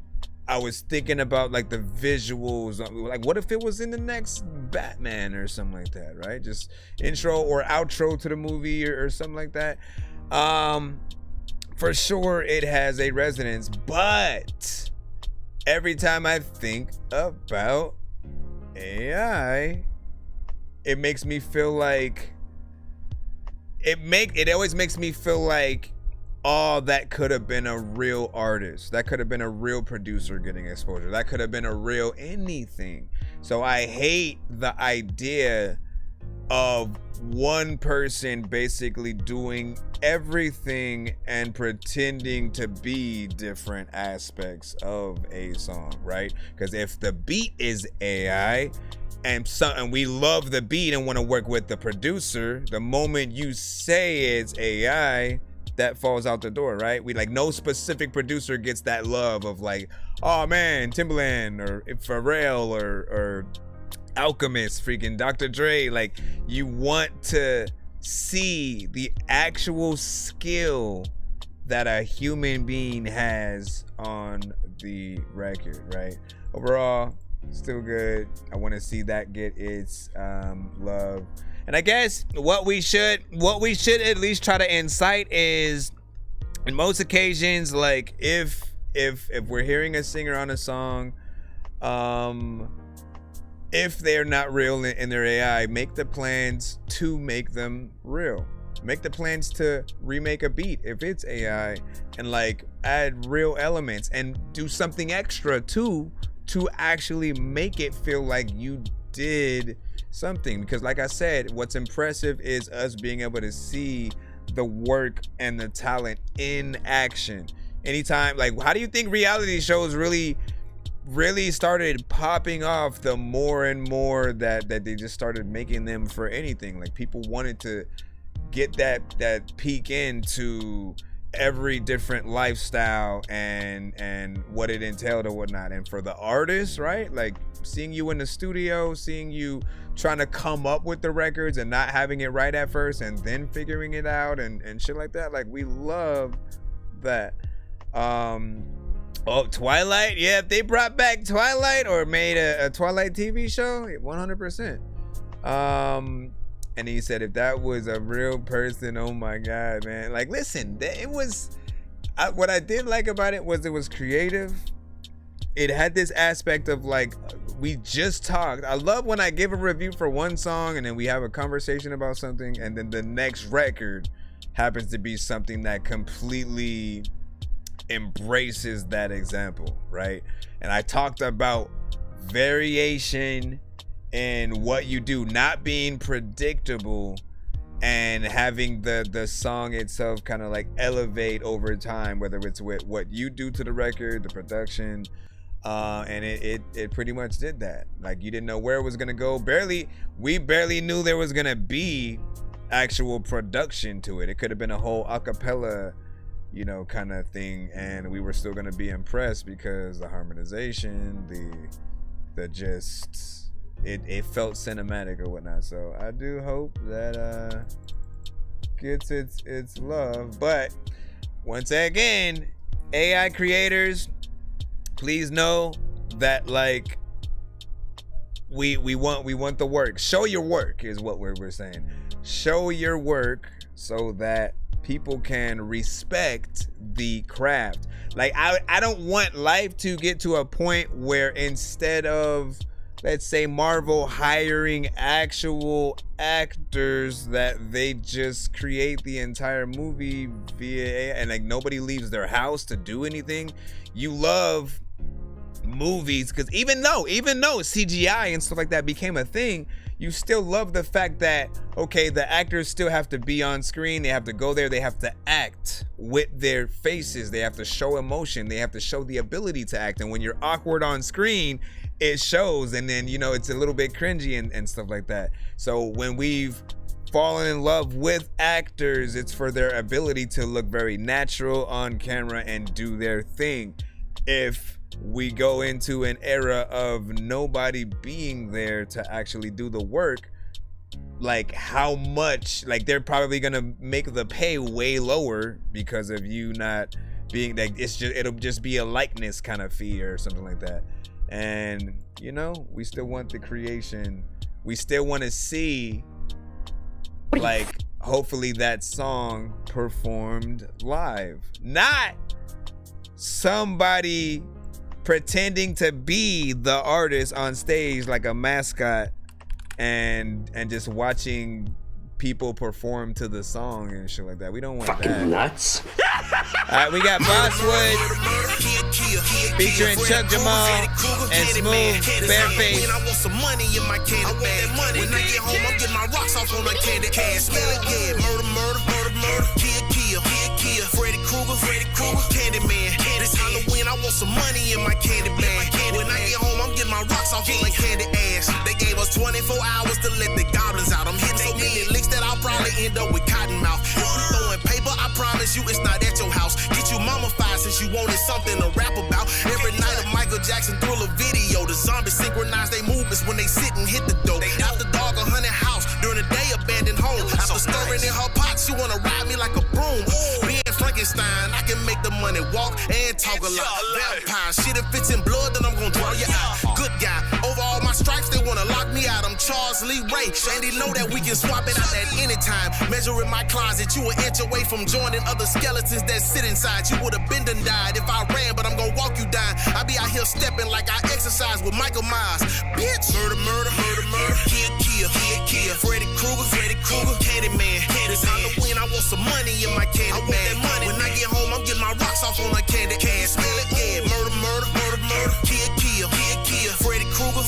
I was thinking about like the visuals, like what if it was in the next Batman or something like that, right? Just intro or outro to the movie or something like that. For sure it has a resonance, but every time I think about AI, it makes me feel like it always makes me feel like, oh, that could have been a real artist, that could have been a real producer getting exposure, that could have been a real anything. So I hate the idea of one person basically doing everything and pretending to be different aspects of a song, right? Because if the beat is AI and we love the beat and want to work with the producer, the moment you say it's AI, that falls out the door, right? We like, no specific producer gets that love of like, oh man, Timbaland or Pharrell or Alchemist, freaking Dr. Dre. Like, you want to see the actual skill that a human being has on the record, right? Overall, still good. I want to see that get its love. And I guess what we should at least try to incite is, in most occasions, like if we're hearing a singer on a song, if they're not real in their AI, make the plans to make them real. Make the plans to remake a beat if it's AI, and like add real elements and do something extra too to actually make it feel like you did something. Because like I said, what's impressive is us being able to see the work and the talent in action. Anytime, like, how do you think reality shows really started popping off the more and more that they just started making them for anything? Like, people wanted to get that peek into every different lifestyle and what it entailed or whatnot. And for the artists, right, like seeing you in the studio, seeing you trying to come up with the records and not having it right at first and then figuring it out and shit like that, like we love that. Oh, Twilight, yeah, if they brought back Twilight or made a Twilight TV show, 100%. And he said, if that was a real person, oh my God, man. Like, listen, it was, what I did like about it was creative. It had this aspect of like, we just talked. I love when I give a review for one song and then we have a conversation about something, and then the next record happens to be something that completely embraces that example, right? And I talked about variation and what you do not being predictable and having the song itself kind of like elevate over time, whether it's with what you do to the record, the production, and it pretty much did that. Like, you didn't know where it was gonna go. We barely knew there was gonna be actual production to it. It could have been a whole acapella, you know, kind of thing, and we were still gonna be impressed because the harmonization, the just, it felt cinematic or whatnot. So I do hope that gets its love. But once again, AI creators, please know that like we want the work. Show your work is what we're saying. Show your work so that people can respect the craft. Like, I don't want life to get to a point where instead of, let's say, Marvel hiring actual actors, that they just create the entire movie via AI, and like nobody leaves their house to do anything. You love movies because even though CGI and stuff like that became a thing, you still love the fact that, okay, the actors still have to be on screen, they have to go there, they have to act with their faces, they have to show emotion, they have to show the ability to act. And when you're awkward on screen, it shows, and then, you know, it's a little bit cringy and stuff like that. So when we've fallen in love with actors, it's for their ability to look very natural on camera and do their thing. If we go into an era of nobody being there to actually do the work, like how much, like they're probably gonna make the pay way lower because of you not being, like, it'll just be a likeness kind of fee or something like that. And you know, we still want the creation, we still want to see, like, hopefully that song performed live, not somebody pretending to be the artist on stage like a mascot and just watching people perform to the song and shit like that. We don't want fucking that. Nuts. Alright, we got Bosswood featuring Chuck Jamal and Smooth Bareface. I want some money in my candy bag. When I get home, I'm getting my rocks off on my candy can. Yeah, murder, kill, Freddy Krueger, Candyman. This Halloween, I want some money in my candy bag. When I get home, I'm getting my rocks off on my candy ass. They gave us 24 hours to let the goblins out. I'm hitting so many licks that I'll probably end up with cotton mouth. If we throwing paper, I promise you it's not at your house. Get you mummified since you wanted something to rap about. Every night of Michael Jackson Thriller video, the zombies synchronize their movements when they sit and hit the dope. After dog, a haunted house. During the day, abandoned home. After stirring in her pot, she wanna ride me like a broom. Being Frankenstein, I can make the money walk and talk a lot. Vampire shit, if it's in blood, then I'm gonna draw you out. Good guy, over all my stripes, they wanna lock me out. I'm Charles Lee Ray. And they know that we can swap it out at any time. Measuring my closet, you an inch away from joining other skeletons that sit inside. You would've been done died if I ran, but I'm gonna walk you down. I be out here stepping like I exercise with Michael Myers. Bitch, murder, murder, murder, murder, kill, kill, kill, kill. Freddy Krueger, Candyman. This Halloween, I want some money in my candy bag. When I get home, I'm getting my rocks off on a candy can. Smell it, yeah. Murder, murder, murder, murder, kill, kill, kill, kill. Freddy Krueger,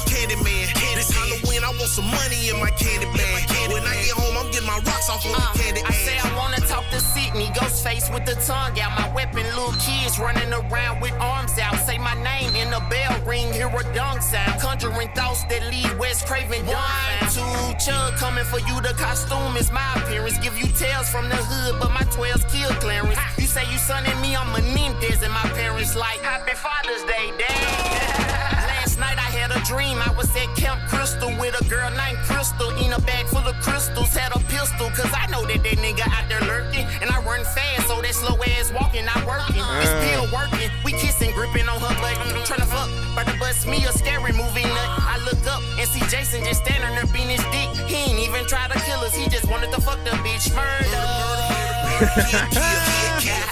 Candyman. This Halloween, I want some money in my candy bag. When I get home, I'm getting my rocks off on the candy can. I say I wanna talk to Sydney, Ghostface with the tongue out. My weapon, little kids running around with arms out. Say my name in a bell ring, hear a dong sound. Conjuring thoughts that lead Wes Craven dumbfound. 2 Chug coming for you, the costume is my appearance. Give you tales from the hood, but my 12's kill clearance. You say you sonning me, I'm Menendez, and my parents like, Happy Father's Day, Dad. Last night I had a dream, I was at Camp Crystal with a girl named Crystal. In a bag full of crystals, had a pistol, cause I know that nigga out there lurking. And I run fast, so that slow ass walking, not working. It's still working, we kissing, gripping on her butt. Tryna fuck, about to bust me a scary movie nut. I look up and see Jason just standing there being his dick. He ain't even try to kill us, he just wanted to fuck the bitch. Murder.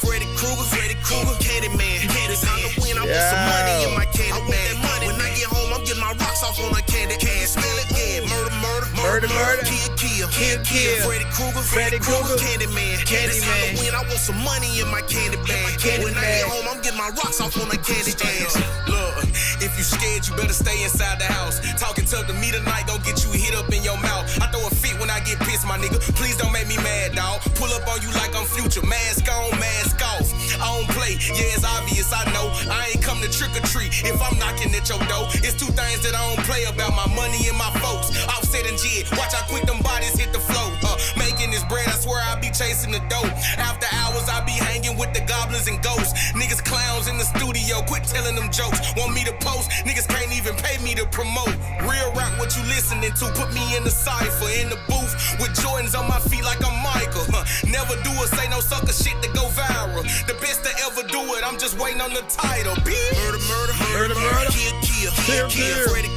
Freddy Krueger, Candyman. This Halloween, I want some money in my candy bag. When I get home, I'm getting my rocks off on a candy can. Smell it, yeah. Murder, kill. Freddy Krueger, Candyman. This Halloween, I want some money in my candy bag. When I get home, I'm getting my rocks off on a candy can. Look, if you scared, you better stay inside the house. Talking tough to me tonight, gon' get you hit up in your mouth. I throw a fit when I get pissed, my nigga. Please don't make me mad, dawg. Pull up on you like I'm Future. Mask on, mask off. I don't play, yeah, it's obvious, I know. I ain't come to trick or treat if I'm knocking at your door. It's 2 things that I don't play about, my money and my folks. Offset and Jid, watch how quick them bodies hit the floor. Making this bread, I swear I be chasing the dough. After hours, I be hanging with the goblins and ghosts. Niggas clowns in the studio, quit telling them jokes. Want me to post, niggas can't even pay me to promote. Real rap, what you listening to, put me in the cypher, in the booth, with Jordans on my feet like I'm Michael. Never do or say no sucker shit to go viral. The best to ever do it, I'm just waiting on the title, bitch. Murder, kill. Freddy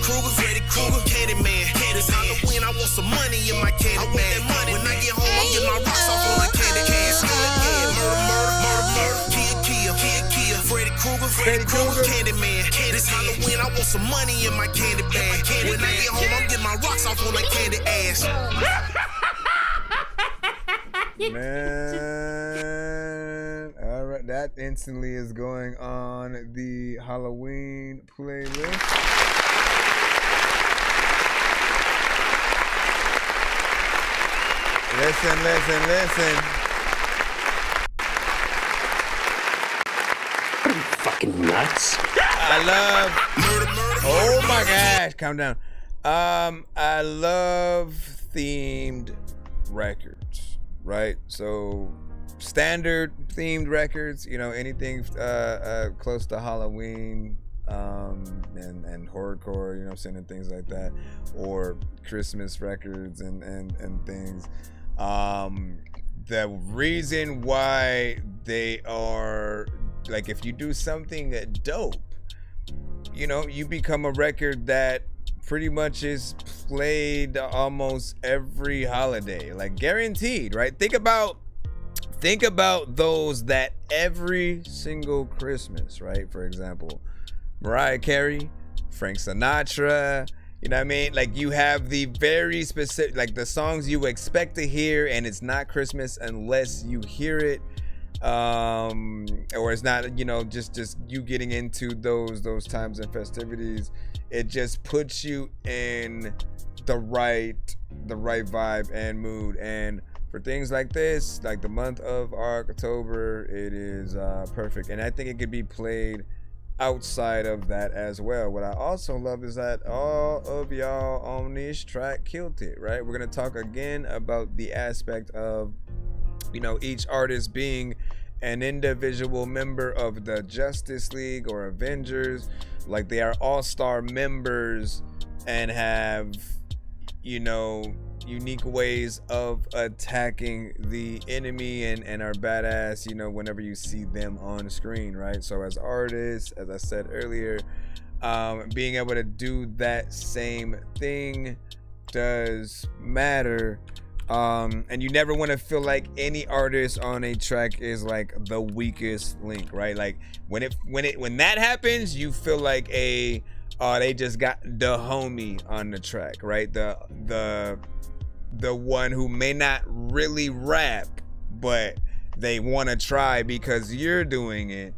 Krueger, Candyman. This Halloween, I want some money in my candy bag. When I get home, I'm getting my rocks off on a candy can. Murder, kill. Freddy Krueger, Candyman. This Halloween, I want some money in my candy bag. When I get home, I'm getting my rocks off on a candy ass. Man, all right, that instantly is going on the Halloween playlist. Listen. Are you fucking nuts? I love. Oh my gosh, calm down. I love themed records, right? So standard themed records, you know, anything close to Halloween, and horrorcore, you know what I'm saying, and things like that, or Christmas records and things. The reason why they are, like, if you do something dope, you know, you become a record that pretty much is played almost every holiday, like guaranteed, right? Think about those that every single Christmas, right? For example, Mariah Carey, Frank Sinatra, you know what I mean? Like, you have the very specific, like the songs you expect to hear, and it's not Christmas unless you hear it, or it's not, you know, just you getting into those times and festivities. It just puts you in the right vibe and mood. And for things like this, like the month of October, it is perfect. And I think it could be played outside of that as well. What I also love is that all of y'all on this track killed it, right? We're gonna talk again about the aspect of, you know, each artist being an individual member of the Justice League or Avengers, like they are all-star members and have, you know, unique ways of attacking the enemy and are badass, you know, whenever you see them on screen, right? So as artists, as I said earlier, being able to do that same thing does matter. And you never want to feel like any artist on a track is like the weakest link, right? Like when that happens, you feel like they just got the homie on the track, right? The one who may not really rap, but they want to try because you're doing it,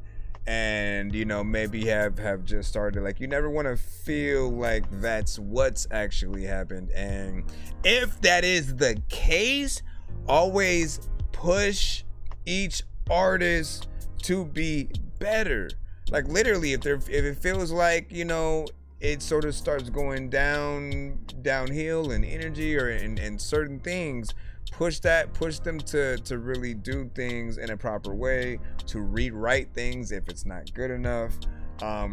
and you know, maybe have just started. Like, you never want to feel like that's what's actually happened. And if that is the case, always push each artist to be better. Like, literally, if it feels like, you know, it sort of starts going downhill in energy or in certain things, push them to really do things in a proper way, to rewrite things if it's not good enough,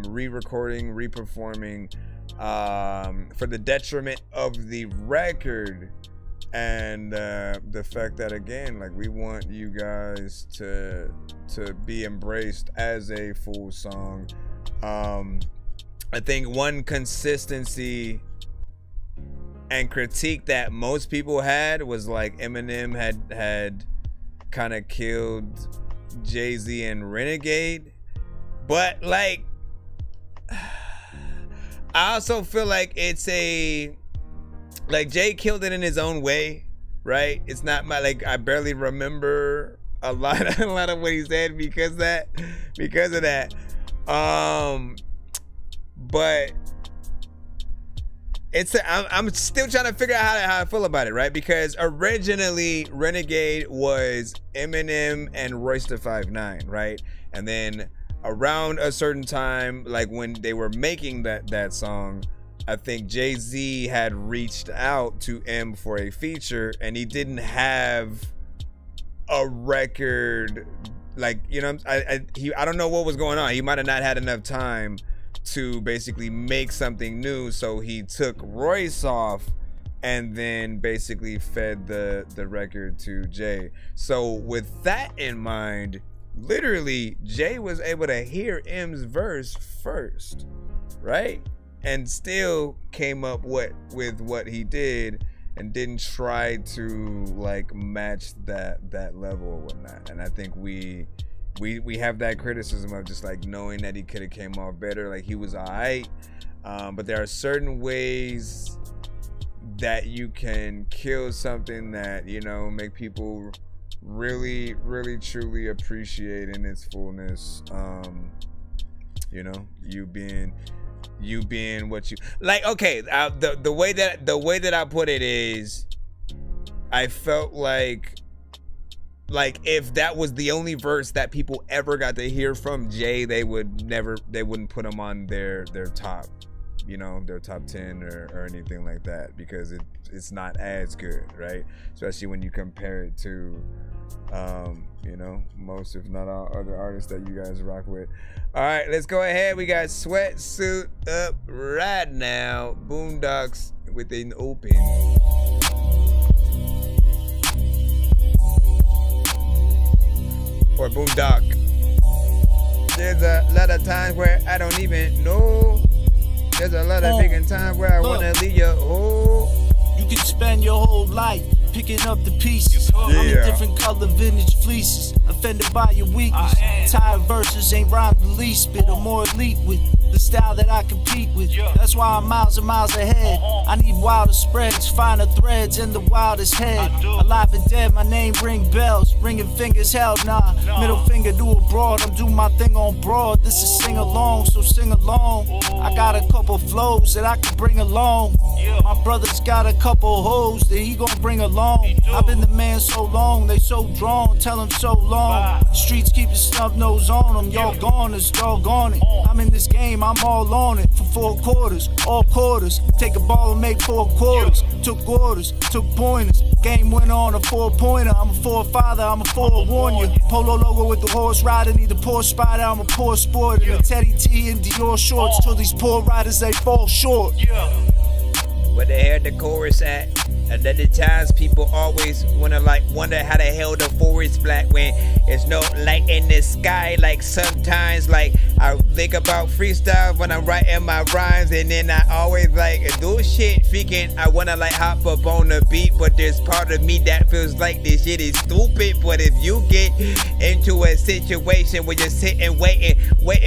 re-recording, re-performing, for the detriment of the record. And the fact that, again, like, we want you guys to be embraced as a full song. I think one consistency and critique that most people had was like Eminem had kind of killed Jay-Z and Renegade, but like I also feel like it's like Jay killed it in his own way, right? It's not my, like, I barely remember a lot of what he said because of that. But I'm still trying to figure out how I feel about it, right? Because originally Renegade was Eminem and Royce da 5'9", right? And then around a certain time, like when they were making that song, I think Jay-Z had reached out to M for a feature, and he didn't have a record, like, you know, I don't know what was going on. He might have not had enough time to basically make something new, so he took Royce off and then basically fed the record to Jay. So with that in mind, literally Jay was able to hear M's verse first, right? And still came up with what he did and didn't try to like match that level or whatnot. And I think we have that criticism of just like knowing that he could have came off better. Like, he was alright, but there are certain ways that you can kill something that, you know, make people really, really, truly appreciate in its fullness. You know, you being what you like. Okay, the way that I put it is, I felt like if that was the only verse that people ever got to hear from Jay, they wouldn't put him on their top, you know, their top 10 or anything like that, because it's not as good, right? Especially when you compare it to you know, most if not all other artists that you guys rock with. All right, let's go ahead. We got Sweatsuit up right now. Boondocks with an open. Or Boondock. There's a lot of times where I don't even know. There's a lot of big times where I want to leave you. You can spend your whole life picking up the pieces. I'm in different color vintage fleeces. Offended by your weakness. Tired verses ain't rhymed the least bit. I'm more elite with the style that I compete with. That's why I'm miles and miles ahead. I need wilder spreads, finer threads in the wildest head. Alive and dead, my name ring bells. Ringing fingers, hell nah. Middle finger to a broad, I'm doing my thing on broad. This is sing along, so sing along. I got a couple flows that I can bring along. My brother's got a couple hoes that he gon' bring along. I've been the man so long, they so drawn, tell him so long. Streets keep a snub nose on them, y'all gone, it's doggone it. I'm in this game, I'm all on it. For 4 quarters, all quarters. Take a ball and make 4 quarters. Took orders, took pointers. Game went on a 4-pointer. I'm a 4-father, I'm a 4-warn you. Polo logo with the horse rider, need a poor spider, I'm a poor sport. And a Teddy T and Dior shorts. Till these poor riders, they fall short. Where the hell the chorus at? And at the times people always wanna like wonder how the hell the forest black when there's no light in the sky. Like sometimes like I think about freestyle when I'm writing my rhymes, and then I always like do shit freaking I wanna like hop up on the beat, but there's part of me that feels like this shit is stupid. But if you get into a situation where you're sitting waiting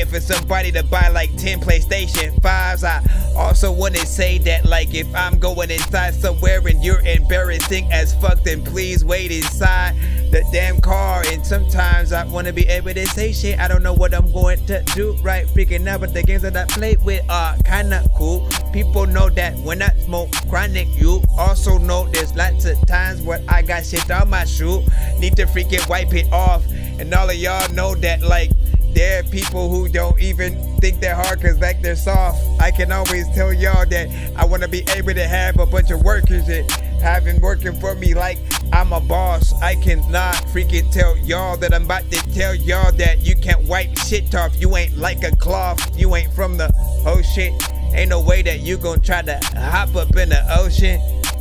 for somebody to buy like 10 PlayStation 5s, I also want to say that like if I'm going inside somewhere and you're embarrassing as fuck, then please wait inside the damn car. And sometimes I want to be able to say shit I don't know what I'm going to do right freaking now, but the games that I play with are kinda cool. People know that when I smoke chronic, you also know there's lots of times where I got shit on my shoe, need to freaking wipe it off. And all of y'all know that like there are people who don't even think they're hard cause like they're soft. I can always tell y'all that I want to be able to have a bunch of workers and have them working for me like I'm a boss. I cannot freaking tell y'all that I'm about to tell y'all that you can't wipe shit off. You ain't like a cloth. You ain't from the whole shit. Ain't no way that you gonna try to hop up in the ocean.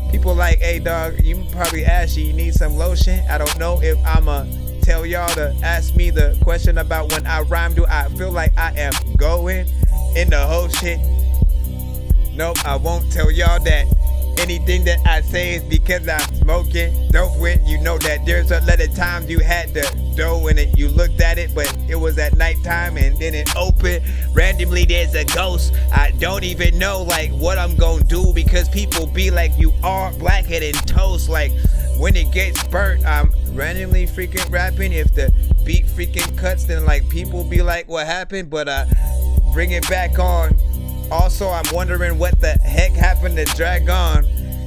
People like, hey dog, you probably ashy, you need some lotion. I don't know if I'ma tell y'all to ask me the question about when I rhyme. Do I feel like I am going in the whole shit? Nope, I won't tell y'all that. Anything that I say is because I'm smoking dope. When you know that there's a lot of times you had the dough in it, you looked at it, but it was at nighttime and then it opened. Randomly there's a ghost. I don't even know like what I'm gonna do because people be like, you are blackheaded and toast. Like when it gets burnt, I'm randomly freaking rapping. If the beat freaking cuts, then like people be like, what happened? But bring it back on. Also, I'm wondering what the heck happened to Dragon.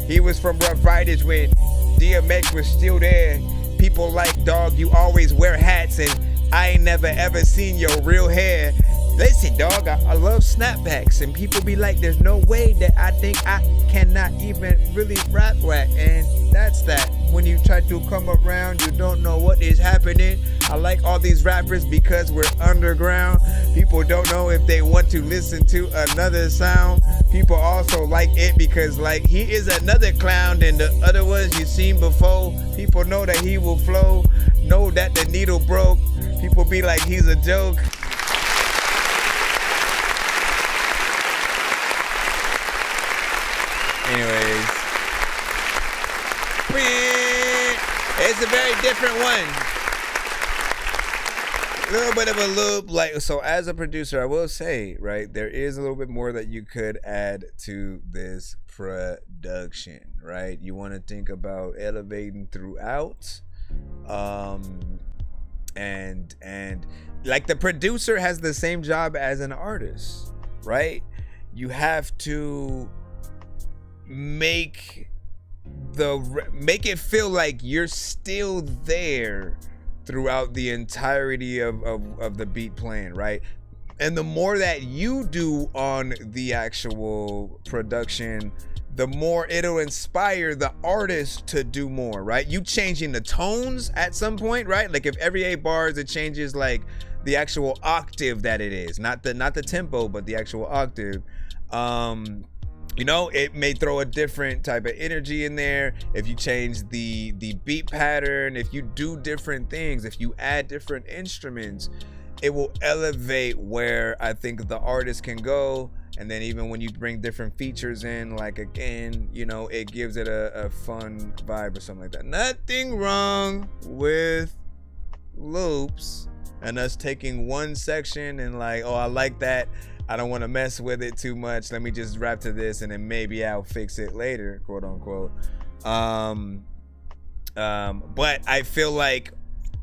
He was from Rough Riders when DMX was still there. People like, dog, you always wear hats and I ain't never ever seen your real hair. Listen, dog, I love snapbacks, and people be like, there's no way that I think I cannot even really rap. And that's that. When you try to come around, you don't know what is happening. I like all these rappers because we're underground. People don't know if they want to listen to another sound. People also like it because like he is another clown than the other ones you've seen before. People know that he will flow, know that the needle broke. People be like, he's a joke. Anyways, it's a very different one. A little bit of a loop. Like, so as a producer, I will say, right, there is a little bit more that you could add to this production, right? You want to think about elevating throughout. And like the producer has the same job as an artist, right? You have to make it feel like you're still there throughout the entirety of the beat playing, right? And the more that you do on the actual production, the more it'll inspire the artist to do more, right? You changing the tones at some point, right? Like if every 8 bars it changes like the actual octave that it is, not the tempo, but the actual octave. You know, it may throw a different type of energy in there. If you change the beat pattern, if you do different things, if you add different instruments, it will elevate where I think the artist can go. And then even when you bring different features in, like again, you know, it gives it a fun vibe or something like that. Nothing wrong with loops and us taking one section and like, oh, I like that. I don't want to mess with it too much. Let me just rap to this and then maybe I'll fix it later, quote unquote. But I feel like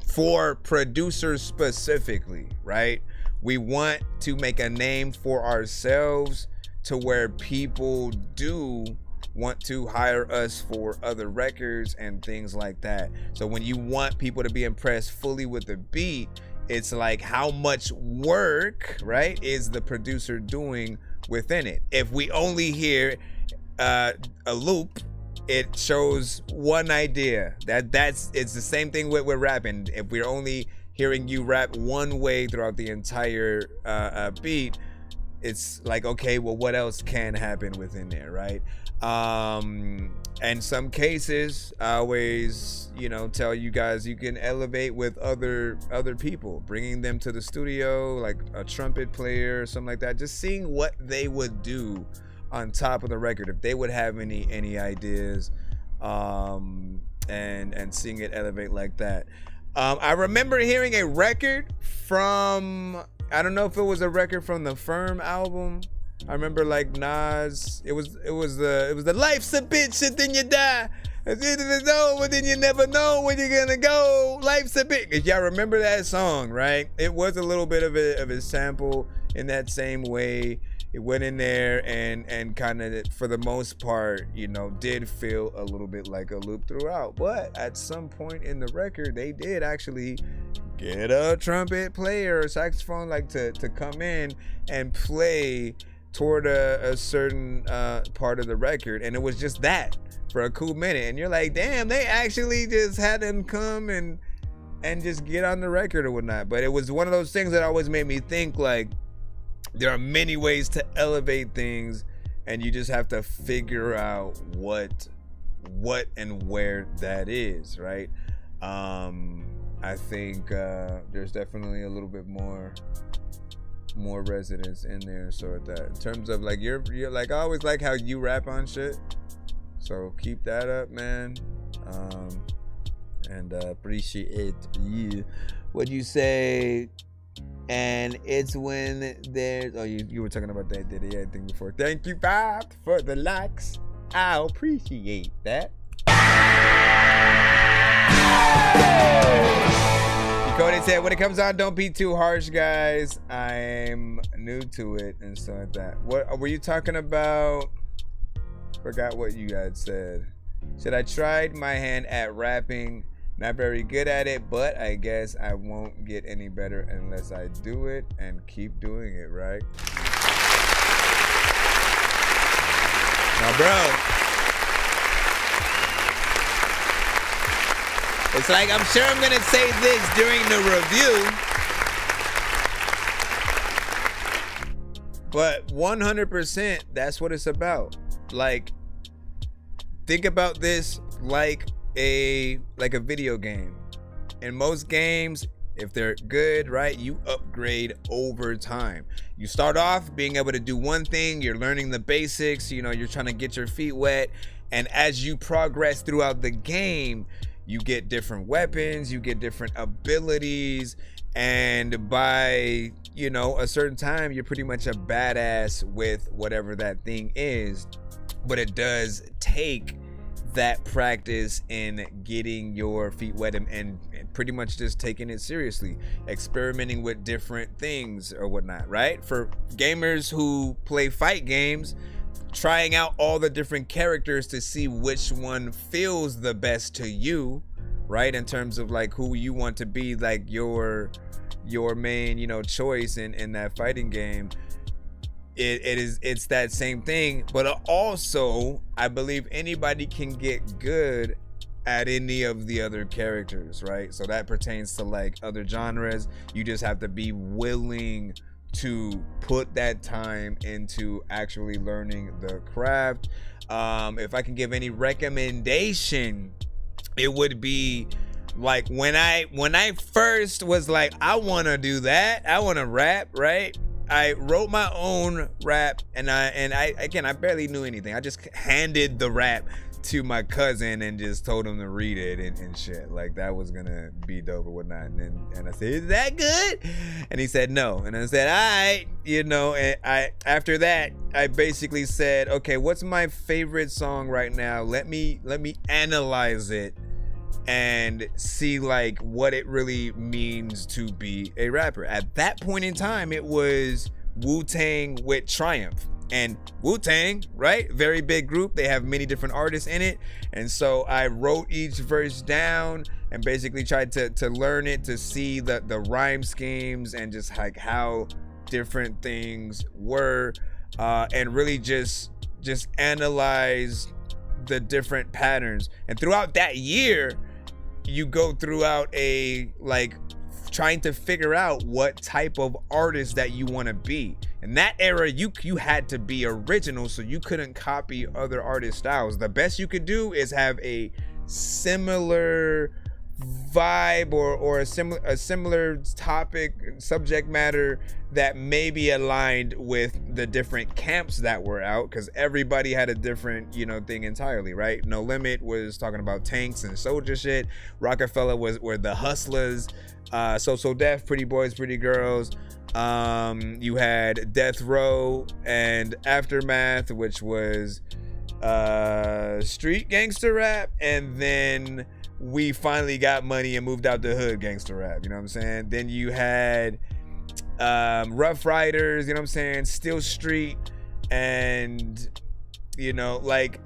for producers specifically, right? We want to make a name for ourselves to where people do want to hire us for other records and things like that. So when you want people to be impressed fully with the beat, it's like how much work, right, is the producer doing within it? If we only hear a loop, it shows one idea. It's the same thing with rapping. If we're only hearing you rap one way throughout the entire beat, it's like, okay, well, what else can happen within there, right? And some cases, I always, you know, tell you guys you can elevate with other people, bringing them to the studio, like a trumpet player or something like that, just seeing what they would do on top of the record, if they would have any ideas, and seeing it elevate like that. I remember hearing a record from, I don't know if it was a record from the Firm album. I remember like Nas, it was the life's a bitch and then you die. If it's over, then you never know when you're gonna go. Life's a bitch. If y'all remember that song, right? It was a little bit of a sample in that same way. It went in there and kind of, for the most part, you know, did feel a little bit like a loop throughout. But at some point in the record, they did actually get a trumpet player or saxophone like to come in and play toward a certain part of the record, and it was just that for a cool minute, and you're like, damn, they actually just had them come and just get on the record or whatnot. But it was one of those things that always made me think, like, there are many ways to elevate things, and you just have to figure out what and where that is, right? I think there's definitely a little bit more resonance in there, so that in terms of like you're like, I always like how you rap on shit, so keep that up, man. And appreciate you. What you say? And it's when there's, oh, you were talking about that Diddy thing before. Thank you, Bob, for the likes. I appreciate that. Cody said, when it comes on, don't be too harsh, guys. I'm new to it and stuff like that. What were you talking about? Forgot what you guys said. Said, I tried my hand at rapping. Not very good at it, but I guess I won't get any better unless I do it and keep doing it, right? Now, bro, it's like, I'm sure I'm gonna say this during the review, but 100%, that's what it's about. Like, think about this like a video game. In most games, if they're good, right, you upgrade over time. You start off being able to do one thing, you're learning the basics, you know, you're trying to get your feet wet, and as you progress throughout the game, you get different weapons, you get different abilities, and by, you know, a certain time, you're pretty much a badass with whatever that thing is. But it does take that practice in getting your feet wet and pretty much just taking it seriously, experimenting with different things or whatnot, right? For gamers who play fight games, trying out all the different characters to see which one feels the best to you, right? In terms of like who you want to be, like your main, you know, choice in that fighting game. It's that same thing, but also I believe anybody can get good at any of the other characters, right? So that pertains to like other genres. You just have to be willing to put that time into actually learning the craft. If I can give any recommendation, it would be like when I first was like, I want to do that, I want to rap, right? I wrote my own rap, and I barely knew anything. I just handed the rap to my cousin and just told him to read it and shit. Like that was gonna be dope or whatnot. And I said, is that good? And he said no. And I said, all right, you know. And after that, I basically said, okay, what's my favorite song right now? Let me analyze it and see like what it really means to be a rapper. At that point in time, it was Wu-Tang with Triumph. And Wu-Tang, right? Very big group. They have many different artists in it. And so I wrote each verse down and basically tried to learn it, to see the rhyme schemes and just like how different things were, and really just analyze the different patterns. And throughout that year, you go throughout a like trying to figure out what type of artist that you want to be. In that era, you had to be original, so you couldn't copy other artist styles. The best you could do is have a similar vibe or a similar topic, subject matter that maybe aligned with the different camps that were out, because everybody had a different, you know, thing entirely, right? No Limit was talking about tanks and soldier shit. Rockefeller were the hustlers. So Def, Pretty Boys, Pretty Girls. You had Death Row and Aftermath, which was street gangster rap, and then we finally got money and moved out the hood gangster rap, you know what I'm saying? Then you had Rough Riders, you know what I'm saying? Still Street, and you know, like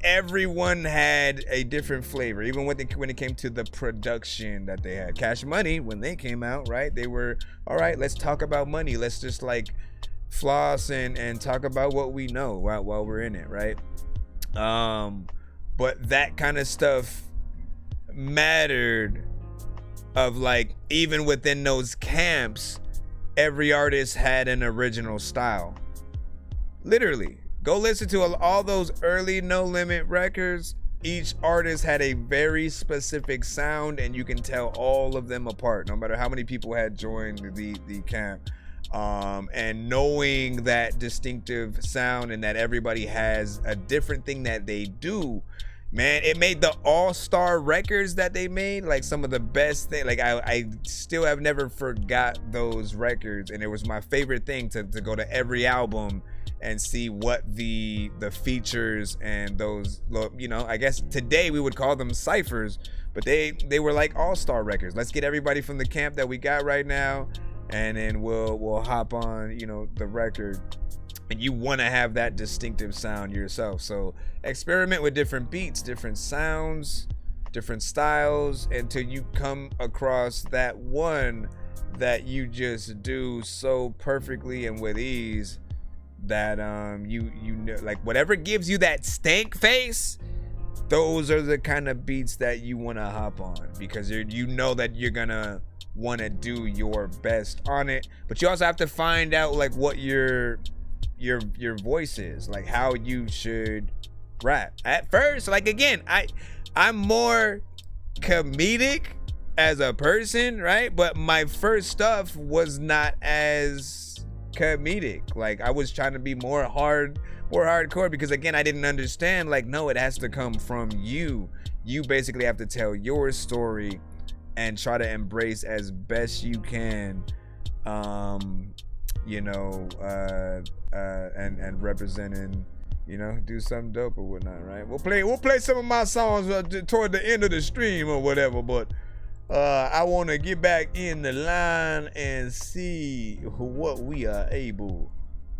everyone had a different flavor, even when it came to the production that they had. Cash Money, when they came out, right, they were, all right, let's talk about money, let's just like floss and talk about what we know while we're in it, right? But that kind of stuff mattered, of like, even within those camps, every artist had an original style. Literally, go listen to all those early No Limit records. Each artist had a very specific sound, and you can tell all of them apart, no matter how many people had joined the camp. And knowing that distinctive sound and that everybody has a different thing that they do, man, it made the all-star records that they made like some of the best things. Like I still have never forgot those records, and it was my favorite thing to go to every album and see what the features and those, you know, I guess today we would call them ciphers, but they were like all-star records. Let's get everybody from the camp that we got right now, and then we'll hop on, you know, the record. And you want to have that distinctive sound yourself. So experiment with different beats, different sounds, different styles, until you come across that one that you just do so perfectly and with ease that you know, like, whatever gives you that stank face, those are the kind of beats that you want to hop on, because you know that you're gonna want to do your best on it. But you also have to find out like what your voice is, like how you should rap. At first, like, again, I'm more comedic as a person, right? But my first stuff was not as comedic. Like, I was trying to be more hardcore, because again, I didn't understand, like, no, it has to come from you. You basically have to tell your story and try to embrace as best you can, you know, and representing, you know, do something dope or whatnot, right? We'll play some of my songs toward the end of the stream or whatever, but I want to get back in the line and see what we are able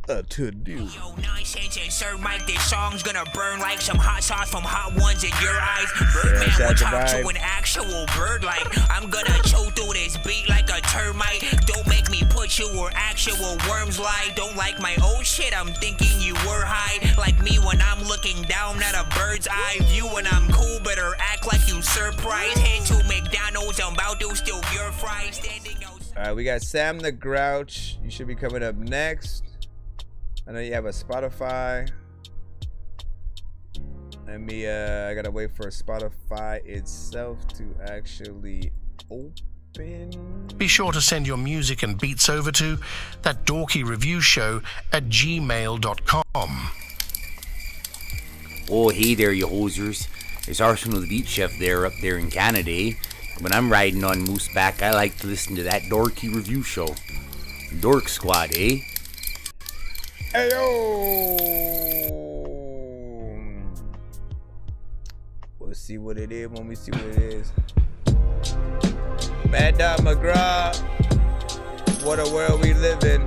to do. Yo, nonsense and Sir Mike, this song's gonna burn like some hot sauce from hot ones in your eyes. Birdman will talk to an actual bird, like I'm gonna chew through this beat like a termite. Don't make me put you where actual worms lie. Don't like my old shit, I'm thinking you were high. Like me when I'm looking down at a bird's eye view. When I'm cool, better act like you surprised. Head to McDonald's, I'm about to steal your fries. Standing outside. All right, we got Sam the Grouch. You should be coming up next. I know you have a Spotify. I gotta wait for Spotify itself to actually open. Be sure to send your music and beats over to ThatDorkyReviewShow at gmail.com. Oh, hey there, you hosers. It's Arsenal the Beat Chef there up there in Canada, eh? When I'm riding on Mooseback, I like to listen to That Dorky Review Show. Dork Squad, eh? Hey yo! We'll see what it is when we see what it is. Mad Dog McGraw, what a world we live in.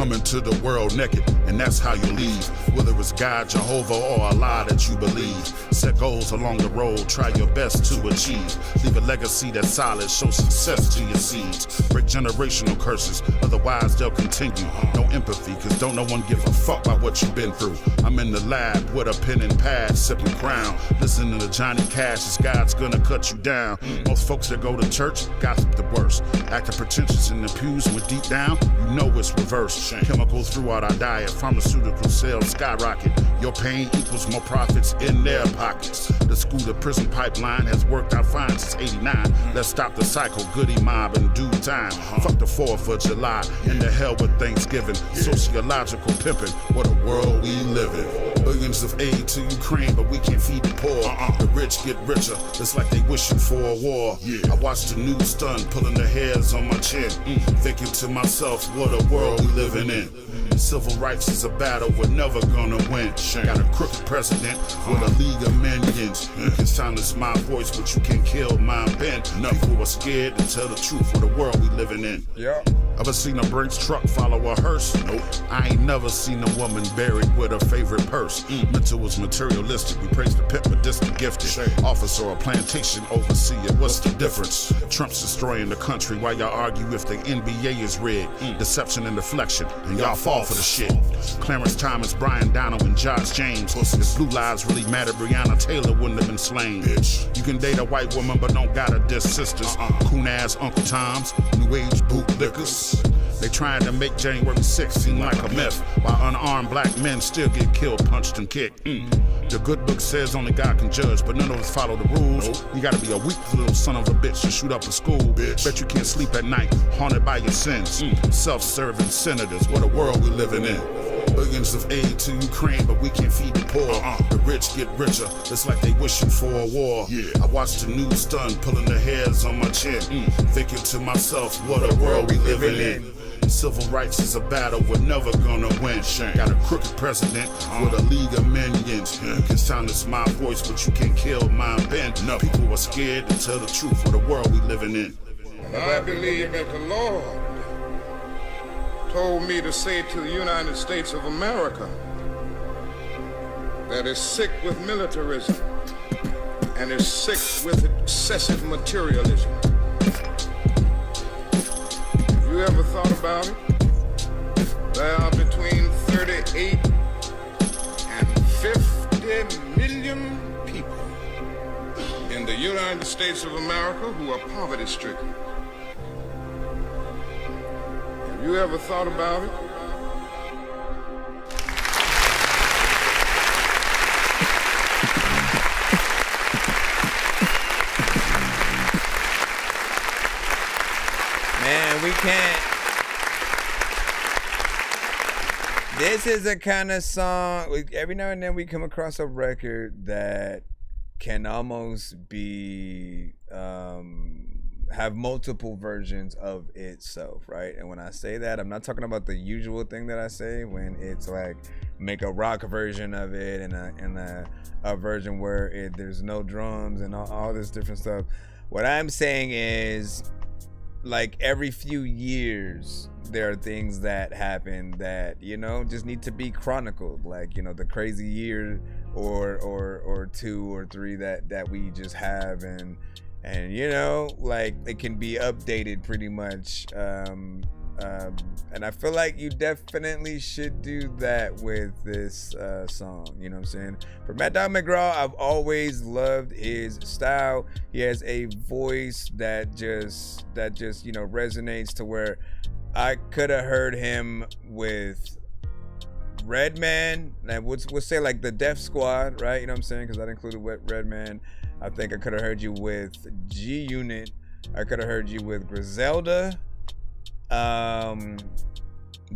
come into the world naked, and that's how you leave. Whether it's God, Jehovah, or Allah that you believe. Set goals along the road, try your best to achieve. Leave a legacy that's solid, show success to your seeds. Break generational curses, otherwise they'll continue. No empathy, cause don't no one give a fuck about what you've been through. I'm in the lab with a pen and pad, sipping Crown. Listening to Johnny Cash, as God's gonna cut you down. Most folks that go to church, gossip the worst. Acting pretentious in the pews, when deep down, you know it's reversed. Chemicals throughout our diet, pharmaceutical sales skyrocket. Your pain equals more profits in their pockets. The school to prison pipeline has worked out fine since '89. Let's stop the cycle, goody mob in due time. Fuck the 4th of July, and the hell with Thanksgiving. Sociological pimping, what a world we live in. Billions of aid to Ukraine, but we can't feed the poor. The rich get richer, it's like they wishing for a war. I watch the news stun, pulling the hairs on my chin. Thinking to myself, what a world we living in. Civil rights is a battle we're never gonna win. Got a crooked president with a league of minions. You can silence my voice, but you can't kill my pen. People are scared to tell the truth of the world we living in. Ever seen a Brinks truck follow a hearse? Nope. I ain't never seen a woman buried with her favorite purse. Mental was materialistic. We praise the pimp, but this the gifted. Officer or plantation overseer, what's the difference? Trump's destroying the country while y'all argue if the NBA is rigged. Deception and deflection, and y'all fall for the shit. Clarence Thomas, Brian Donald, and Josh James. If blue lives really mattered, Breonna Taylor wouldn't have been slain. You can date a white woman, but don't gotta diss sisters. Coon ass Uncle Toms, new age bootlickers. They trying to make January 6th seem like a myth, while unarmed black men still get killed, punched, and kicked. The good book says only God can judge, but none of us follow the rules. You gotta be a weak little son of a bitch to shoot up a school. Bet you can't sleep at night, haunted by your sins. Self-serving senators, what a world we living in. Billions of aid to Ukraine, but we can't feed the poor. The rich get richer, it's like they wishing for a war. I watch the news stun, pulling the hairs on my chin. Thinking to myself, what a world we living in. Civil rights is a battle we're never gonna win. Got a crooked president with a league of minions. You can silence my voice, but you can't kill my pen. People are scared to tell the truth of the world we living in. And I believe that the Lord told me to say to the United States of America that is sick with militarism and is sick with excessive materialism. Have you ever thought about it? There are between 38 and 50 million people in the United States of America who are poverty-stricken. Have you ever thought about it? Man, we can't. This is a kind of song. Every now and then we come across a record that can almost be have multiple versions of itself, right? And when I say that, I'm not talking about the usual thing that I say when it's like make a rock version of it and a version where there's no drums and all this different stuff. What I'm saying is, like, every few years there are things that happen that, you know, just need to be chronicled, like, you know, the crazy year or 2 or 3 that we just have, and you know, like, it can be updated pretty much, and I feel like you definitely should do that with this song, you know what I'm saying? For Mad Dog McGraw, I've always loved his style. He has a voice that just you know, resonates to where I could have heard him with Redman, and we'll say like the Def Squad, right? You know what I'm saying? Because that included Redman. I think I could have heard you with G Unit. I could have heard you with Griselda. The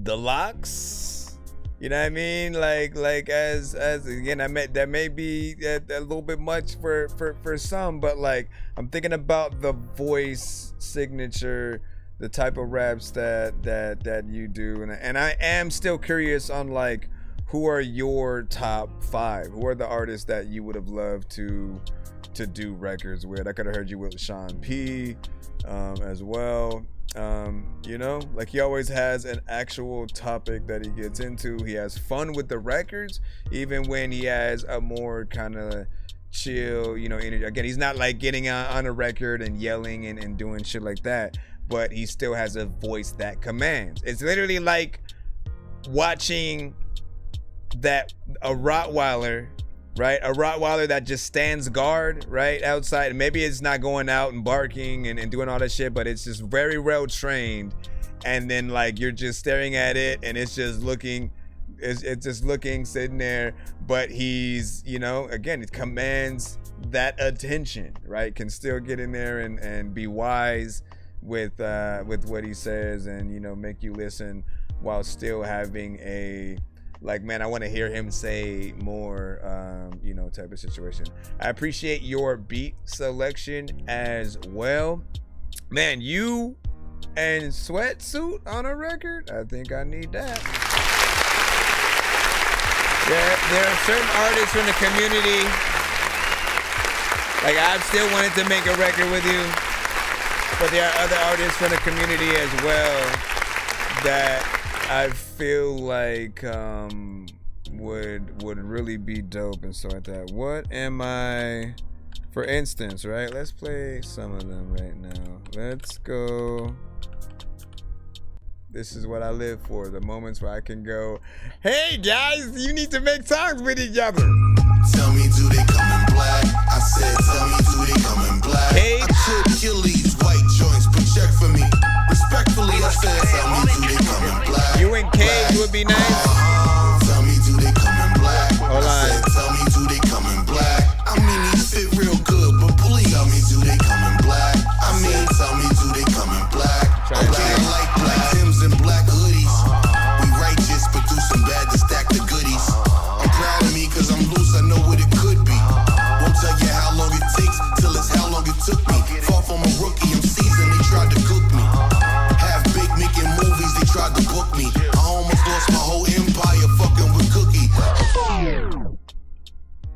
Locks, you know what I mean? Like as again, that may be a little bit much for some, but like, I'm thinking about the voice signature, the type of raps that you do, and I am still curious on, like, who are your top 5? Who are the artists that you would have loved to do records with? I could have heard you with Sean P as well. You know, like he always has an actual topic that he gets into. He has fun with the records, even when he has a more kind of chill, you know, energy. Again, he's not like getting on a record and yelling and doing shit like that, but he still has a voice that commands. It's literally like watching a Rottweiler, right? A Rottweiler that just stands guard, right, outside. Maybe it's not going out and barking and doing all that shit, but it's just very well trained. And then like you're just staring at it and it's just looking, sitting there. But he's, you know, again, it commands that attention, right? Can still get in there and be wise with what he says, and, you know, make you listen while still having a, like, man, I want to hear him say more, you know, type of situation. I appreciate your beat selection as well. Man, you and Sweatsuit on a record? I think I need that. There are certain artists from the community. Like, I've still wanted to make a record with you, but there are other artists from the community as well that I feel like would really be dope and stuff like that. What am I, for instance, right? Let's play some of them right now. Let's go. This is what I live for, the moments where I can go, hey guys, you need to make songs with each other. Tell me, do they come in black? I said, tell me, do they come in black? Hey. I could kill these white joints, but check for me. Respectfully, I said, tell me, do they come in black? You and Cage would be nice. Tell me, do they come in black? Hold on. I said, tell me, do they come in black? I mean, these fit real good, but please tell me, do they come in black? I mean, tell me, do they come in black? Okay, I like black Timbs and black hoodies. We righteous, but do some bad to stack the goodies. I'm proud of me, cause I'm loose, I know what it could be. Won't tell you how long it takes, till it's how long it took me. Far from a rookie, I'm seasoned, they tried to cook me. Half big making movies, they tried to book me. I almost lost my whole empire fucking with Cookie.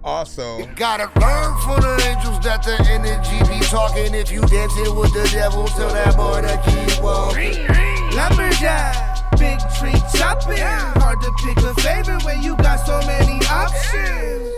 Also, you gotta learn from the angels that the energy be talking. If you dancing with the devil, tell that boy to keep walking. Lumberjack, big tree chopping. Hard to pick a favorite when you got so many options.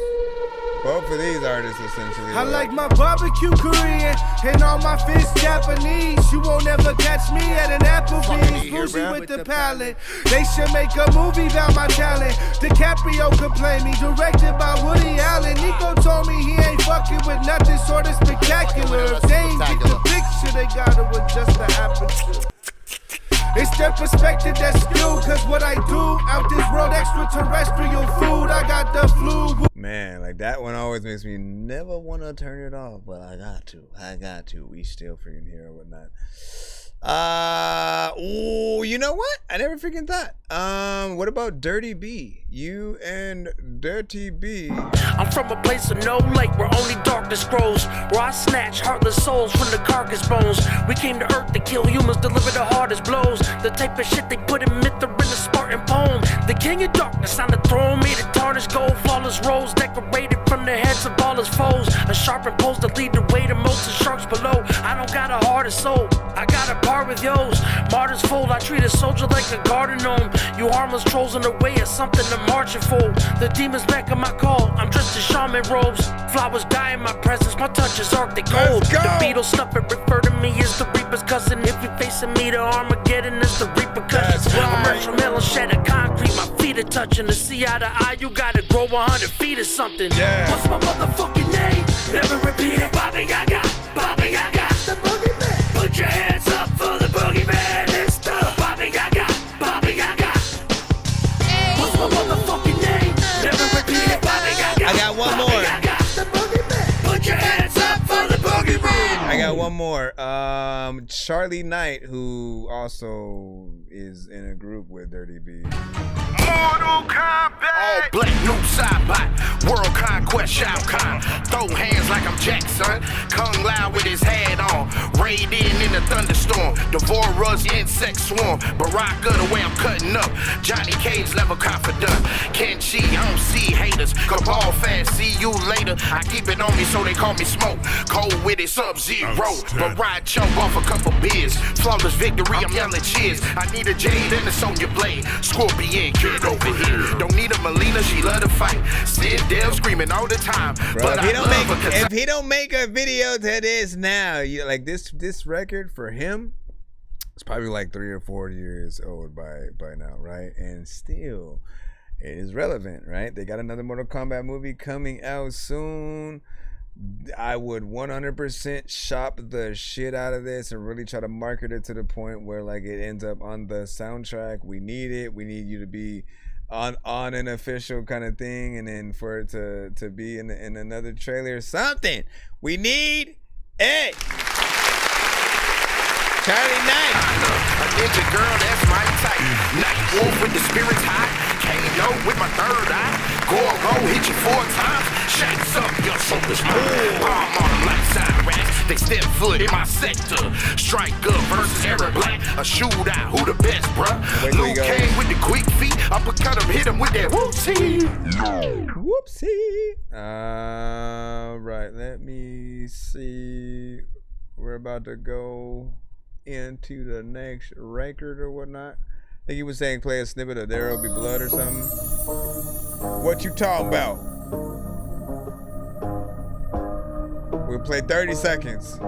both of these artists essentially. I like my barbecue Korean and all my fish Japanese. You won't ever catch me at an Applebee's. Bougie with the palate. They should make a movie about my talent. DiCaprio could play me, directed by Woody Allen. Nico told me he ain't fucking with nothing sort of spectacular. If they ain't get the picture, they gotta adjust the aperture. It's their perspective that's skewed, cause what I do out this world, extraterrestrial food, I got the flu. Man, like that one always makes me never want to turn it off, but I got to. We still freaking here or whatnot. Ooh, you know what? I never freaking thought. What about Dirty B? You and Dirty B. I'm from a place of no light where only darkness grows, where I snatch heartless souls from the carcass bones. We came to earth to kill humans, deliver the hardest blows. The type of shit they put in Myth or in a Spartan poem. The king of darkness on the throne, made of tarnished gold, flawless rose, decorated from the heads of all his foes. A sharpened post to lead the way to most of sharks below. I don't got a heart or soul, I got a bar with yo's. Martyrs fold, I treat a soldier like a garden gnome. You harmless trolls in the way of something to marching for. The demons back on my call, I'm dressed in shaman robes. Flowers die in my presence, my touch is arctic cold. The Beatles snuff it, refer to me as the Reaper's cousin. If you're facing me, the Armageddon is the repercussions. I'm fresh from hell and shed of concrete, my feet are touching. To see eye to eye, you gotta grow 100 feet or something. What's my motherfucking name? Never repeat it. Bobby Gaga, Bobby Gaga, the boogeyman. Put your hands up for the boogeyman. It's the Bobby Gaga, Bobby Gaga. What's my motherfucking name? Never repeat it. Bobby Gaga, I got one more. the boogeyman. Put your hands up for the boogeyman. I got one more. Charlie Knight, who also is in a group with Dirty B. Mortal Kombat. All black, new side bot. World conquest, Shao Kahn. Throw hands like I'm Jackson. Kung Lao with his hat on. Raid in a thunderstorm. Devorah's insect swarm. Baraka the way I'm cutting up. Johnny Cage level confident. Kenchi, I don't see haters. Cabal fast, see you later. I keep it on me so they call me Smoke. Cold with it, Sub-Zero. But ride choke off a couple beers. Flawless victory, I'm yelling cheers. I need a Jade and a Sonya Blade. Scorpion, get over here. Don't need a Melina, she love to fight. Sid Dale screaming all the time. Bro, But if he don't make a video to this now, you like this record for him, it's probably like 3 or 4 years old by now, right? And still, it is relevant, right? They got another Mortal Kombat movie coming out soon. I would 100% shop the shit out of this and really try to market it to the point where like it ends up on the soundtrack. We need it. We need you to be on an official kind of thing, and then for it to be in another trailer or something. We need it. Charlie Knight. A ninja girl, that's my type. Night wolf with the spirits high. K.O. with my third eye. Go hit you 4 times. Shakes up your shoulders. Palm on them like side racks. They step foot in my sector. Striker versus Eric Black. A shootout, who the best, bruh? Luke Kane with the quick feet. Uppercut him, hit him with that whoopsie. Whoopsie. Right, let me see. We're about to go into the next record or whatnot. I think he was saying play a snippet of There'll Be Blood or something. What you talking about? We'll play 30 seconds.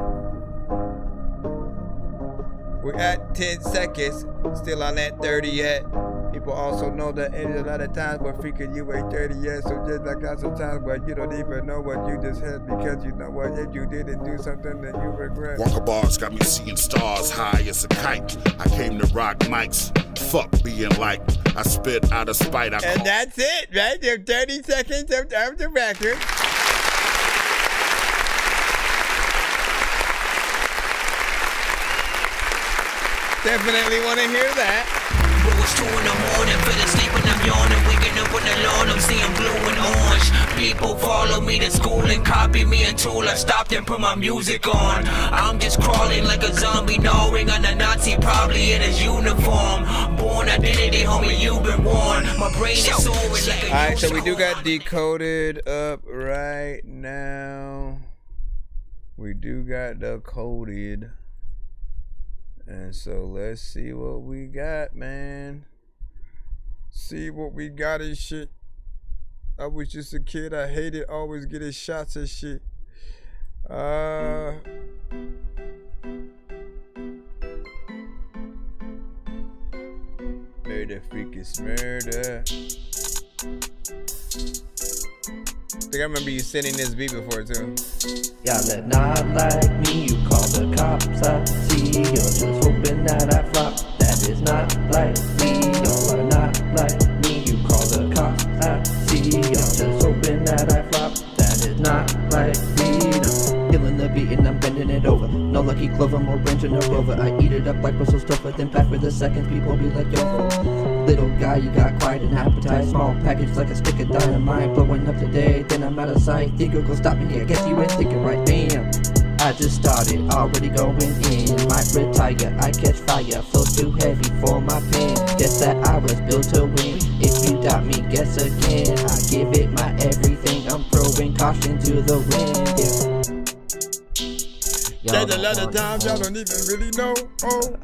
We're at 10 seconds. Still on that 30 yet. People also know that it is a lot of times where freaking you ain't 30 yet. So just like that sometimes where you don't even know what you just had because you know what, if you didn't do something that you regret. Walker bars got me seeing stars high as a kite. I came to rock mics. Fuck being like I spit out of spite. And that's it, right? There 30 seconds of the record. Definitely want to hear that. But it's 2 in the morning, fell asleep and I'm yawning. Waking up on the lawn, I'm seeing blue and orange. People follow me to school and copy me until I stopped and put my music on. I'm just crawling like a zombie, gnawing on a Nazi, probably in his uniform. Born identity, homie, you've been warned. My brain is soaring like a Alright, so we do got Decoded up right now. We do got Decoded. And so let's see what we got, man. See what we got and shit. I was just a kid. I hated always getting shots and shit. Murder, freakish murder. I think I remember you sending this beat before too. Y'all are not like me, you call the cops, I see. You're just hoping that I flop, that is not like me. Y'all are not like me, you call the cops, I see. You're just hoping that I flop, that is not like me. No. Killing the beat and I'm bending it over. No lucky clover, more branch in a rover. I eat it up like Brussels stuff, then back for the seconds, people be like, yo. Little guy, you got quite an appetite. Small package like a stick of dynamite. Blowing up today, then I'm out of sight. Think you'll go stop me, I guess you ain't thinking right, damn. I just started, already going in. Might retire, I catch fire. Flow too heavy for my pen. Guess that I was built to win. If you doubt me, guess again. I give it my everything. I'm throwing caution to the wind, yeah. There's a lot of times y'all don't even really know. Oh.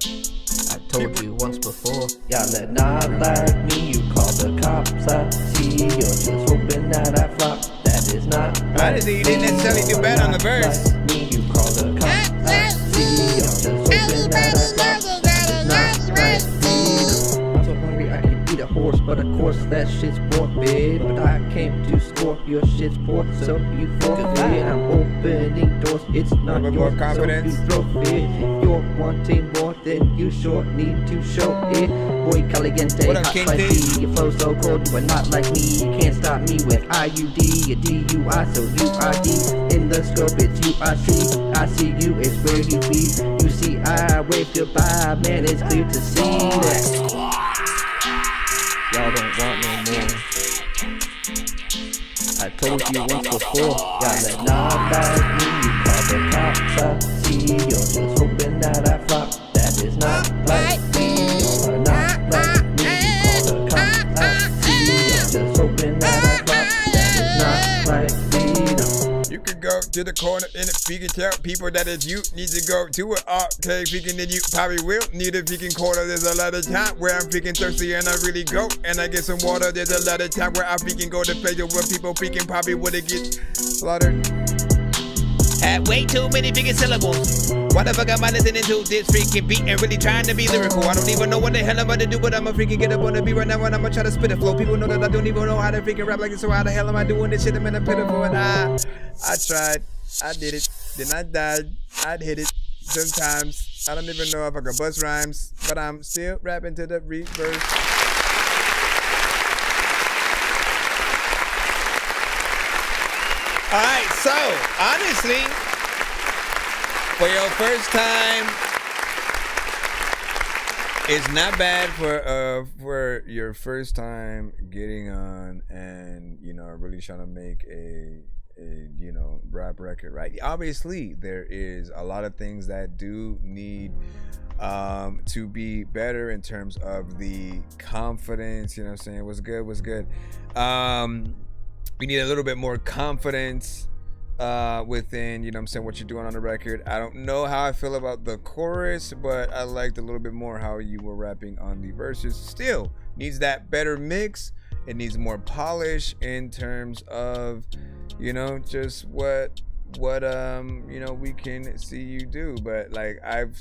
I told you once before, y'all are not like me. You call the cops, I see. You're just hoping that I flop. That is not. Honestly, you didn't necessarily do bad on the verse. Like me, you call the cops, I see. You're just hoping that I flop. That is not like me. I'm so hungry I can eat a horse, but of course that shit's morbid. But I came to score, your shit's poor, so you forfeit. I'm opening doors, it's not yours, so you throw it. If you're wanting more, then you sure need to show it. Boy caliente, hot spicy, your flow so cold, you are not like me. You can't stop me with IUD, a DUI, so you are D. In the scope, it's UIC. I see you, it's where you be. You see, I wave goodbye, man, it's clear to see that y'all don't want no more. I told you once before, y'all are not like me. You call the cops, I see. You're just hoping that I flop. That is not like me. Y'all are not like me. You call the cops, I see. You're just hoping that I flop. That is not like me. No. You could go to the corner and if you can tell people that if you need to go to an arcade freaking, then you probably will need a freaking quarter. There's a lot of time where I'm freaking thirsty and I really go and I get some water. There's a lot of time where I freaking go to failure where people freaking probably would've get slaughtered. Had way too many freaking syllables. Why the fuck am I listening to this freaking beat and really trying to be lyrical? I don't even know what the hell I'm about to do, but I'ma freaking get up on the beat right now and I'ma try to spit a flow. People know that I don't even know how to freaking rap like this, so how the hell am I doing this shit? I'm in a pitiful and I tried, I did it, then I died, I'd hit it. Sometimes I don't even know if I can bust rhymes, but I'm still rapping to the reverse. All right, so honestly, for your first time, it's not bad for your first time getting on and really trying to make a rap record, right? Obviously, there is a lot of things that do need to be better in terms of the confidence. You know what I'm saying? What's good? We need a little bit more confidence within, what I'm saying, what you're doing on the record. I don't know how I feel about the chorus, but I liked a little bit more how you were rapping on the verses. Still needs that better mix. It needs more polish in terms of, just what we can see you do. But like I've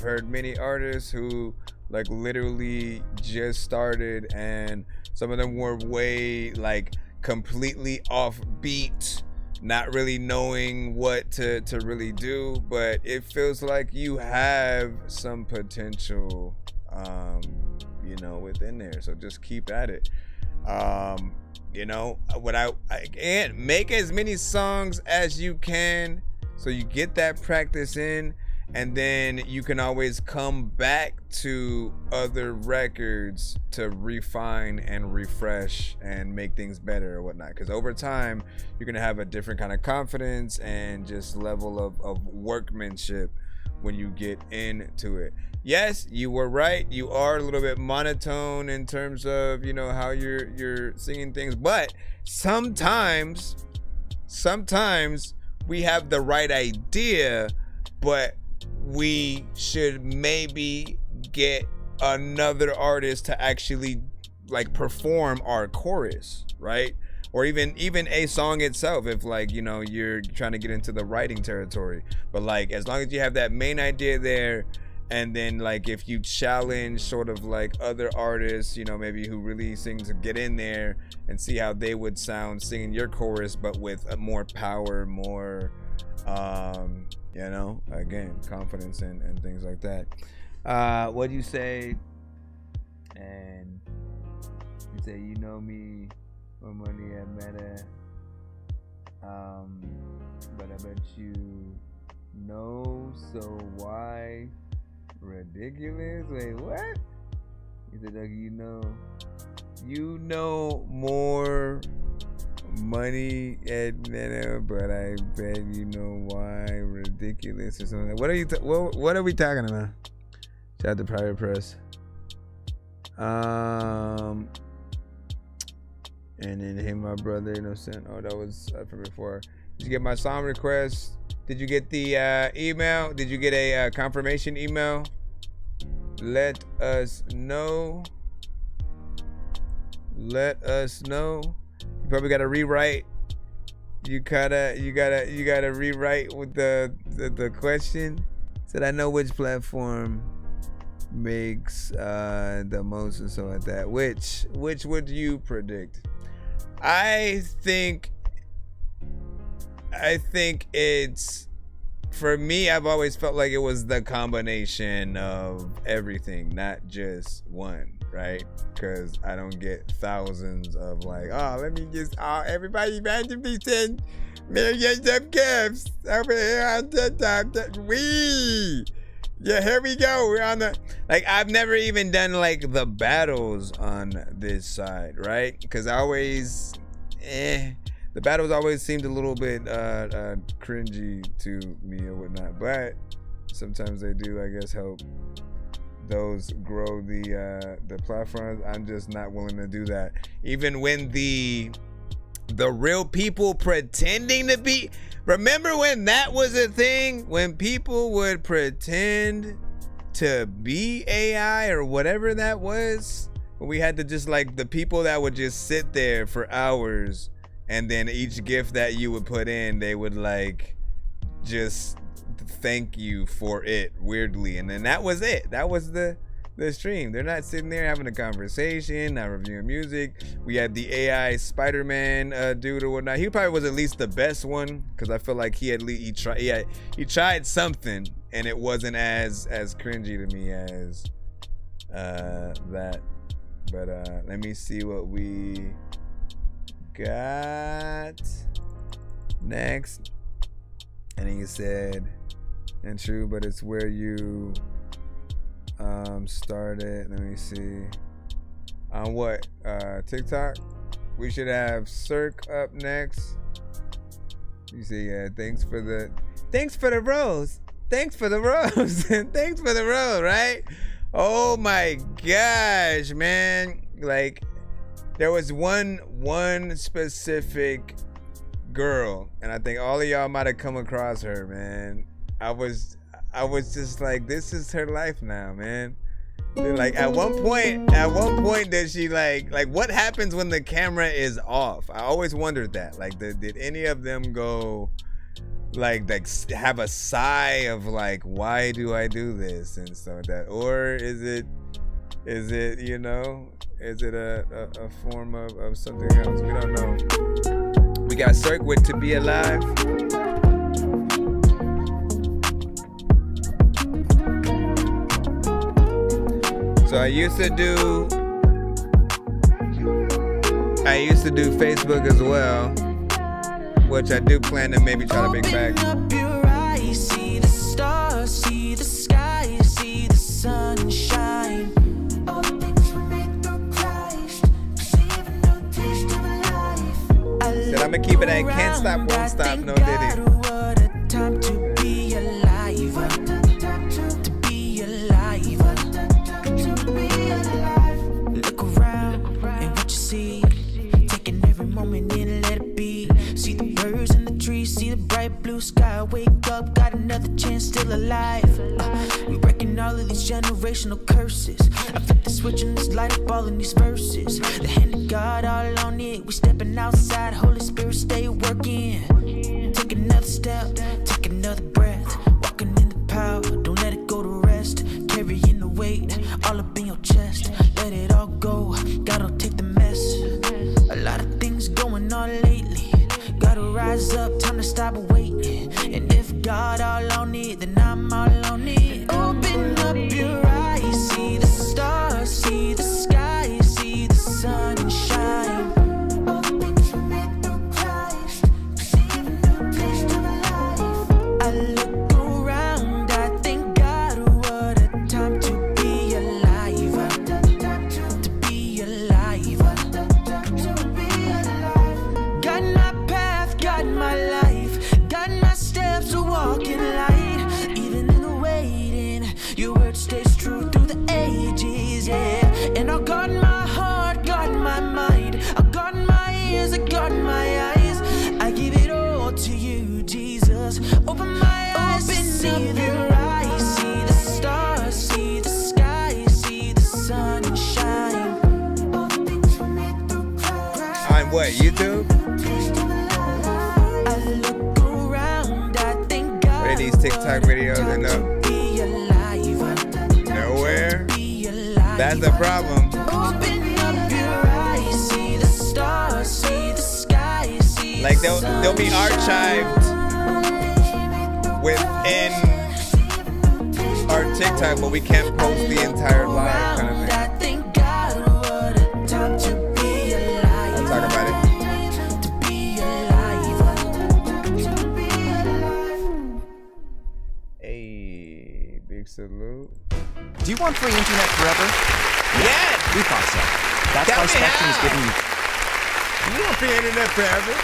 heard many artists who like literally just started and some of them were way like completely off beat, not really knowing what to really do, but it feels like you have some potential within there, so just keep at it. Again, make as many songs as you can so you get that practice in, and then you can always come back to other records to refine and refresh and make things better or whatnot. Because over time, you're going to have a different kind of confidence and just level of workmanship when you get into it. Yes, you were right. You are a little bit monotone in terms of, how you're singing things. But sometimes we have the right idea, but we should maybe get another artist to actually like perform our chorus, right? Or even a song itself, if like you're trying to get into the writing territory. But like as long as you have that main idea there, and then like if you challenge sort of like other artists, maybe who really sing, to get in there and see how they would sound singing your chorus, but with more power, more again, confidence and things like that. What do you say? And you say, me, more money at Meta. But I bet you know, so why ridiculous? Wait, what? He said, you know more money at Meta, but I bet you know why ridiculous or something. What are we talking about? Shout out to Private Press. And then hey my brother, that was from before. Did you get my song request? Did you get the email? Did you get a confirmation email? Let us know. You probably gotta rewrite. You gotta rewrite with the question. Said I know which platform makes the most and so like that. Which would you predict? I think it's, for me, I've always felt like it was the combination of everything, not just one, right? Because I don't get thousands of like, let me just, everybody randomly send millions of gifts over here on TikTok. Yeah, here we go. We're on the, like, I've never even done like the battles on this side, right? Because I always, The battles always seemed a little bit cringy to me or whatnot, but sometimes they do, I guess, help those grow the platforms. I'm just not willing to do that. Even when the real people pretending to be, remember when that was a thing? When people would pretend to be AI or whatever that was? When we had to just like the people that would just sit there for hours, and then each gift that you would put in, they would like just thank you for it weirdly, and then that was it. That was the stream. They're not sitting there having a conversation, not reviewing music. We had the AI Spider-Man dude or whatnot. He probably was at least the best one, because I feel like he tried something, and it wasn't as cringy to me as that. But let me see what we got next. And he said, and true, but it's where you started. Let me see. On what? TikTok? We should have Cirque up next. You see, yeah, thanks for the rose. Thanks for the rose. Thanks for the rose, right? Oh my gosh, man. Like, there was one specific girl, and I think all of y'all might have come across her, man. I was just like, this is her life now, man. Like at one point did she like what happens when the camera is off? I always wondered that. Like, did any of them go like have a sigh of like, why do I do this and stuff like that? Or is it you know, is it a form of something else? We don't know. We got Cirque with To Be Alive. So I used to do Facebook as well, which I do plan to maybe try to bring back. Open up your eyes, see the stars, see the sky, see the sunshine. All the things we made through Christ, receiving no taste of life. Said I'ma keep it at can't stop, won't stop, no Diddy. What a time to be alive. To be alive. Look around and what you see. Taking every moment in and let it be. See the birds in the trees, see the bright blue sky. Wake up, got another chance, still alive. We breaking all of these generational curses. I flip the switch and just light up all in these verses. The hand of God all on it. We stepping outside, Holy Spirit stay working. Take another step, take another breath. Walking in the power, don't let it go to rest. Carrying the weight, all up in your chest. Let it all go, God will take the mess. A lot of things going on lately. Gotta rise up, time to stop waiting. And if God all on it, then I'm all on it. Open up your eyes, see the stars, see the sky, see the sunshine. All the things we made through Christ, receiving no taste of life. I look around, I thank God, what a time to be alive. To be alive. Got my path, got my life, got my steps to walk in light. Even in the waiting, your word stays true through the ages, yeah. And I got my heart, got my mind, I got my ears, I got my eyes. I give it all to you, Jesus. Open my eyes, see your eyes, see the stars, see the sky, see the sunshine. All the things we made through Christ. On what, YouTube? I look around, I thank God. What are these TikTok videos end up? Be alive. Nowhere. That's the problem. Open up your eyes, see the stars, see the sky, see Like they'll be archived within our TikTok, but we can't post the entire live kind of thing. I thank God, what a time to be alive. I'll talk about it. To be alive. To be alive. Hey, big salute. Do you want free internet forever? Yes! We thought so. That's Tell why me Spectrum is how. giving you... You want free internet forever?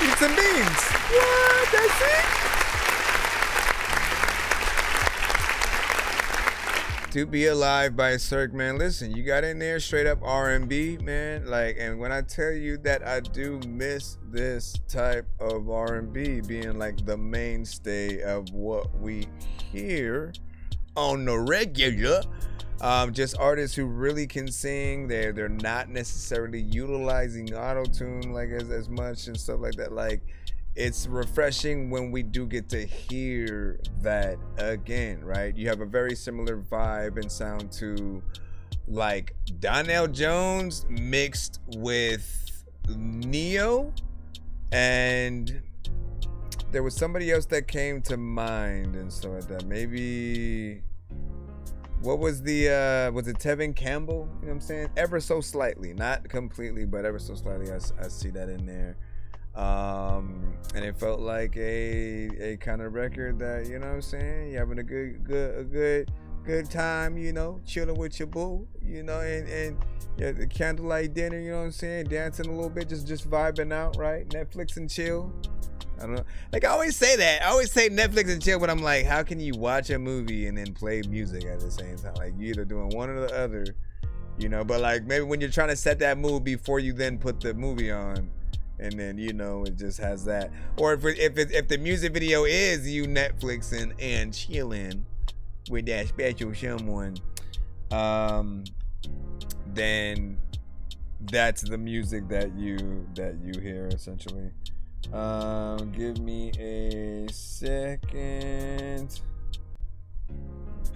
Eat some beans. What? That's it? To Be Alive by Cirque, man. Listen, you got in there straight up R&B, man. Like, and when I tell you that I do miss this type of R&B being like the mainstay of what we hear on the regular, just artists who really can sing. They're not necessarily utilizing auto-tune like as much and stuff like that. Like, it's refreshing when we do get to hear that again, right? You have a very similar vibe and sound to like Donnell Jones mixed with Neo, and there was somebody else that came to mind and stuff like that. Maybe, what was the was it Tevin Campbell? You know what I'm saying? Ever so slightly, not completely, but ever so slightly. I see that in there. And it felt like a kind of record that, you know what I'm saying, you having a good time, you know, chilling with your boo, you know, and yeah, the candlelight dinner, you know what I'm saying, dancing a little bit, just vibing out, right? Netflix and chill. I don't know, like I always say that. I always say Netflix and chill, but I'm like, how can you watch a movie and then play music at the same time? Like, you're either doing one or the other, you know. But like, maybe when you're trying to set that mood before you then put the movie on, and then, you know, it just has that. Or if the music video is you Netflixing and chilling with that special someone, then that's the music that you hear essentially. Give me a second.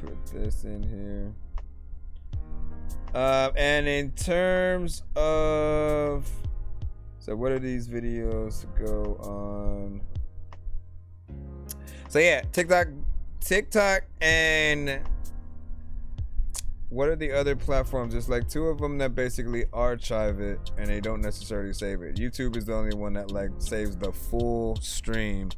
Put this in here. And in terms of, so what are these videos to go on? So yeah, TikTok, and what are the other platforms? There's like two of them that basically archive it and they don't necessarily save it. YouTube is the only one that like saves the full stream.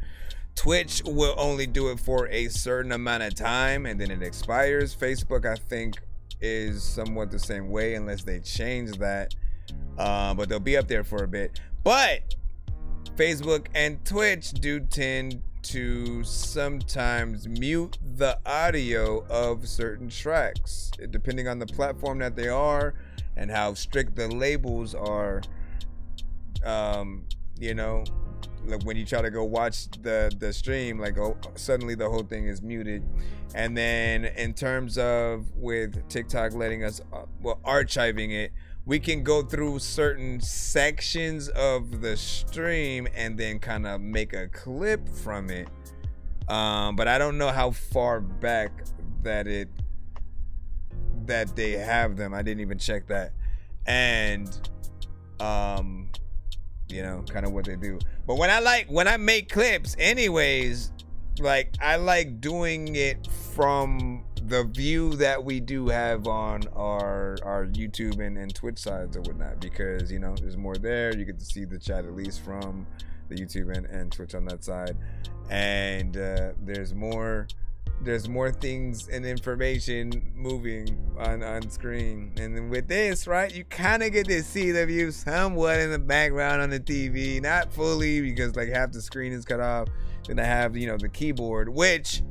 Twitch will only do it for a certain amount of time and then it expires. Facebook, I think, is somewhat the same way unless they change that. But they'll be up there for a bit. But Facebook and Twitch do tend to sometimes mute the audio of certain tracks, depending on the platform that they are and how strict the labels are. You know, like when you try to go watch the stream, like, oh, suddenly the whole thing is muted. And then in terms of with TikTok letting us, archiving it, we can go through certain sections of the stream and then kind of make a clip from it. But I don't know how far back that they have them. I didn't even check that. And you know, kind of what they do. But when I make clips anyways, like, I like doing it from the view that we do have on our YouTube and Twitch sides or whatnot, because, you know, there's more there. You get to see the chat at least from the YouTube and Twitch on that side, and there's more things and information moving on screen. And then with this, right, you kind of get to see the view somewhat in the background on the TV, not fully because like half the screen is cut off. Then I have, you know, the keyboard, which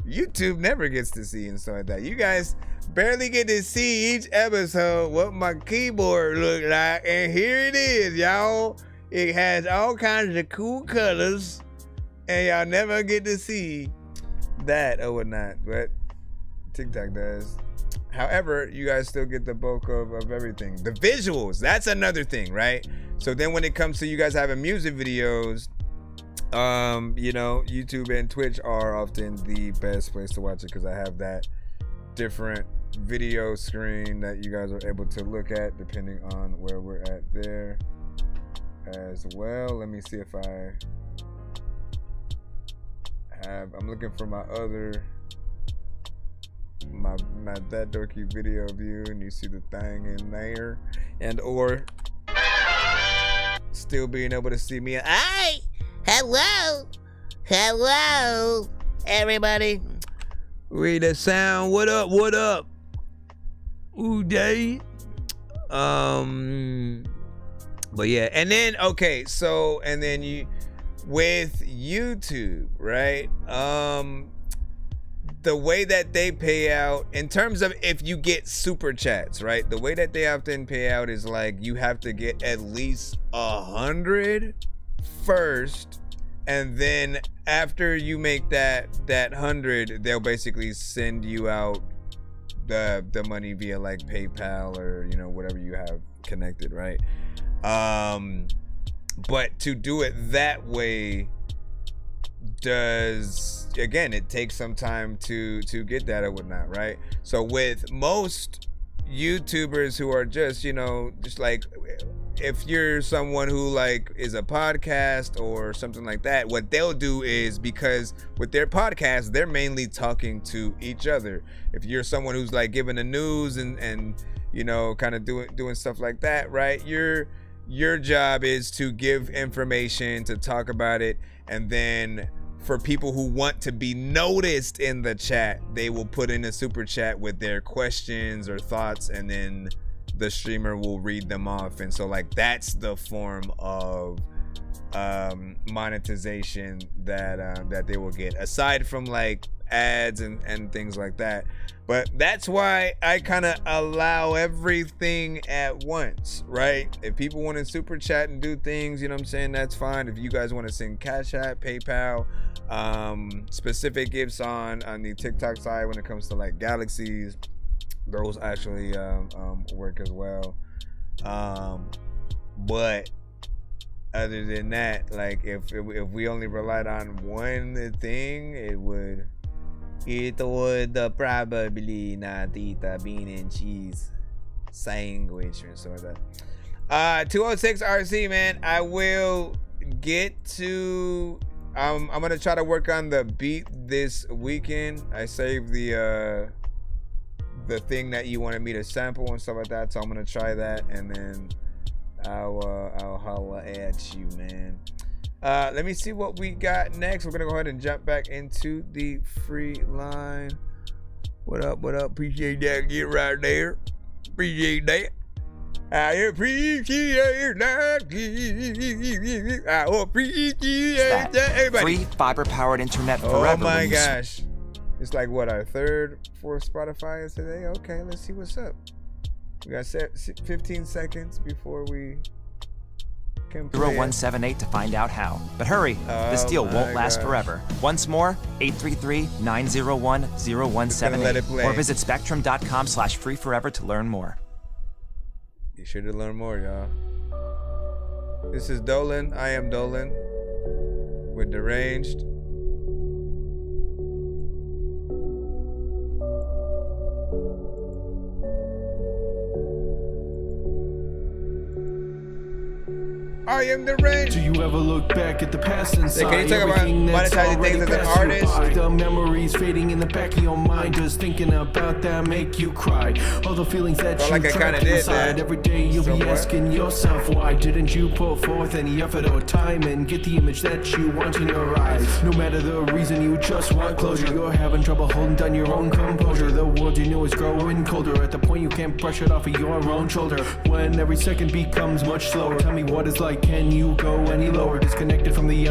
YouTube never gets to see and stuff like that. You guys barely get to see each episode what my keyboard look like, and here it is, y'all. It has all kinds of cool colors, and y'all never get to see that or whatnot, but TikTok does. However, you guys still get the bulk of everything. The visuals, that's another thing, right? So then when it comes to you guys having music videos, you know, YouTube and Twitch are often the best place to watch it because I have that different video screen that you guys are able to look at depending on where we're at there as well. Let me see if I have, I'm looking for my other, my That Dorky video view, and you see the thing in there, and or still being able to see me. Hi, hello, everybody. Read the sound. What up? Ooh, day. But yeah, and then okay, so and then you with YouTube, right? The way that they pay out in terms of if you get super chats, right? The way that they often pay out is like you have to get at least 100 first, and then after you make that 100, they'll basically send you out the money via like PayPal or whatever you have connected, right? But to do it that way it takes some time to get that or whatnot, right? So with most YouTubers who are just like, if you're someone who like is a podcast or something like that, what they'll do is, because with their podcast they're mainly talking to each other. If you're someone who's like giving the news and kind of doing stuff like that, right? Your job is to give information, to talk about it, and then for people who want to be noticed in the chat, they will put in a super chat with their questions or thoughts, and then the streamer will read them off. And so like that's the form of monetization that they will get, aside from like ads and things like that. But that's why I kind of allow everything at once, right? If people want to super chat and do things, you know what I'm saying, that's fine. If you guys want to send Cash App, PayPal, specific gifts on the TikTok side when it comes to like galaxies, those actually work as well. But other than that, like if we only relied on one thing, it would probably not eat a bean and cheese sandwich or sort of. 206 RC, man, I will get to I'm gonna try to work on the beat this weekend. I saved the thing that you wanted me to sample and stuff like that, so I'm gonna try that, and then I'll holla at you, man. Let me see what we got next. We're gonna go ahead and jump back into the free line. What up? Appreciate that. Get right there. Appreciate that. I appreciate that. I appreciate that. Everybody. Free fiber-powered internet forever. Oh my gosh. It's like what, our third for Spotify is today? Okay, let's see what's up. We got 15 seconds before we can play 0178 to find out how. But hurry, this deal won't last forever. Once more, 833-901-0178. Or visit spectrum.com/free forever to learn more. Be sure to learn more, y'all. This is Dolan. I am Dolan with Deranged. I am the range. Do you ever look back at the past and sigh? Can you talk about monetizing things as an artist? The memories fading in the back of your mind, just thinking about that make you cry. All the feelings that you trapped inside. Every day you'll be asking yourself, why didn't you put forth any effort or time and get the image that you want in your eyes? No matter the reason, you just want closure. You're having trouble holding down your own composure. The world you know is growing colder, at the point you can't brush it off of your own shoulder. When every second becomes much slower, tell me what it's like. Can you go any lower? Disconnected from the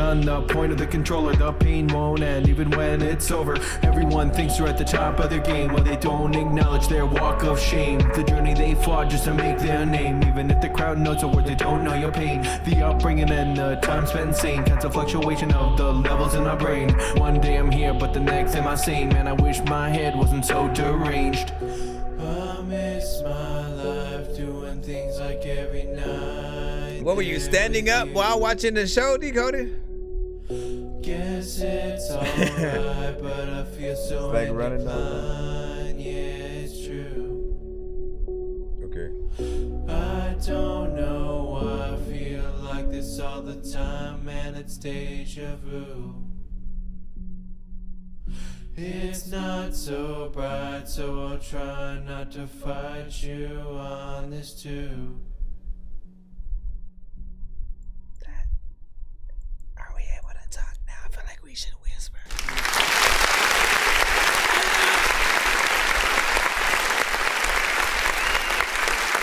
point of the controller. The pain won't end even when it's over. Everyone thinks they're at the top of their game, while they don't acknowledge their walk of shame. The journey they fought just to make their name. Even if the crowd knows the word, they don't know your pain. The upbringing and the time spent insane. Constant fluctuation of the levels in my brain. One day I'm here, but the next am I sane? Man, I wish my head wasn't so deranged. I miss my life doing things like every night. What were you, standing up while watching the show, Dakota? Guess it's alright, but I feel so like running over. Yeah, it's true. Okay. I don't know why I feel like this all the time, man. It's deja vu. It's not so bright, so I'll try not to fight you on this too. We should whisper.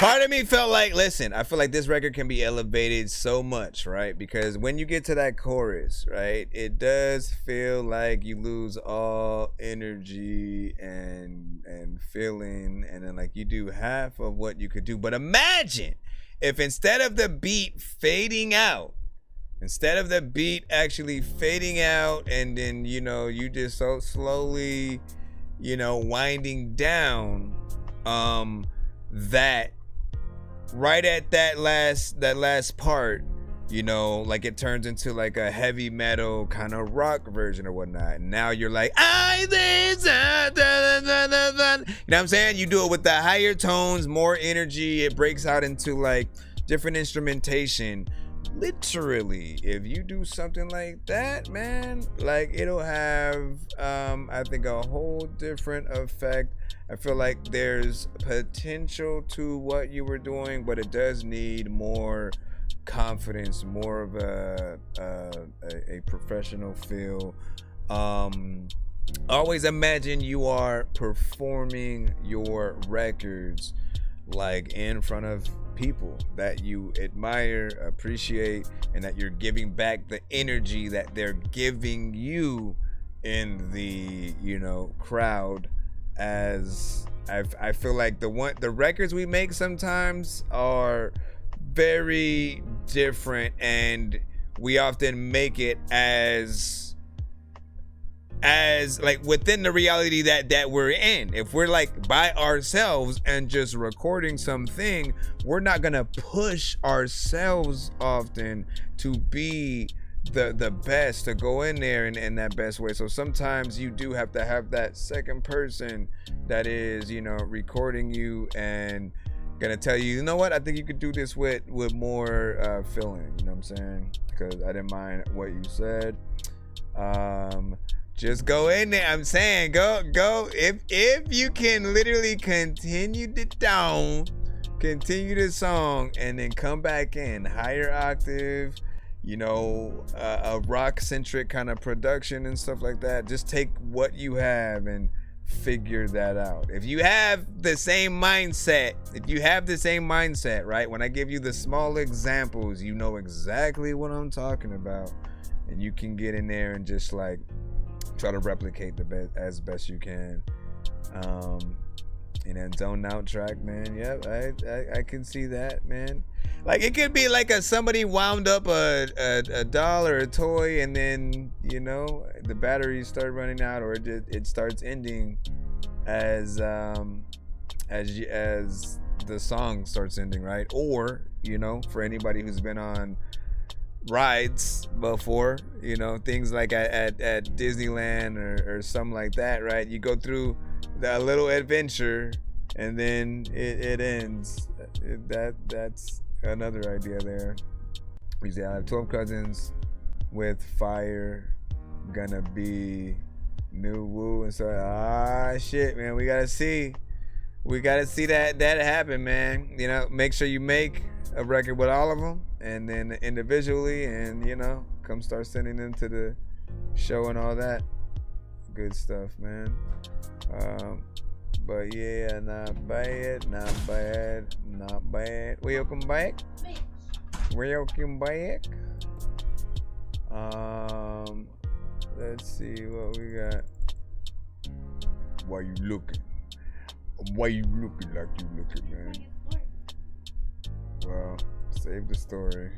Part of me felt like, listen, I feel like this record can be elevated so much, right? Because when you get to that chorus, right, it does feel like you lose all energy and feeling, and then like you do half of what you could do. But imagine if instead of the beat fading out, instead of the beat actually fading out, and then, you know, you just so slowly, you know, winding down, that right at that last part, you know, like it turns into like a heavy metal kind of rock version or whatnot. And now you're like, you know what I'm saying? You do it with the higher tones, more energy. It breaks out into like different instrumentation. Literally, if you do something like that, man, like it'll have, I think, a whole different effect. I feel like there's potential to what you were doing, but it does need more confidence, more of a professional feel. Always imagine you are performing your records like in front of people that you admire, appreciate, and that you're giving back the energy that they're giving you in the, you know, crowd. As I feel like the records we make sometimes are very different, and we often make it as like within the reality that we're in. If we're like by ourselves and just recording something, we're not gonna push ourselves often to be the best, to go in there in that best way. So sometimes you do have to have that second person that is, you know, recording you and gonna tell you, you know what, I think you could do this with more feeling, you know what I'm saying? Because I didn't mind what you said. Just go in there. I'm saying go if you can literally continue the song and then come back in higher octave, you know, a rock centric kind of production and stuff like that. Just take what you have and figure that out. If you have the same mindset, right? When I give you the small examples, you know exactly what I'm talking about, and you can get in there and just like try to replicate as best you can. And then zone out track, man. Yep, I can see that, man. Like it could be like somebody wound up a doll or a toy, and then, you know, the batteries start running out, or it starts ending as the song starts ending, right? Or, you know, for anybody who's been on rides before, you know, things like at Disneyland or something like that, right? You go through the little adventure and then it ends. That's another idea there. We say I have 12 cousins with fire, gonna be new woo, and so shit, man, we gotta see that happen, man. You know, make sure you make a record with all of them, and then individually, and, you know, come start sending them to the show and all that good stuff, man. But yeah, not bad. Welcome back. Let's see what we got. Why you looking like you looking, man? Well, save the story.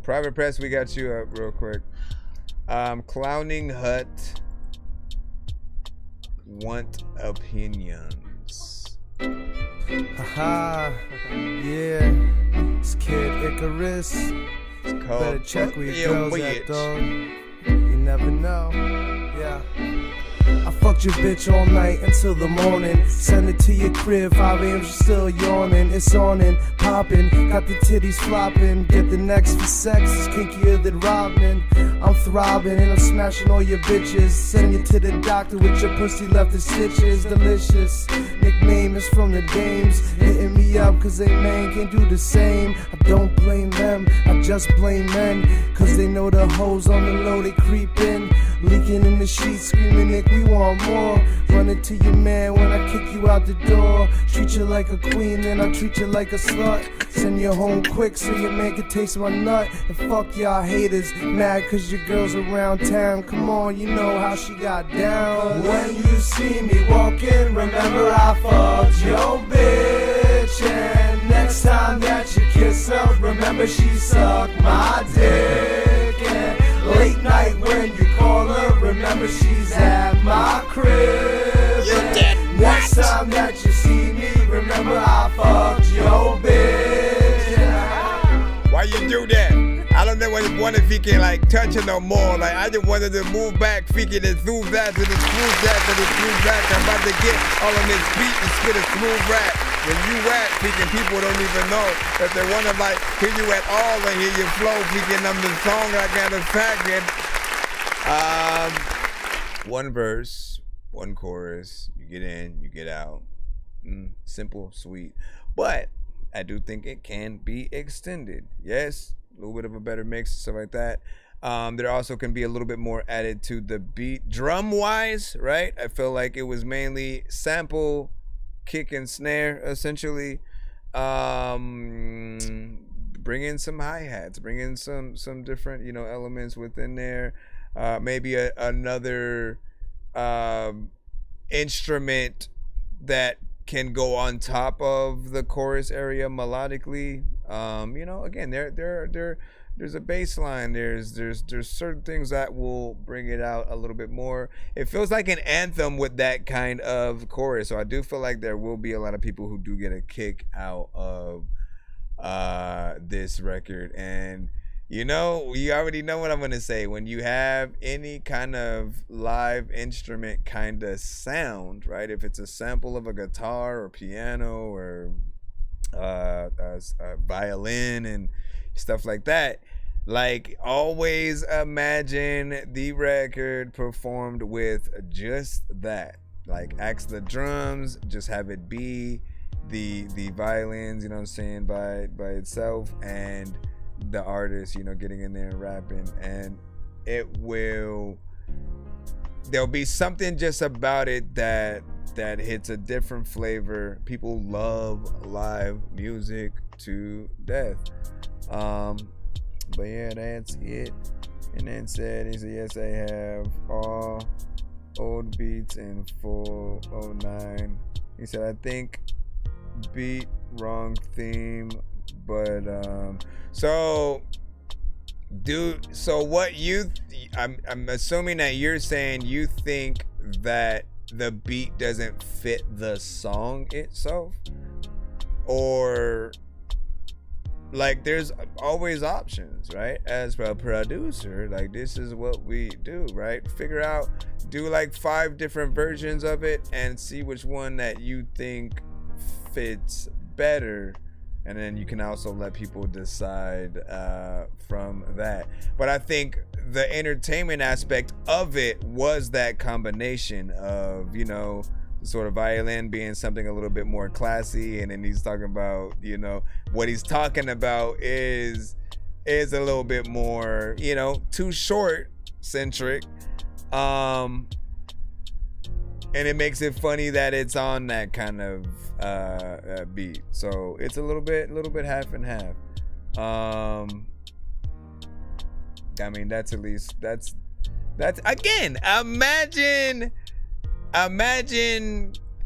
Private Press, we got you up real quick. Clowning Hut want opinions. Haha, yeah. It's Kid Icarus. It's called better check where your girls Bitch. at, dog. You never know. Yeah. I fucked your bitch all night until the morning. Send it to your crib, 5 a.m. she's still yawning. It's on and popping, got the titties flopping. Get the next for sex, it's kinkier than Rodman. I'm throbbing and I'm smashing all your bitches. Send you to the doctor with your pussy left in stitches. Delicious, nickname is from the dames. Hitting me up cause they man can't do the same. I don't blame them, I just blame men. Cause they know the hoes on the low, they creep in. Leaking in the sheets, screaming, Nick, we want more. Running to your man when I kick you out the door. Treat you like a queen, then I'll treat you like a slut. Send you home quick so your man can taste my nut. And fuck y'all haters, mad cause your girl's around town. Come on, you know how she got down. When you see me walking, remember I fucked your bitch. And next time that you kiss her, remember she sucked my dick. And late night when you call her, remember she's at my crib. And next time that you see me, remember I fucked your bitch. Why you do that? I don't know wonder if he can like touch it no more. Like I just wanted to move back, freaking and smooth that to the smooth that to the smooth back. I'm about to get all on this beat and spit a smooth rap. When you rap, freaking people don't even know if they wanna like hear you at all and hear your flow, freaking on the song I got a packet. One verse, one chorus, you get in, you get out. Simple, sweet. But I do think it can be extended. Yes, a little bit of a better mix, stuff like that. There also can be a little bit more added to the beat. Drum-wise, right? I feel like it was mainly sample, kick, and snare, essentially. Bring in some hi-hats, bring in some different, elements within there. Maybe another instrument that can go on top of the chorus area melodically. Again, there's a bass line. There's certain things that will bring it out a little bit more. It feels like an anthem with that kind of chorus. So I do feel like there will be a lot of people who do get a kick out of this record. And you already know what I'm gonna say. When you have any kind of live instrument kind of sound, right? If it's a sample of a guitar or piano or a violin and stuff like that, like always imagine the record performed with just that. Like axe the drums, just have it be the violins, you know what I'm saying, by itself, and the artist, getting in there and rapping, and there'll be something just about it that hits a different flavor. People love live music to death. But yeah, that's it. And then he said, yes, I have all old beats in 409. He said, I think beat wrong theme, but so what I'm assuming that you're saying you think that the beat doesn't fit the song itself, or like there's always options, right? As a producer, like this is what we do, right? Figure out, do like 5 different versions of it and see which one that you think fits better. And then you can also let people decide from that. But I think the entertainment aspect of it was that combination of, sort of violin being something a little bit more classy. And then he's talking about, what he's talking about is a little bit more, too short centric. And it makes it funny that it's on that kind of beat. So it's a little bit half and half. I mean, that's again, imagine,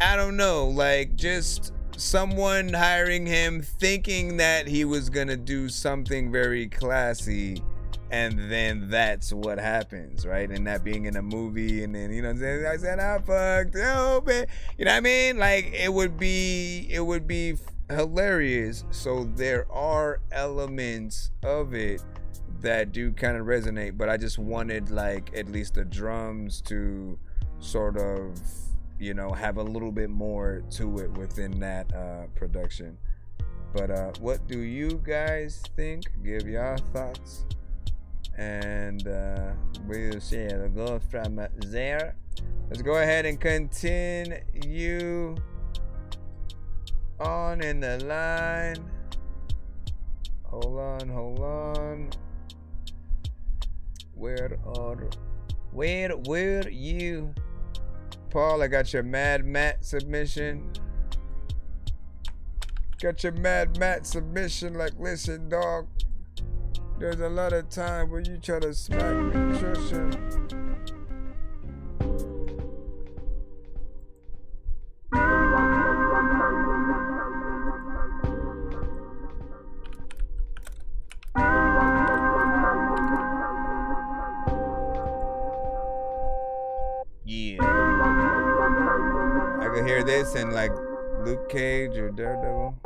I don't know, like just someone hiring him thinking that he was gonna do something very classy, and then that's what happens, right? And that being in a movie, and then I said I fucked, man. You know what I mean? Like it would be hilarious. So there are elements of it that do kind of resonate, but I just wanted like at least the drums to sort of have a little bit more to it within that production. But what do you guys think? Give your thoughts, and we'll share. Go from there. Let's go ahead and continue on in the line. Hold on. Where are Where were you? Paul, I got your Mad Matt submission. Got your Mad Matt submission. Like, listen, dog. There's a lot of time where you try to smack me, Trisha. Yeah. I could hear this in like Luke Cage or Daredevil.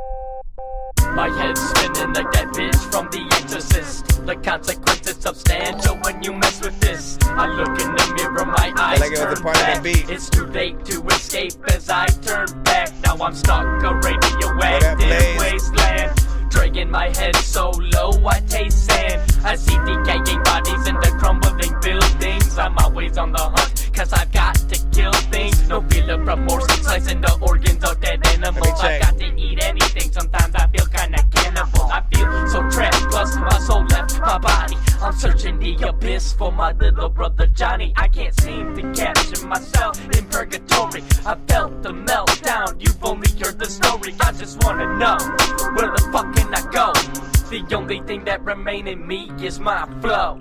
My head's spinning like that bitch from The Exorcist. The consequences substantial when you mess with this. I look in the mirror, my eyes like it was a turn part of back. the beat. It's too late to escape as I turn back. Now I'm stuck a radioactive wasteland. Dragging my head so low, I taste sand. I see decaying bodies in the crumbling buildings. I'm always on the hunt, cause I've got to kill things. No feel of remorse, slicing the organs of dead animals. I've got to eat anything, sometimes I feel kinda cannibal. I feel so trapped, plus my soul left my body. I'm searching the abyss for my little brother Johnny. I can't seem to capture myself in purgatory. I felt the meltdown, you've only heard the story. I just wanna know, where the fuck can I go? The only thing that remain in me is my flow.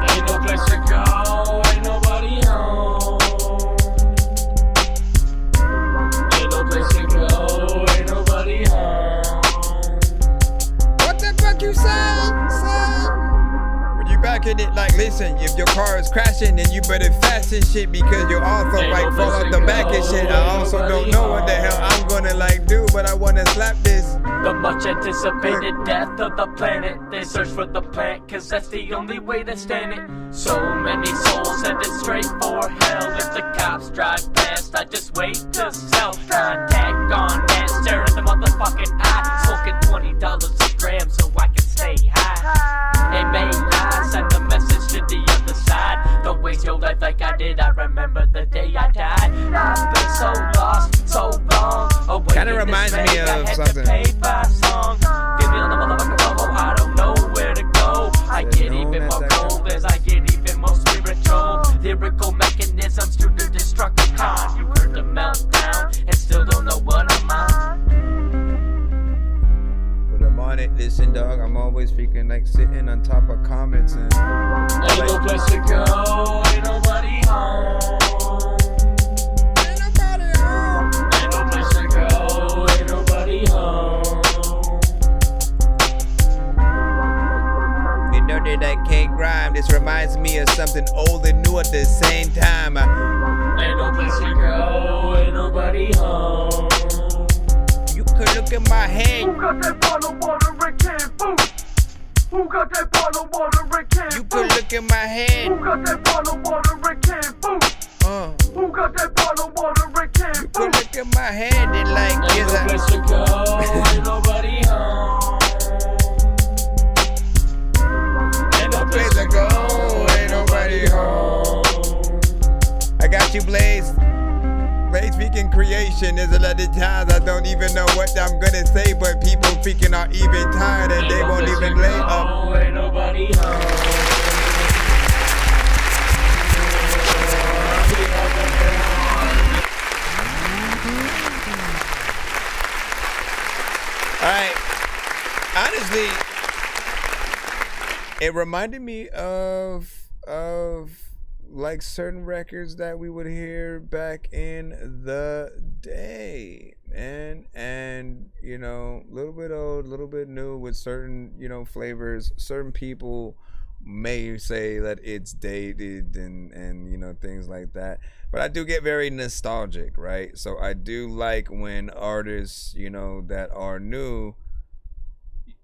Ain't no place to go, ain't nobody home. Ain't no place to go, ain't nobody home. What the fuck you say, son? When you back in it, like, listen, if your car is crashing, then you better fasten shit because you'll also like fall off the back and shit. I also don't know what the hell I'm gonna like do, but I wanna slap this. The much anticipated death of the planet. They search for the plant, cause that's the only way to stand it. So many souls headed straight for hell. If the cops drive past, I just wait to sell. Contact on that, stare at the motherfucking eye. Smoking $20 a gram so I can stay high. Hey, may I send a message to the other side? Don't waste your life like I did, I remember the day I died. I've been so lost, so long. Kinda reminds me of something. Song. Give me on the motherfucking Bolow, I don't know where to go. I get even more cold as I get even more spiritual. Lyrical mechanisms to the Destructicon. You heard the meltdown and still don't know what I'm on. But I'm on it, listen, dog. I'm always freaking like sitting on top of comments and ain't no place to go, ain't nobody home. Ain't nobody home. Ain't no place to go, ain't nobody home. You know that I can't rhyme. This reminds me of something old and new at the same time. Ain't no place to go, ain't nobody home. You could look at my head. Who got that bottle of water and canned food? Who got that bottle of water and canned food? You could look at my head. Who got that bottle of water and canned food? Who got that bottle of water and canned food? You could look at my head and like, ain't no place to go, ain't nobody home. Ain't no place to go, ain't nobody home. I got you, Blaze. Blaze speaking creation. There's a lot of times I don't even know what I'm gonna say, but people freaking are even tired and they won't even lay up. Ain't nobody home. Alright. Honestly, it reminded me of like certain records that we would hear back in the day, man. And you know, a little bit old, a little bit new with certain, you know, flavors. Certain people may say that it's dated and you know, things like that, but I do get very nostalgic, right? So I do like when artists, you know, that are new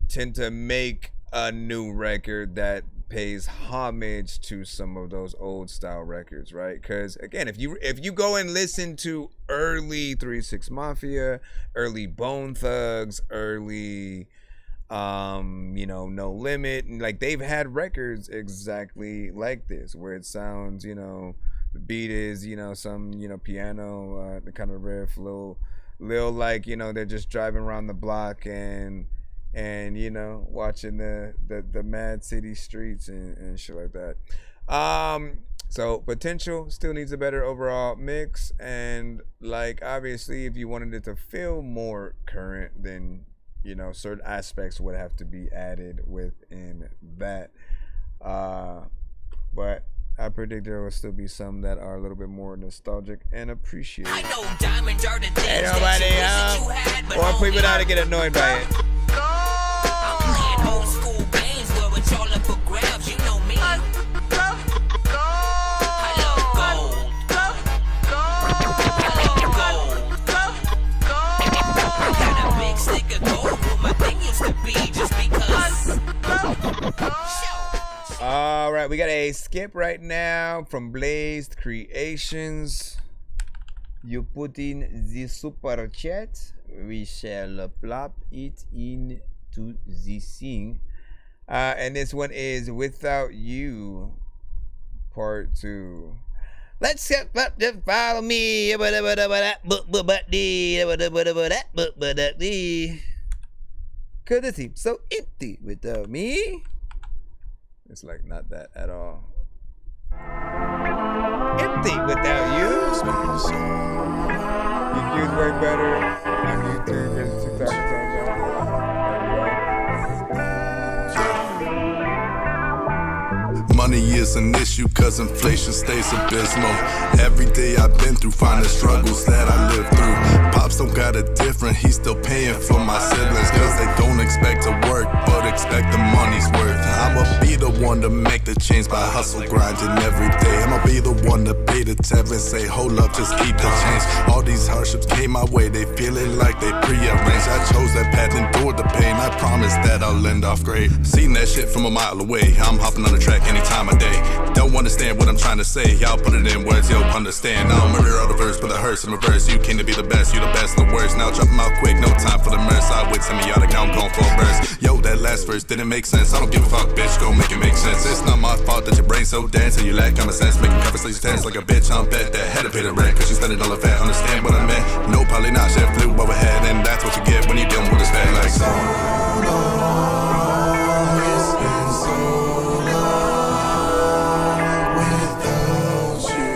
tend to make a new record that pays homage to some of those old style records, right? Because again, if you go and listen to early 3 6 Mafia, early Bone Thugs, early you know, No Limit, and like they've had records exactly like this, where it sounds, you know, the beat is, you know, some, you know, piano, the kind of riff, little like, you know, they're just driving around the block and you know, watching the mad city streets and shit like that. So potential still needs a better overall mix, and like obviously if you wanted it to feel more current, then you know certain aspects would have to be added within that. But I predict there will still be some that are a little bit more nostalgic and appreciated. I know diamonds are the things Ain't nobody or people that get annoyed by it. I'm playing old school games where it's all up for grabs, you know me. I love gold. I got a big stick of gold where my thing used to be just because. All right, we got a skip right now from Blazed Creations. You put in the super chat. We shall plop it into the thing. And this one is Without You, part 2. Let's get up, just follow me. Cause it seems so empty without me. It's like not that at all. Empty without you. YouTube's way better on YouTube versus TikTok and Twitch. Money is an issue cause inflation stays abysmal. Every day I've been through finding struggles that I live through. Pops don't got it different, he's still paying for my siblings cause they don't expect to work but expect the money's worth. I'ma be the one to make the change by hustle grinding every day. I'ma be the one to pay the tab and say hold up, just keep the change. All these hardships came my way, they feeling like they prearranged. I chose that path, endured the pain, I promise that I'll end off great. Seen that shit from a mile away, I'm hopping on the track anytime of day. Don't understand what I'm trying to say, y'all put it in words, you'll understand. I don't remember all the verse, but it hurts in reverse. You came to be the best, you the best, the worst. Now drop them out quick, no time for the mercy. I wait some of y'all to count, going for a verse. Yo, that last verse didn't make sense. I don't give a fuck, bitch, go make it make sense. It's not my fault that your brain's so dense and you lack common sense, making conversations tense like a bitch. I'm bet that had to pay the rent, cause you spending all of that. Understand what I meant? No, probably not, shit flew overhead, and that's what you get when you're dealing with this bad like so. It's been so long without you.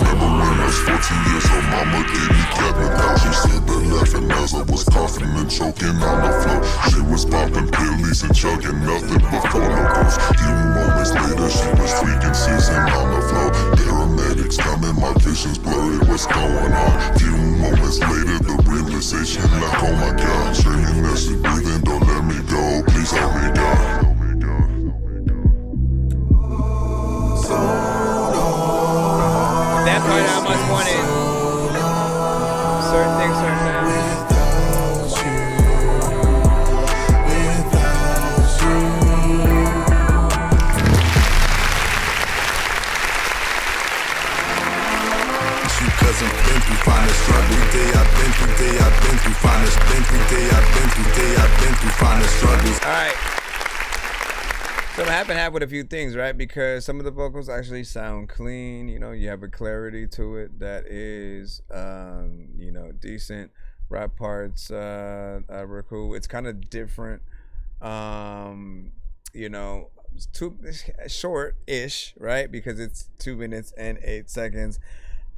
Remember when I was 14 years old, mama gave me cabinet out. She said the laughing as I was coughing and choking on the floor. Shit was popping pillies and chugging nothing but photos. Few moments later, she was freaking seizing on the floor. Paramedics coming, my vision's blurry, what's going on? Few moments later, the realization like, oh my God, screaming as she breathing, don't let me go, please help me God. That part I must want it. Certain things, certain times. Cause I've been through finding struggle. I've been through finding struggles. Alright. So I'm half and half with a few things, right? Because some of the vocals actually sound clean. You know, you have a clarity to it that is, you know, decent. Rap parts were cool. It's kind of different. You know, it's too short-ish, right? Because it's 2 minutes and 8 seconds.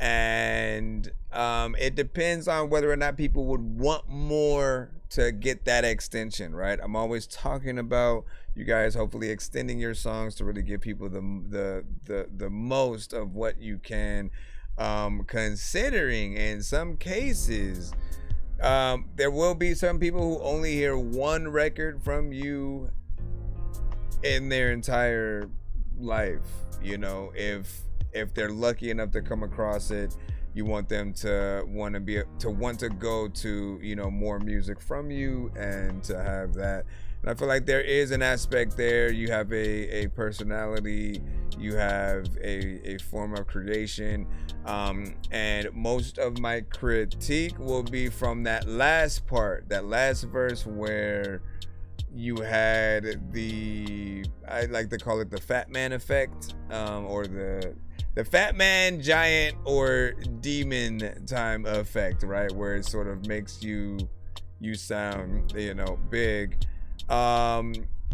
And it depends on whether or not people would want more to get that extension, right? I'm always talking about you guys hopefully extending your songs to really give people the most of what you can, considering in some cases there will be some people who only hear one record from you in their entire life. You know, if they're lucky enough to come across it, you want them to want to go to, you know, more music from you and to have that. And I feel like there is an aspect there. You have a personality, you have a form of creation, and most of my critique will be from that last part, that last verse where you had I like to call it the fat man effect, or the fat man, giant, or demon time effect, right? Where it sort of makes you sound, you know, big.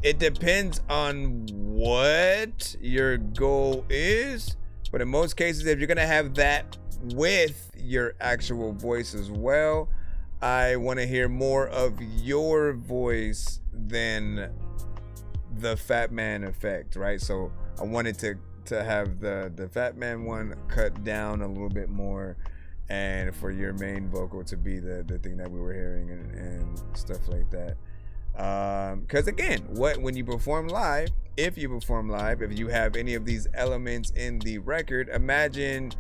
it depends on what your goal is, but in most cases, if you're gonna have that with your actual voice as well, I want to hear more of your voice than the Fat Man effect, right? So I wanted to have the Fat Man one cut down a little bit more, and for your main vocal to be the thing that we were hearing and stuff like that. Because again, when you perform live, if you have any of these elements in the record, imagine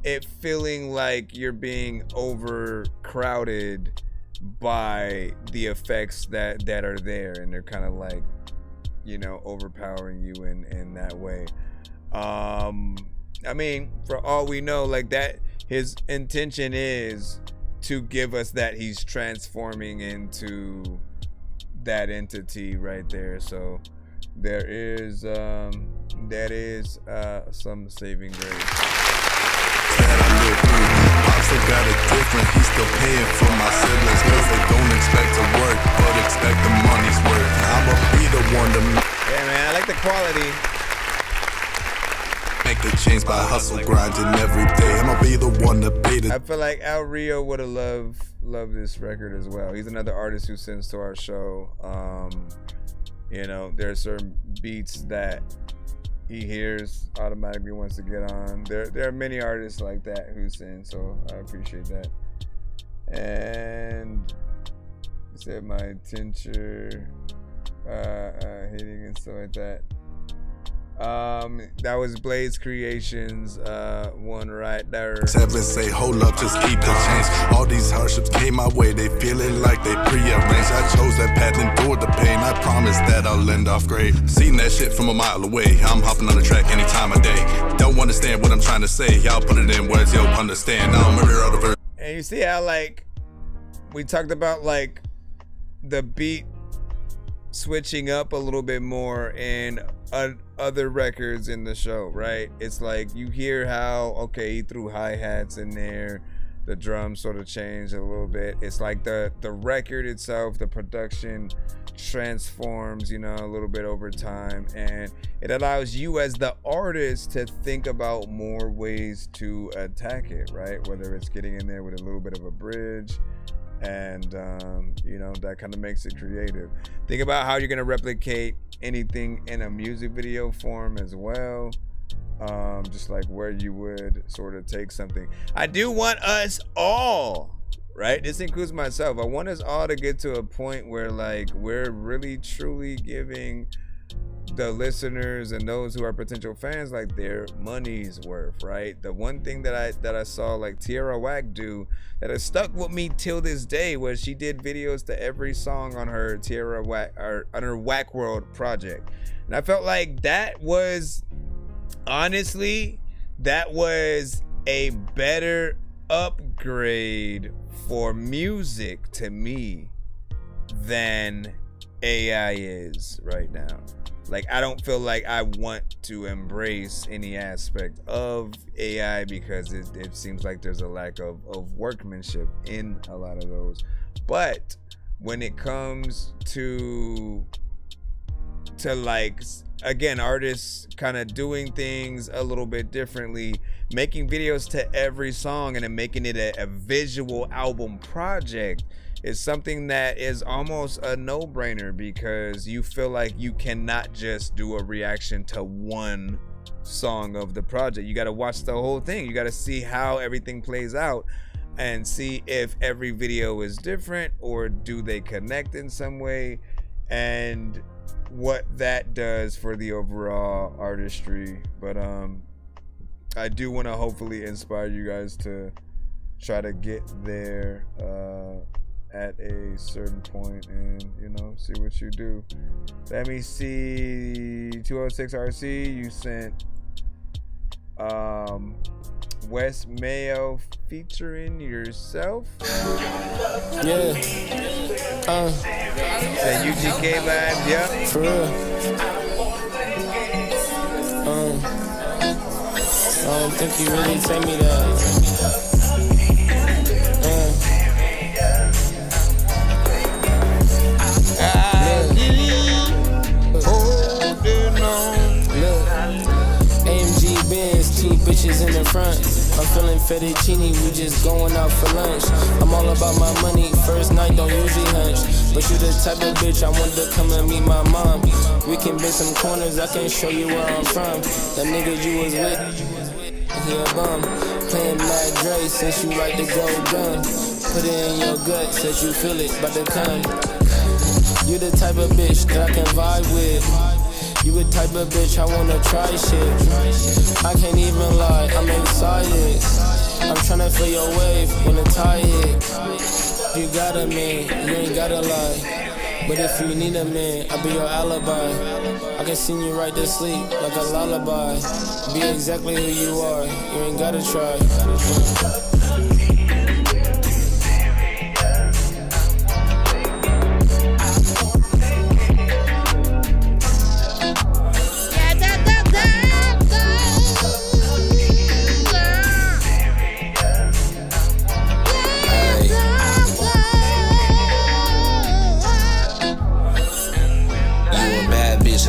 it feeling like you're being overcrowded by the effects that are there, and they're kind of like, you know, overpowering you in that way. I mean, for all we know, like that, his intention is to give us that he's transforming into that entity right there. So there is some saving grace. Still got it different, he's still paying for my siblings, cause they don't expect to work, but expect the money's worth. I'ma be the one to yeah, man, I like the quality. Make the change by hustle, grinding every day. I'ma be the one to pay the. I feel like Al Rio would have loved this record as well. He's another artist who sends to our show. You know, there are certain beats that he hears, automatically wants to get on. There are many artists like that who sing, so I appreciate that. And he said my tincture hitting and stuff like that. That was Blaze Creations one right there. Seven say hold up, just keep the change. All these hardships came my way, they feeling like they prearranged. I chose that path, endured the pain, I promise that I'll end off great. Seen that shit from a mile away, I'm hopping on the track any time of day. Don't understand what I'm trying to say, y'all put it in words, you'll understand. Now I'm mirror out of verse. And you see how, like, we talked about, like, the beat switching up a little bit more in other records in the show, right? It's like you hear how, okay, he threw hi-hats in there, the drums sort of changed a little bit. It's like the record itself, the production transforms, you know, a little bit over time, and it allows you as the artist to think about more ways to attack it, right? Whether it's getting in there with a little bit of a bridge, and you know, that kind of makes it creative. Think about how you're going to replicate anything in a music video form as well, just like where you would sort of take something. I do want us all, right, this includes myself, I want us all to get to a point where, like, we're really truly giving the listeners and those who are potential fans, like, their money's worth, right? The one thing that I saw, like, Tierra Whack do that has stuck with me till this day was she did videos to every song on her Tierra Whack, or on her Whack World project, and I felt like that was, honestly, that was a better upgrade for music to me than AI is right now. Like, I don't feel like I want to embrace any aspect of AI because it seems like there's a lack of workmanship in a lot of those. But when it comes to like, again, artists kind of doing things a little bit differently, making videos to every song and then making it a visual album project, is something that is almost a no-brainer, because you feel like you cannot just do a reaction to one song of the project. You got to watch the whole thing. You got to see how everything plays out and see if every video is different or do they connect in some way, and what that does for the overall artistry. But I do want to hopefully inspire you guys to try to get there at a certain point, and, you know, see what you do. Let me see. 206RC, you sent West Mayo featuring yourself. Yeah. That UGK vibes, yeah. For real. I don't think you really take me that. fettuccine, we just going out for lunch. I'm all about my money, first night don't usually hunch. But you the type of bitch I want to come and meet my mom. We can bend some corners, I can show you where I'm from. That nigga you was with, he a bum. Playing Mad Dre since you like to go gun. Put it in your gut, says you feel it, bout to come. You the type of bitch that I can vibe with. You the type of bitch I wanna try shit. I can't even lie, I'm excited. I'm tryna feel your wave when the tide hit. You got a man, you ain't gotta lie. But if you need a man, I'll be your alibi. I can sing you right to sleep like a lullaby. Be exactly who you are, you ain't gotta try.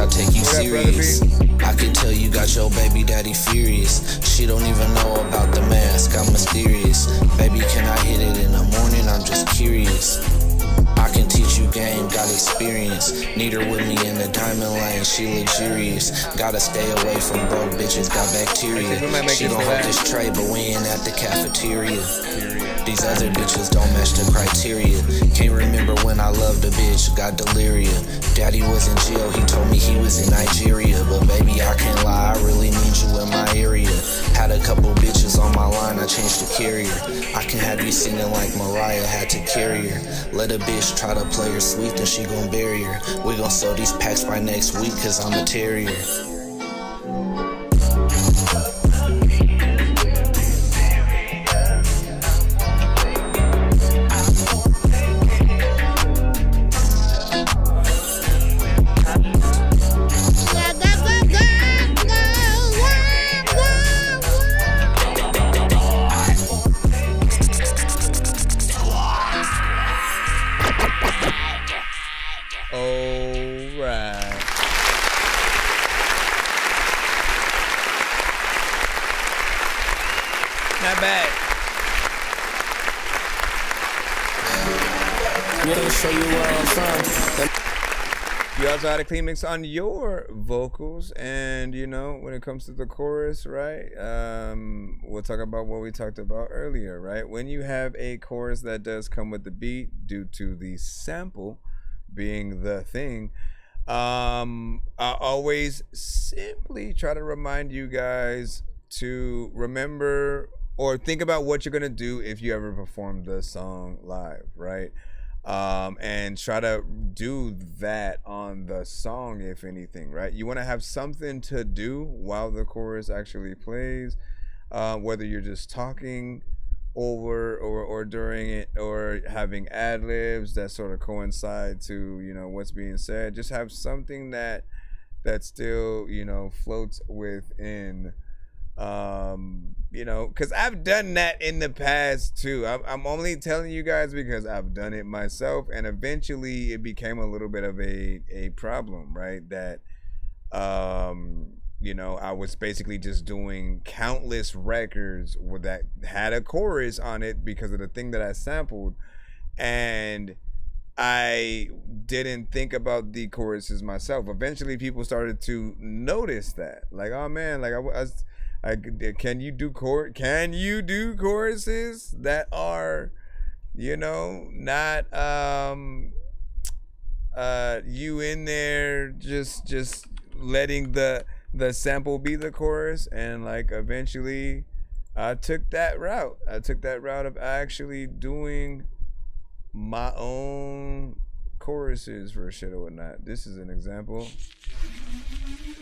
I take you serious. I can tell you got your baby daddy furious. She don't even know about the mask, I'm mysterious. Baby, can I hit it in the morning? I'm just curious. I can teach you game, got experience. Need her with me in the diamond lane, she luxurious. Gotta stay away from broke bitches, got bacteria. She gon' hold this tray, but we ain't at the cafeteria. These other bitches don't match the criteria. Can't remember when I loved a bitch, got deliria. Daddy was in jail, he told me he was in Nigeria. But baby, I can't lie, I really need you in my area. Had a couple bitches on my line, I changed the carrier. I can have you singing like Mariah, had to carry her. Let a bitch try to play her sweet, then she gon' bury her. We gon' sell these packs by next week, cause I'm a terrier. You also had a clean mix on your vocals, and you know, when it comes to the chorus, right? We'll talk about what we talked about earlier, right? When you have a chorus that does come with the beat due to the sample being the thing, I always simply try to remind you guys to remember or think about what you're gonna do if you ever perform the song live, right? And try to do that on the song, if anything, right? You want to have something to do while the chorus actually plays, whether you're just talking over or during it, or having ad-libs that sort of coincide to, you know, what's being said. Just have something that still, you know, floats within, you know, because I've done that in the past too. I'm only telling you guys because I've done it myself, and eventually it became a little bit of a problem, right? That you know, I was basically just doing countless records that had a chorus on it because of the thing that I sampled, and I didn't think about the choruses myself. Eventually people started to notice that, like, oh man, like can you do choruses that are, you know, not you in there just letting the sample be the chorus? And like eventually I took that route of actually doing my own choruses for shit or whatnot. This is an example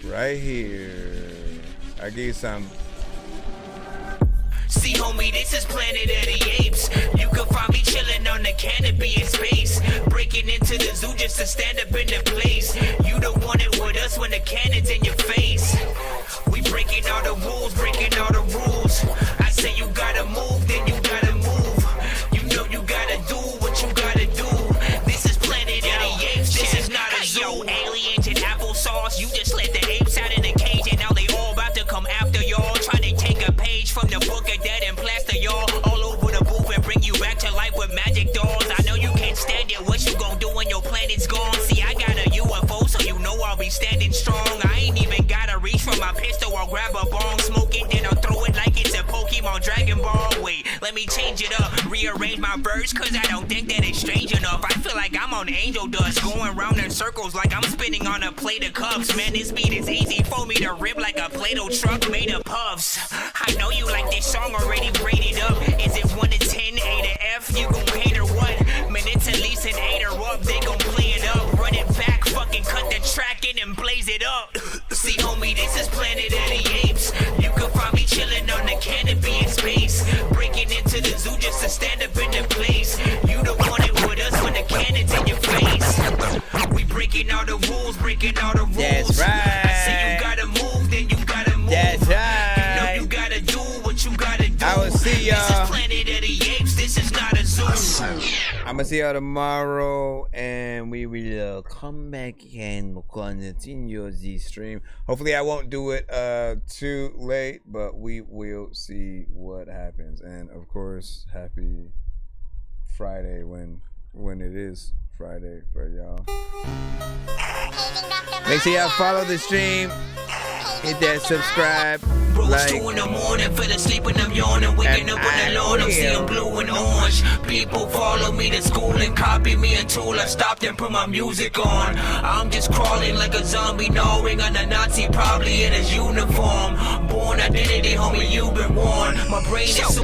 right here. I gave some. See, homie, this is Planet of the Apes. You can find me chilling on the canopy in space, breaking into the zoo just to stand up in the place. You don't want it with us when the cannon's in your face. We breaking all the rules, breaking all the rules. I say you gotta move, then you gotta move. You know you gotta do what you gotta do. This is Planet of the Apes. This is not a zoo. Yo, aliens and applesauce. You just let the apes out in the cage, and now they all about to come after y'all, trying to take a page from the book of dead and plaster me change it up. Rearrange my verse, cause I don't think that it's strange enough. I feel like I'm on angel dust, going round in circles like I'm spinning on a plate of cups. Man, this beat is easy for me to rip like a Play-Doh truck made of puffs. I know you like this song already rated up. Is it 1 to 10, A to F? You gon' hate or what? Man, it's at least an 8 or up. They gon' play it up, run it back, fucking cut the track in and blaze it up. See, homie, this is Planet of the Apes. You can find me chilling on the canopy in space, breaking into the zoo just to stand up in the place. You don't want it with us when the cannon's in your face. We breaking all the rules, breaking all the rules. That's right. I say you gotta move, then you gotta move. That's right. You know you gotta do what you gotta do. I will see y'all. This is Planet of the Apes, this is not a zoo. I'm gonna see y'all tomorrow, and we will come back and we'll continue the stream. Hopefully I won't do it too late, but we will see what happens. And of course, happy Friday when it is Friday for y'all. Make sure y'all follow the stream, hit that subscribe, like, 2 in the morning, fell asleep when I'm yawning, waking up on the lawn, I'm seeing blue and orange. People follow me to school and copy me until I stopped and put my music on. I'm just crawling like a zombie, gnawing on a Nazi, probably in his uniform. Born identity, homie, you've been warned. My brain is so